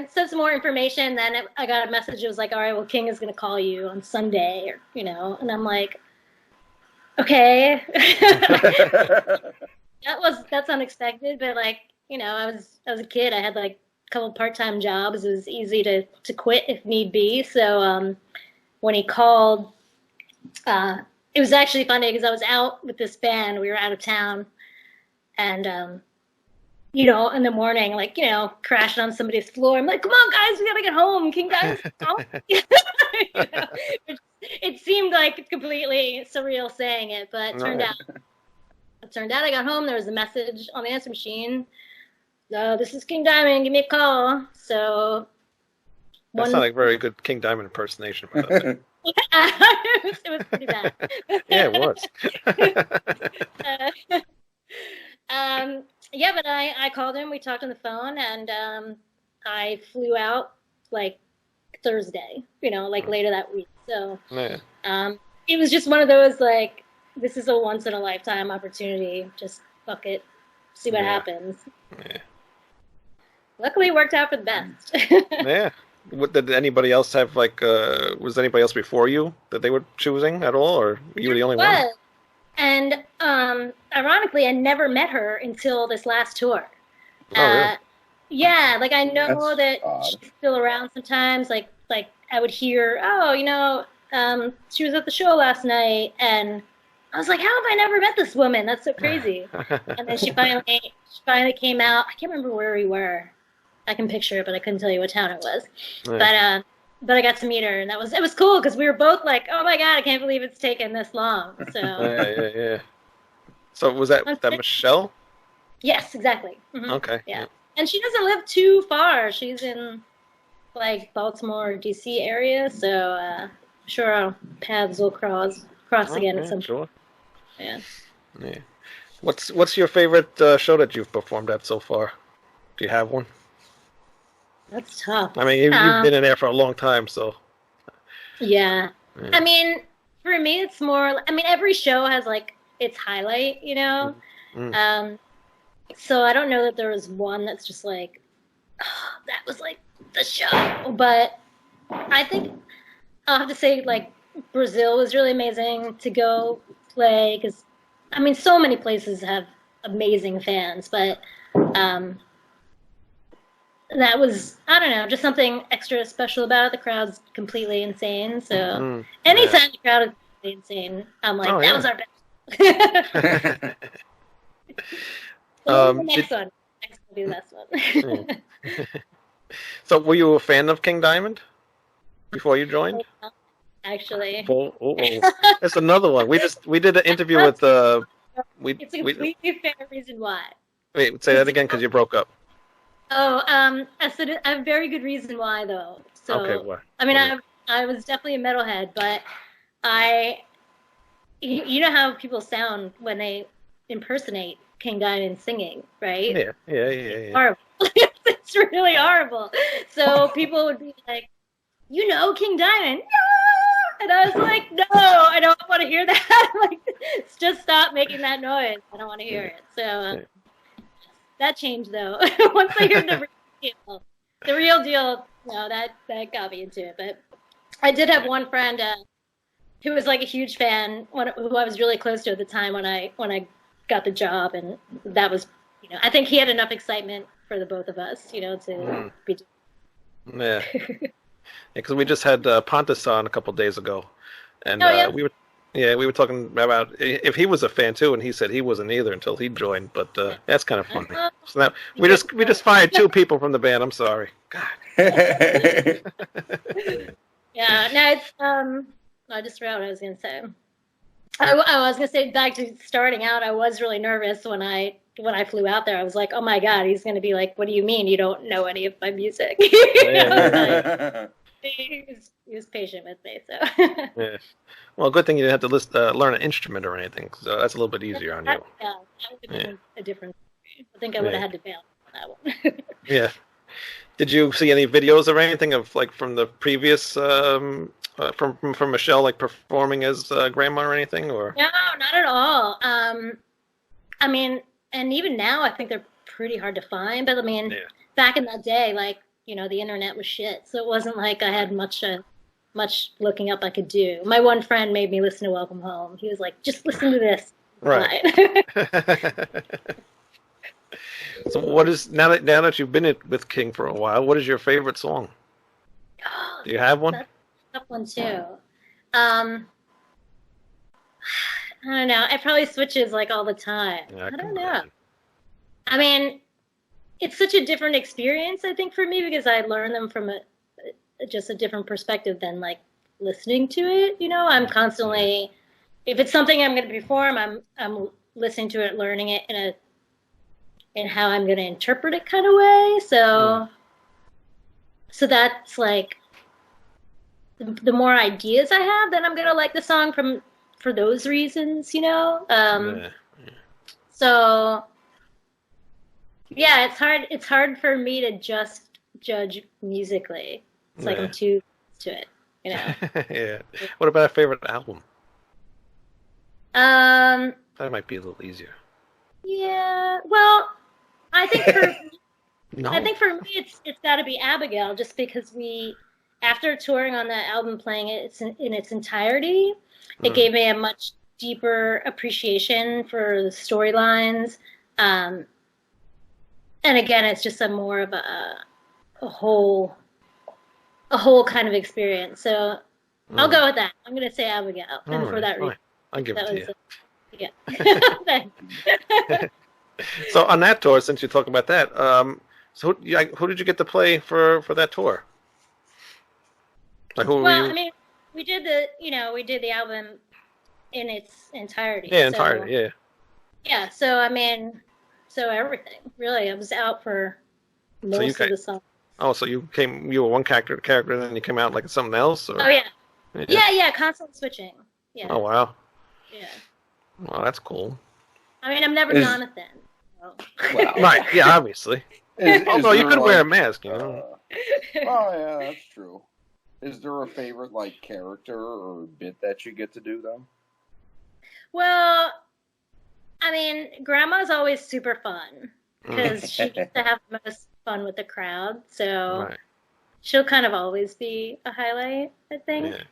sent some more information. Then I got a message. It was like, all right, well, King is going to call you on Sunday, or, you know, and I'm like, okay. That's unexpected, but like, you know, I was a kid. I had like a couple part-time jobs. It was easy to quit if need be. So when he called, it was actually funny because I was out with this band. We were out of town, and you know, in the morning, like, you know, crashing on somebody's floor. I'm like, come on, guys, we gotta get home. King Diamond's home. You know? It seemed like completely surreal saying it, but it turned out I got home. There was a message on the answer machine. This is King Diamond. Give me a call. So that's not a very good King Diamond impersonation. By the way. It was pretty bad. Yeah, it was. Yeah, but I called him. We talked on the phone, and I flew out like Thursday, like later that week. So it was just one of those like, this is a once in a lifetime opportunity. Just fuck it, see what happens. Yeah. Luckily, it worked out for the best. Yeah. Did anybody else have was anybody else before you that they were choosing at all, or you were the only one? And ironically, I never met her until this last tour. Oh, really? Yeah, like I know that she's still around sometimes. Like I would hear, she was at the show last night, and I was like, how have I never met this woman? That's so crazy. And then she finally came out. I can't remember where we were. I can picture it, but I couldn't tell you what town it was. Yeah. But I got to meet her, and it was cool because we were both like, oh my god, I can't believe it's taken this long. So yeah. So was that Michelle? Yes, exactly. Mm-hmm. Okay. Yeah. And she doesn't live too far. She's in like Baltimore, DC area, so I'm sure our paths will cross again at some point. Sure. Yeah. Yeah. What's your favorite show that you've performed at so far? Do you have one? That's tough. I mean, you've been in there for a long time, so. Yeah. I mean, for me, it's more. I mean, every show has like its highlight, So I don't know that there was one that's just like, oh, that was like the show. But I think I'll have to say like Brazil was really amazing to go play because, I mean, so many places have amazing fans, but that was, I don't know, just something extra special about it. The crowd's completely insane. So anytime the crowd is completely insane, I'm like, that was our best. Next one. Next will be the best one. So were you a fan of King Diamond before you joined? Actually. That's another one. We did an interview with It's a completely fair reason why. Wait, say that again because you broke up. Oh, I said I have a very good reason why though. So okay, what? I mean, I was definitely a metalhead, but you know how people sound when they impersonate King Diamond singing, right? Yeah. Horrible. It's really horrible. So people would be like, King Diamond, yeah! And I was like, no, I don't want to hear that. Like, just stop making that noise. I don't want to hear it. So that changed though. Once I heard the real deal, that got me into it. But I did have one friend who was like a huge fan, who I was really close to at the time when I got the job, and that was, I think he had enough excitement for the both of us, to be. Yeah. Because we just had Pontus on a couple of days ago, and we were talking about if he was a fan too, and he said he wasn't either until he joined. But that's kind of funny. So now we just fired 2 people from the band. I'm sorry. God. Yeah. No, it's I just forgot what I was gonna say. I was gonna say, back to starting out, I was really nervous when I flew out there. I was like, oh my god, he's gonna be like, what do you mean you don't know any of my music? He was patient with me, so. Yeah. Well, good thing you didn't have to learn an instrument or anything, so that's a little bit easier on you. Yeah, that would have a different. I think I would have had to bail on that one. Yeah. Did you see any videos or anything of from the previous from Michelle performing as grandma or anything, or? No, not at all. I mean, and even now I think they're pretty hard to find. But I mean, back in that day, the internet was shit, so it wasn't like I had much looking up I could do. My one friend made me listen to Welcome Home. He was like, just listen to this. Right. So what is now that you've been with King for a while, what is your favorite song? Oh, do you have one? That's a tough one too. I don't know. It probably switches all the time. Yeah, I don't know. I mean, it's such a different experience, I think, for me, because I learn them from just a different perspective than listening to it. I'm constantly, if it's something I'm going to perform, I'm listening to it, learning it in how I'm going to interpret it kind of way. So that's the more ideas I have, then I'm going to like the song for those reasons, So yeah, it's hard for me to just judge musically. It's like I'm too used to it, you know. Yeah. What about a favorite album? That might be a little easier. Yeah. Well, I think for No. I think for me it's got to be Abigail, just because after touring on that album, playing it in its entirety, it gave me a much deeper appreciation for the storylines. And again, it's just a more of a whole kind of experience. So I'll go with that. I'm going to say Abigail, and for that reason, I'll give it to you. Yeah. So on that tour, since you're talking about that, so who did you get to play for that tour? Like, I mean, we did the album in its entirety. Yeah, entirety. Yeah. Yeah. So I mean, everything really. I was out for most of the songs. Oh, so you were one character, and then you came out like something else? Or? Oh yeah. Yeah. Constant switching. Yeah. Oh wow. Yeah. Well, that's cool. I mean, I'm never Jonathan. So. Well, right? Yeah, obviously. Although you could wear a mask, you know. Oh yeah, that's true. Is there a favorite character or bit that you get to do though? Well, I mean, Grandma's always super fun because she gets to have the most fun with the crowd, so she'll kind of always be a highlight, I think. Yeah.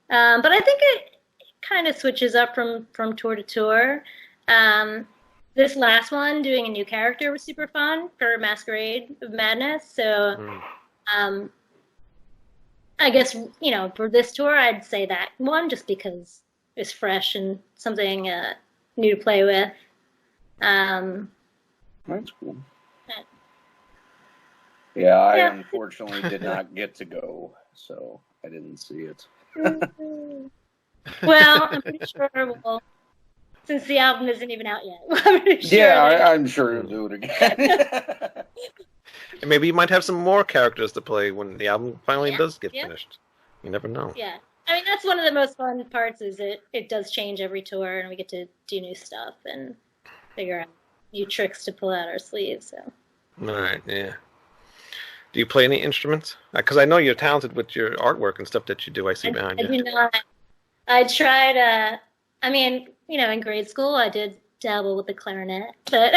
But I think it kind of switches up from tour to tour. This last one, doing a new character, was super fun for Masquerade of Madness. So, I guess, for this tour, I'd say that one just because it's fresh and something new to play with. That's cool. Yeah, I unfortunately did not get to go, so I didn't see it. Well, I'm pretty sure since the album isn't even out yet. I'm sure you'll do it again. And maybe you might have some more characters to play when the album finally does get finished. You never know. Yeah. I mean, that's one of the most fun parts is it does change every tour, and we get to do new stuff and figure out new tricks to pull out our sleeves. So. All right, yeah. Do you play any instruments? Because I know you're talented with your artwork and stuff that you do. I see behind you. I do not. I tried. I mean, in grade school, I did dabble with the clarinet, but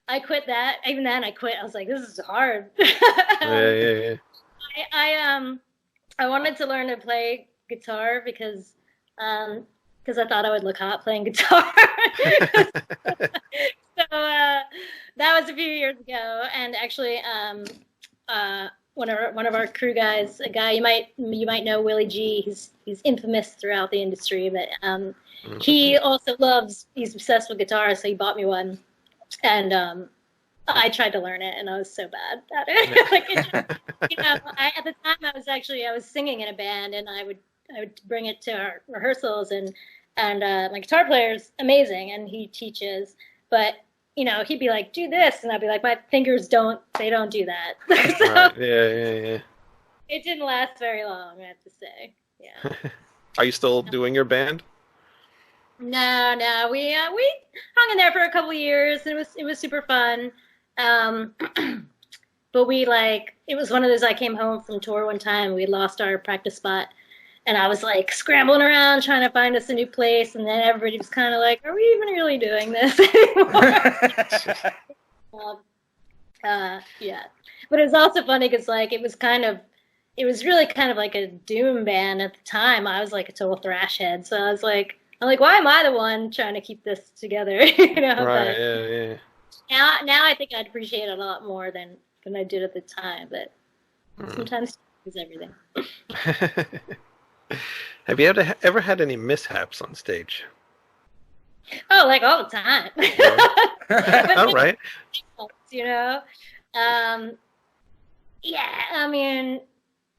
I quit that. Even then, I quit. I was like, this is hard. Yeah. I wanted to learn to play guitar because I thought I would look hot playing guitar. So that was a few years ago, and actually, one of our crew guys, a guy you might know, Willie G. He's infamous throughout the industry, but he also he's obsessed with guitar, so he bought me one, and I tried to learn it, and I was so bad at it. At the time I was singing in a band, and I would bring it to our rehearsals, and my guitar player's amazing, and he teaches, but he'd be like, do this, and I'd be like, my fingers don't do that. So, right. Yeah. It didn't last very long, I have to say. Yeah. Are you still doing your band? No, we hung in there for a couple of years, and it was super fun. But it was one of those, I came home from tour one time, we lost our practice spot, and I was like scrambling around trying to find us a new place, and then everybody was kind of like, are we even really doing this anymore? Yeah. But it was also funny because it was really kind of like a doom band at the time. I was like a total thrash head, so I was like, why am I the one trying to keep this together? Right. But Yeah. Now I think I'd appreciate it a lot more than I did at the time. But sometimes it's everything. Have you ever had any mishaps on stage? Oh, all the time. All right. Yeah, I mean,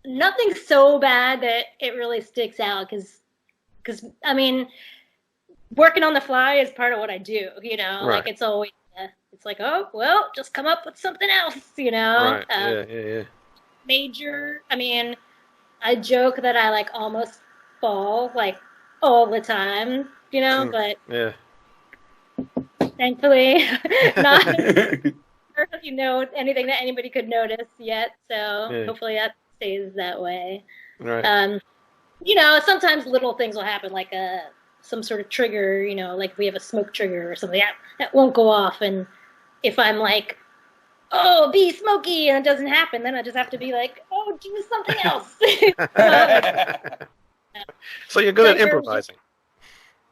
nothing so bad that it really sticks out because I mean, working on the fly is part of what I do. Right. It's always it's like, oh well, just come up with something else. Right. Yeah. Major. I mean, I joke that I almost fall all the time. But yeah. thankfully, not anything that anybody could notice yet. So hopefully that stays that way. Right. Sometimes little things will happen, like some sort of trigger. Like if we have a smoke trigger or something that won't go off, and if I'm like, oh, be smoky, and it doesn't happen, then I just have to be like, oh, do something else. So you're good at improvising.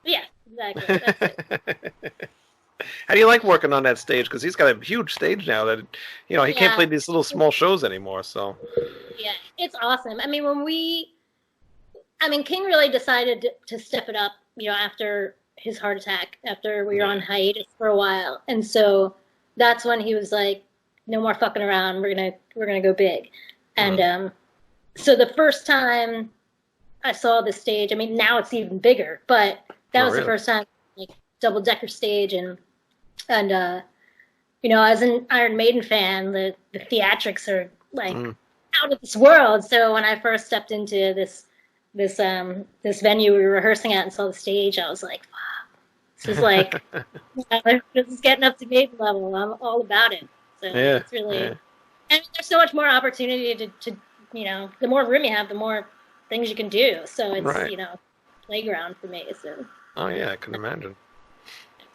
Yeah, exactly. That's it. How do you like working on that stage? Because he's got a huge stage now that, he can't play these little small shows anymore. So. Yeah, it's awesome. I mean, King really decided to step it up, after his heart attack, after we were on hiatus for a while. And so that's when he was like, no more fucking around. We're gonna go big. And so the first time I saw the stage, I mean, now it's even bigger, but that was the first time, like, double-decker stage. And as an Iron Maiden fan, the theatrics are like out of this world. So when I first stepped into this venue we were rehearsing at and saw the stage, I was like, wow, this is like, this is getting up to Maiden level. I'm all about it. So it's really, and there's so much more opportunity to the more room you have, the more things you can do. So it's, playground for me. So. Oh yeah, I can imagine.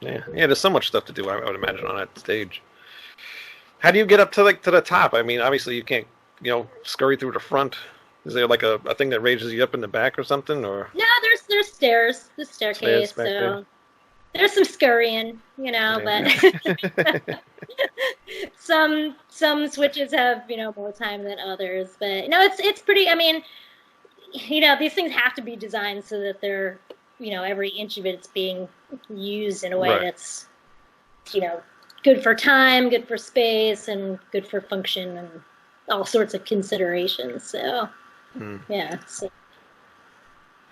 Yeah, there's so much stuff to do, I would imagine, on that stage. How do you get up to the top? I mean, obviously you can't, scurry through the front. Is there like a thing that raises you up in the back or something, or? No, there's stairs, the staircase. So there's some scurrying, but some switches have more time than others. But it's pretty. I mean, these things have to be designed so that they're every inch of it's being used in a way that's good for time, good for space, and good for function, and all sorts of considerations. So yeah. So.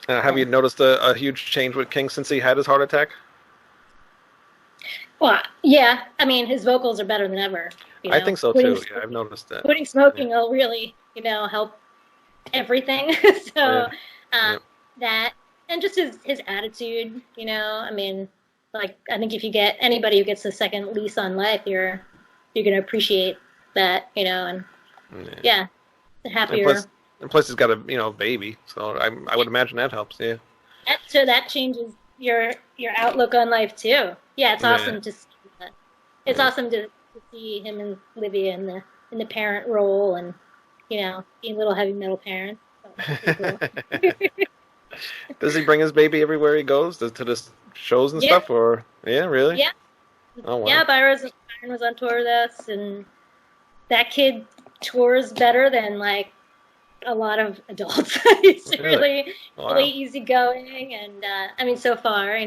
Have you noticed a huge change with King since he had his heart attack? Well, yeah. I mean, his vocals are better than ever. I think so too. Yeah, I've noticed that. Quitting smoking will really, help everything. So that, and just his attitude. I mean, like, I think if you get anybody who gets a second lease on life, you're gonna appreciate that. And happier. And plus, he's got a baby, so I would imagine that helps. Yeah. So that changes your outlook on life too. Yeah, it's awesome to see that. It's awesome to see him and Livia in the parent role, and being little heavy metal parents. So cool. Does he bring his baby everywhere he goes to the shows and stuff? Or really? Yeah. Oh wow. Yeah, Byron was on tour with us, and that kid tours better than like a lot of adults. He's really easygoing, and I mean, so far,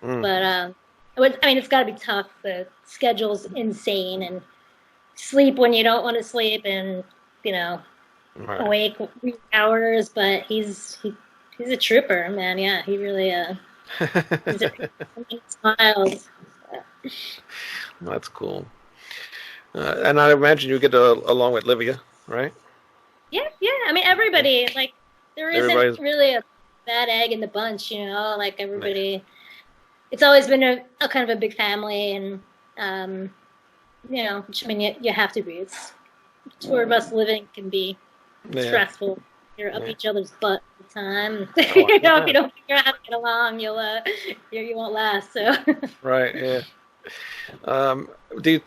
but it's got to be tough. The schedule's insane, and sleep when you don't want to sleep, and awake hours. But he's a trooper, man. Yeah, he really he smiles. That's cool. And I imagine you get along with Livia, right? Yeah. I mean, everybody, like, there isn't really a bad egg in the bunch, like everybody. It's always been a kind of a big family, and, which, I mean, you have to be. It's tour bus living can be stressful. You're up each other's butt all the time. If you don't figure out how to get along, you won't last. So. Right. Yeah. How do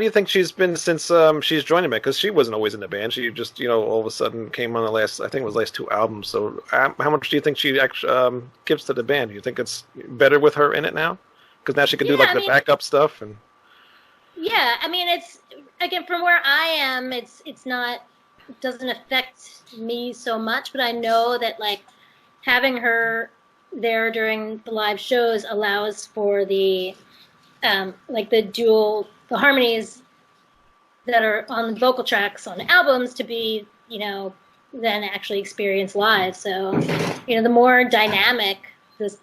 you think she's been since she's joined the band? Because she wasn't always in the band. She just all of a sudden came on the last two albums. So how much do you think she actually gives to the band? Do you think it's better with her in it now? Because now she can do the backup stuff and. Yeah, I mean, it's again from where I am. It's not. It doesn't affect me so much, but I know that like having her there during the live shows allows for the the harmonies that are on the vocal tracks on the albums to be, then actually experience live. So, the more dynamic the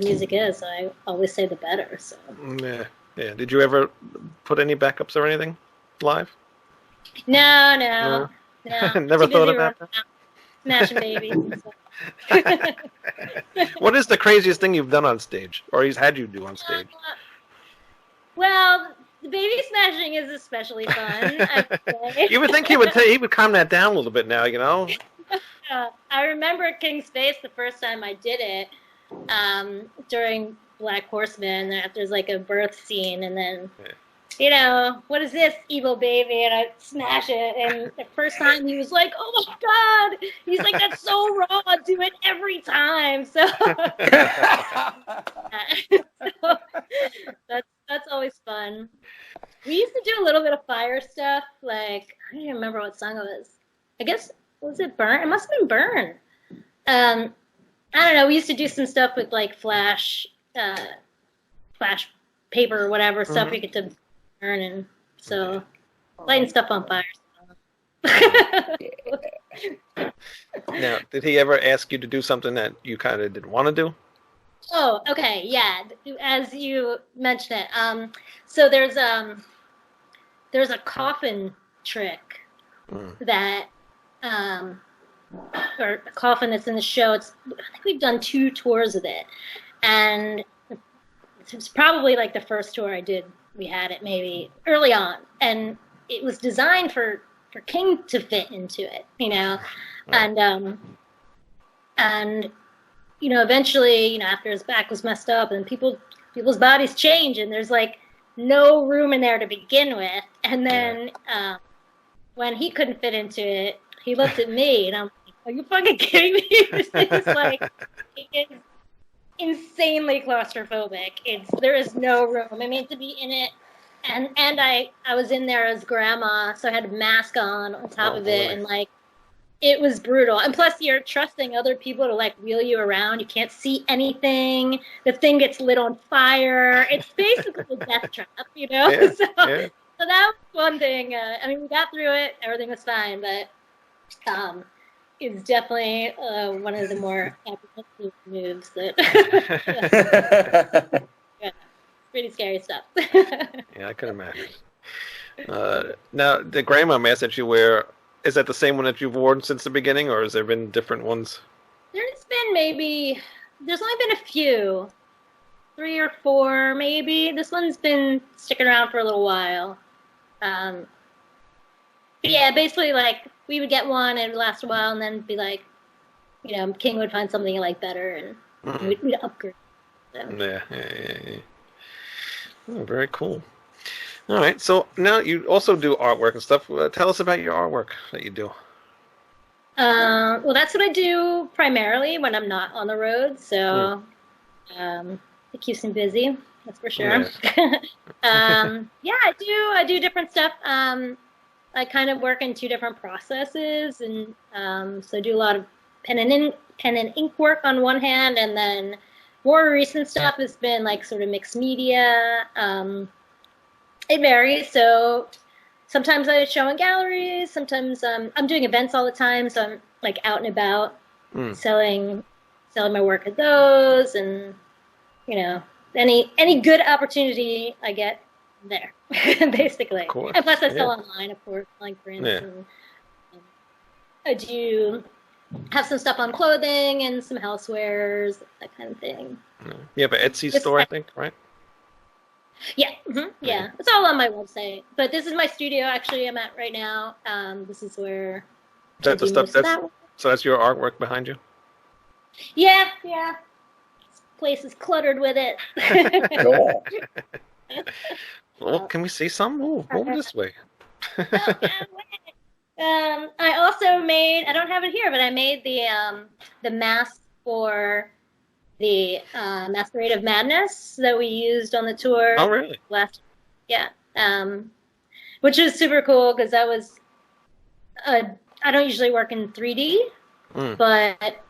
music is, I always say the better. So. Yeah. Did you ever put any backups or anything live? No. Never thought about that. Smashing babies. What is the craziest thing you've done on stage, or he's had you do on stage? Well, the baby smashing is especially fun. I'd say. You would think he would calm that down a little bit now, you know? I remember King's Face the first time I did it during Black Horseman. There's like a birth scene, and then, you know, what is this, evil baby? And I smash it. And the first time he was like, oh my God. He's like, that's so raw. I do it every time. So, so that's always fun. We used to do a little bit of fire stuff. Like, I don't even remember what song it was. I guess, was it Burn? It must have been Burn. I don't know. We used to do some stuff with like flash paper or whatever, stuff we get to burn, and so lighting stuff on fire. Now, did he ever ask you to do something that you kind of didn't want to do? Oh, okay, yeah. As you mentioned it, so there's a coffin trick that, or a coffin that's in the show. I think we've done 2 tours of it, and it's probably like the first tour I did. We had it maybe early on, and it was designed for King to fit into it, you know, and you know, eventually, you know, after his back was messed up and people's bodies change, and there's like no room in there to begin with, and then when he couldn't fit into it, he looked at me, and I'm like, are you fucking kidding me? This is like, it is insanely claustrophobic. There is no room. I mean, to be in it, and I was in there as grandma, so I had a mask on top of it, and like, it was brutal. And plus, you're trusting other people to like wheel you around. You can't see anything. The thing gets lit on fire. It's basically a death trap, you know. Yeah, so yeah. so that was one thing. I mean, we got through it. Everything was fine, but it's definitely one of the more apprehensive moves that. Yeah, pretty scary stuff. Yeah, I can imagine. Now, the grandma mask that you wear, is that the same one that you've worn since the beginning, or has there been different ones? There's only been a few, 3 or 4 maybe. This one's been sticking around for a little while. Yeah, basically, like, we would get one, and it would last a while, and then be like, you know, King would find something he liked better, and we'd upgrade. So. Yeah. Oh, very cool. All right, so now you also do artwork and stuff. Tell us about your artwork that you do. Well, that's what I do primarily when I'm not on the road, so it keeps me busy. That's for sure. Yeah, I do different stuff. I kind of work in 2 different processes, and so I do a lot of pen and ink work on one hand, and then more recent stuff has been like sort of mixed media. It varies. So sometimes I show in galleries. Sometimes I'm doing events all the time, so I'm like out and about selling my work at those, and you know, any good opportunity I get there, basically. Cool. And plus I sell online, of course, like prints. Yeah. And I do have some stuff on clothing and some housewares, that kind of thing. You have an Etsy store, I think, right? Yeah, yeah. It's all on my website. But this is my studio, actually, I'm at right now. This is where. Is that the stuff so that's your artwork behind you? Yeah. This place is cluttered with it. Well, can we see some? Ooh, over this way. I also made, I don't have it here, but I made the mask for the Masquerade of Madness that we used on the tour. Oh, really? Yeah. Which is super cool because that was, I don't usually work in 3D, but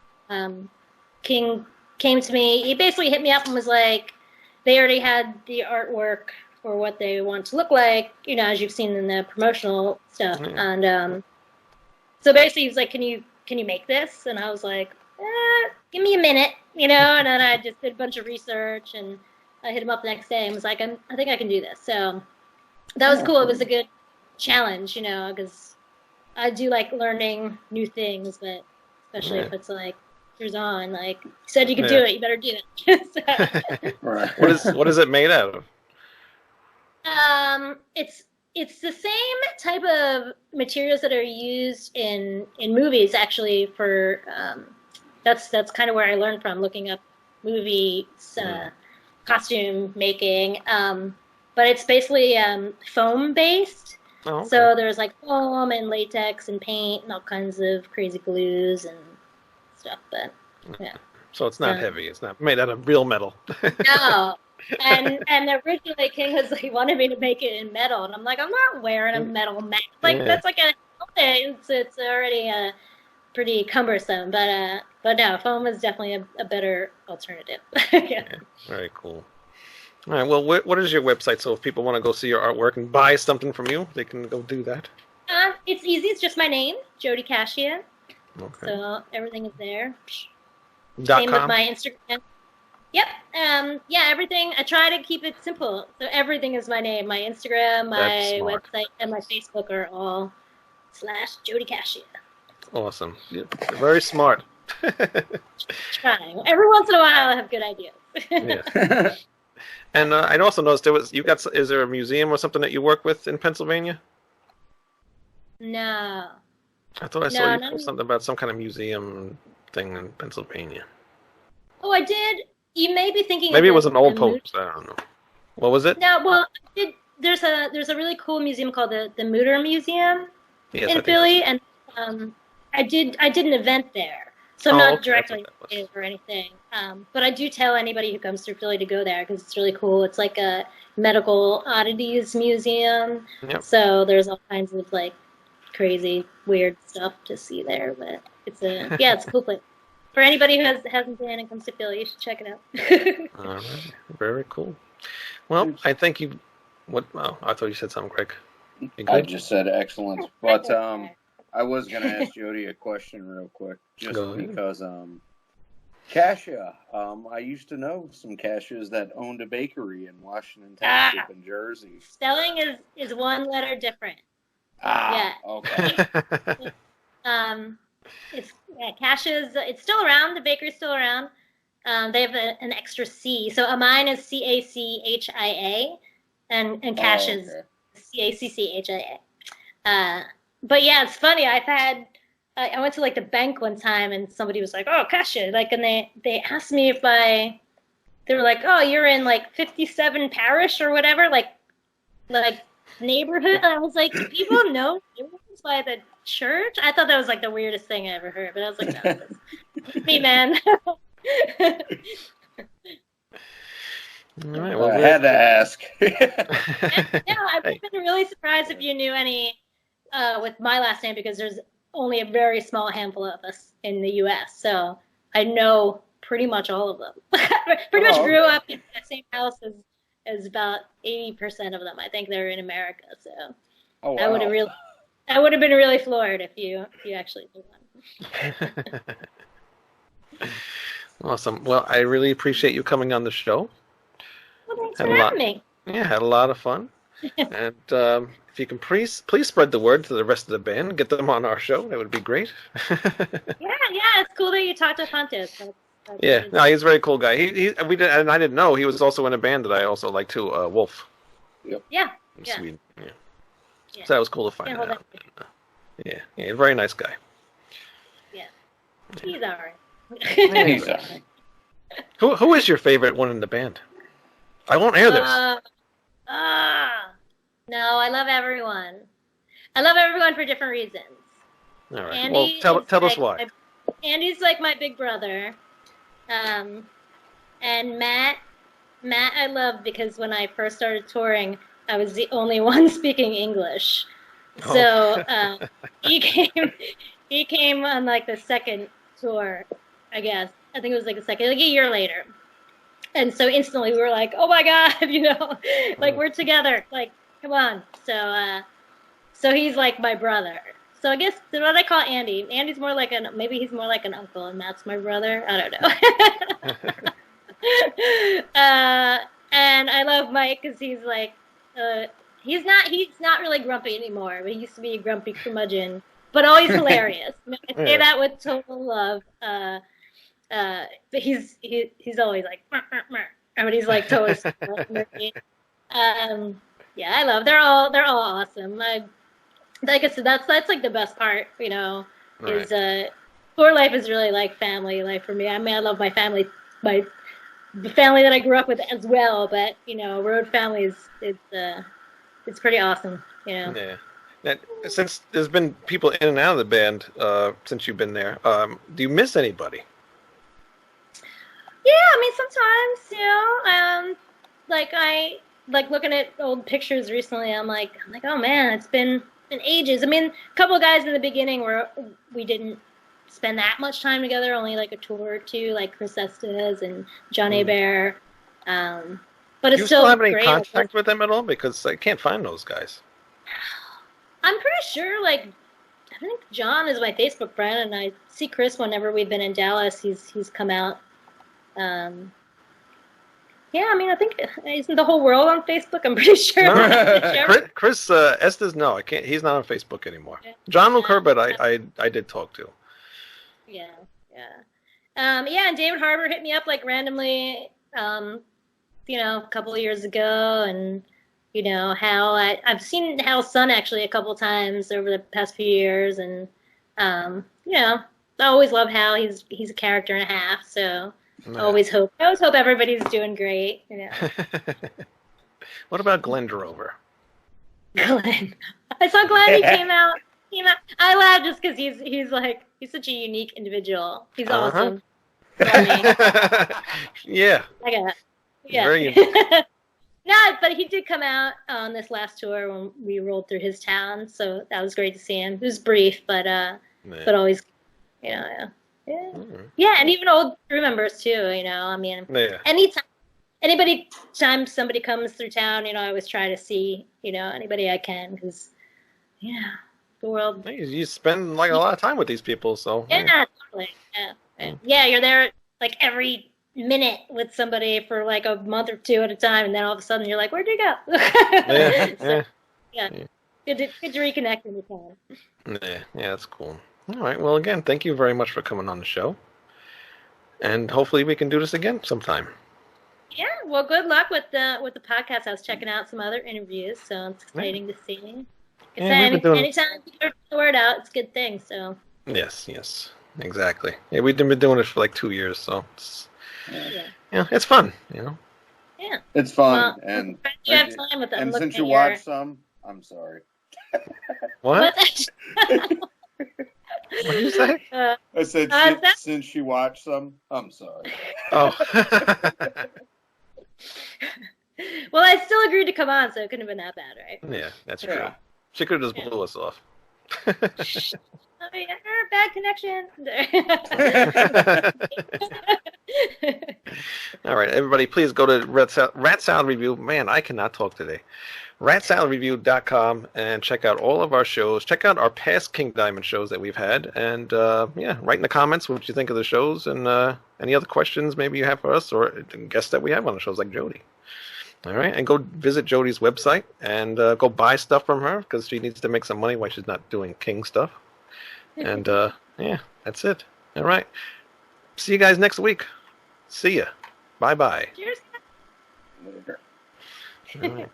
King came to me. He basically hit me up and was like, they already had the artwork for what they want to look like, you know, as you've seen in the promotional stuff. And so basically he was like, can you make this? And I was like, give me a minute, you know, and then I just did a bunch of research, and I hit him up the next day and was like, I think I can do this. So that was cool. It was a good challenge, you know, because I do like learning new things, but especially if it's like, pictures on, like, you said you could do it, you better do it. So. What is it made out of? It's the same type of materials that are used in movies, actually. For that's kind of where I learned from, looking up movie costume making. But it's basically foam based. Oh, okay. So there's like foam and latex and paint and all kinds of crazy glues and stuff. But yeah. So it's not heavy. It's not made out of real metal. No. And originally King was like, wanted me to make it in metal, and I'm like, I'm not wearing a metal mask. Like that's like it's already pretty cumbersome. But no, foam is definitely a better alternative. Yeah. Very cool. All right. Well, what is your website? So if people want to go see your artwork and buy something from you, they can go do that. It's easy. It's just my name, Jodi Cachia. Okay. So everything is there. Same with my Instagram. Yep. Yeah, everything. I try to keep it simple. So everything is my name. My Instagram, my website, and my Facebook are all /Jodi Cachia. Awesome. You're very smart. Trying. Every once in a while, I have good ideas. Yeah. And I'd also noticed is there a museum or something that you work with in Pennsylvania? No. I thought I saw you post something about some kind of museum thing in Pennsylvania. Oh, I did. You may be thinking. Maybe it was an old post. I don't know. What was it? No, well, there's a really cool museum called the Mutter Museum in Philly, and I did an event there, so I'm not directly or anything. But I do tell anybody who comes through Philly to go there because it's really cool. It's like a medical oddities museum, so there's all kinds of like crazy weird stuff to see there. But it's a cool place. For anybody who hasn't been and comes to Philly, you should check it out. All right. Very cool. Well, I think you... Oh, I thought you said something, Greg. I just said excellent. But I was going to ask Jodi a question real quick. Just because Cachia, I used to know some Cachias that owned a bakery in Washington Township in Jersey. Spelling is one letter different. Okay. Cachia's. It's still around. The bakery's still around. They have an extra C. So mine is Cachia, and Cachia's Cacchia. But yeah, it's funny. I went to like the bank one time, and somebody was like, "Oh, Cachia," like, and they asked me if they were like, "Oh, you're in like 57 Parish or whatever, like neighborhood." And I was like, "Do people know neighborhoods by the church?" I thought that was like the weirdest thing I ever heard, but I was like, "No, that's me, man." All right, well, I had to ask. I would have been really surprised if you knew any with my last name, because there's only a very small handful of us in the U.S., so I know pretty much all of them. Pretty much grew up in the same house as about 80% of them. I think they're in America, so I would have been really floored if you actually knew one. Awesome. Well, I really appreciate you coming on the show. Well, thanks for having me. Yeah, had a lot of fun. And if you can please spread the word to the rest of the band, get them on our show. That would be great. Yeah, it's cool that you talked to Pontus. Yeah, no, he's a very cool guy. And I didn't know he was also in a band that I also like too, Wolf. Yep. Yeah. Sweden. Yeah. So that was cool to find out. Yeah, very nice guy. Yeah, he's all right. He's all right. Who is your favorite one in the band? I won't air this. No, I love everyone. I love everyone for different reasons. All right. Andy, well, tell us why. Andy's like my big brother. And Matt I love because when I first started touring, I was the only one speaking English. So he came on like the second tour, I guess. I think it was like a year later. And so instantly we were like, oh my God, like we're together. Like, come on. So he's like my brother. So I guess what I call Andy. Andy's more like maybe he's more like an uncle, and Matt's my brother. I don't know. And I love Mike because he's like, he's not really grumpy anymore, but he used to be a grumpy curmudgeon, but always hilarious. I say that with total love. But he's always like, but he's like totally nerdy. Yeah, I love. They're all awesome. Like I said, that's like the best part. Is tour life is really like family life for me. I mean, I love my family, the family that I grew up with as well. But road family it's pretty awesome. Yeah. Now, since there's been people in and out of the band since you've been there, do you miss anybody? Yeah, I mean sometimes, like I like looking at old pictures recently. I'm like, oh man, it's been ages. I mean, a couple of guys in the beginning where we didn't spend that much time together, only like a tour or two, like Chris Estes and John Hebert. But it's still have any great. contact with them at all? Because I can't find those guys. I'm pretty sure, like, I think John is my Facebook friend, and I see Chris whenever we've been in Dallas. He's come out. Yeah, I mean, I think isn't the whole world on Facebook? I'm pretty sure. No. Chris Estes, no, I can't. He's not on Facebook anymore. Yeah. John Luke Herbert, I did talk to. Yeah. And David Harbour hit me up like randomly, a couple of years ago, and how I've seen Hal's son actually a couple of times over the past few years, and I always love Hal. He's a character and a half, so. I always hope everybody's doing great. What about Glenn Drover? Glenn, I saw Glenn. He came out. I laughed just because he's such a unique individual. He's awesome. Yeah. I got it. Yeah. Very unique. No, but he did come out on this last tour when we rolled through his town, so that was great to see him. It was brief, but always, Yeah. Yeah, and even old crew members too. I mean, anytime somebody comes through town, I always try to see, anybody I can, because, the world. You spend like a lot of time with these people, so. Yeah, totally. Yeah, you're there like every minute with somebody for like a month or two at a time, and then all of a sudden you're like, where'd you go? Good to reconnect in the time. Yeah, that's cool. All right. Well, again, thank you very much for coming on the show. And hopefully we can do this again sometime. Yeah. Well, good luck with the podcast. I was checking out some other interviews, so it's exciting to see. Anytime you get the word out, it's a good thing. So. Yes. Exactly. Yeah, we've been doing it for like 2 years, so it's it's fun. Yeah. It's fun, well, you have time with them. And since you watch some, I'm sorry. What? What did you say? I said, since you watch some, I'm sorry. Oh. Well, I still agreed to come on, so it couldn't have been that bad, right? Yeah, that's true. She could have just blew us off. Oh, yeah, bad connection. All right, everybody, please go to Rat Salad Review. Man, I cannot talk today. ratsaladreview.com and check out all of our shows. Check out our past King Diamond shows that we've had, and write in the comments what you think of the shows and any other questions maybe you have for us or guests that we have on the shows like Jodi. All right, and go visit Jodi's website and go buy stuff from her because she needs to make some money while she's not doing King stuff. And that's it. All right, see you guys next week. See ya. Bye-bye. Cheers. All right.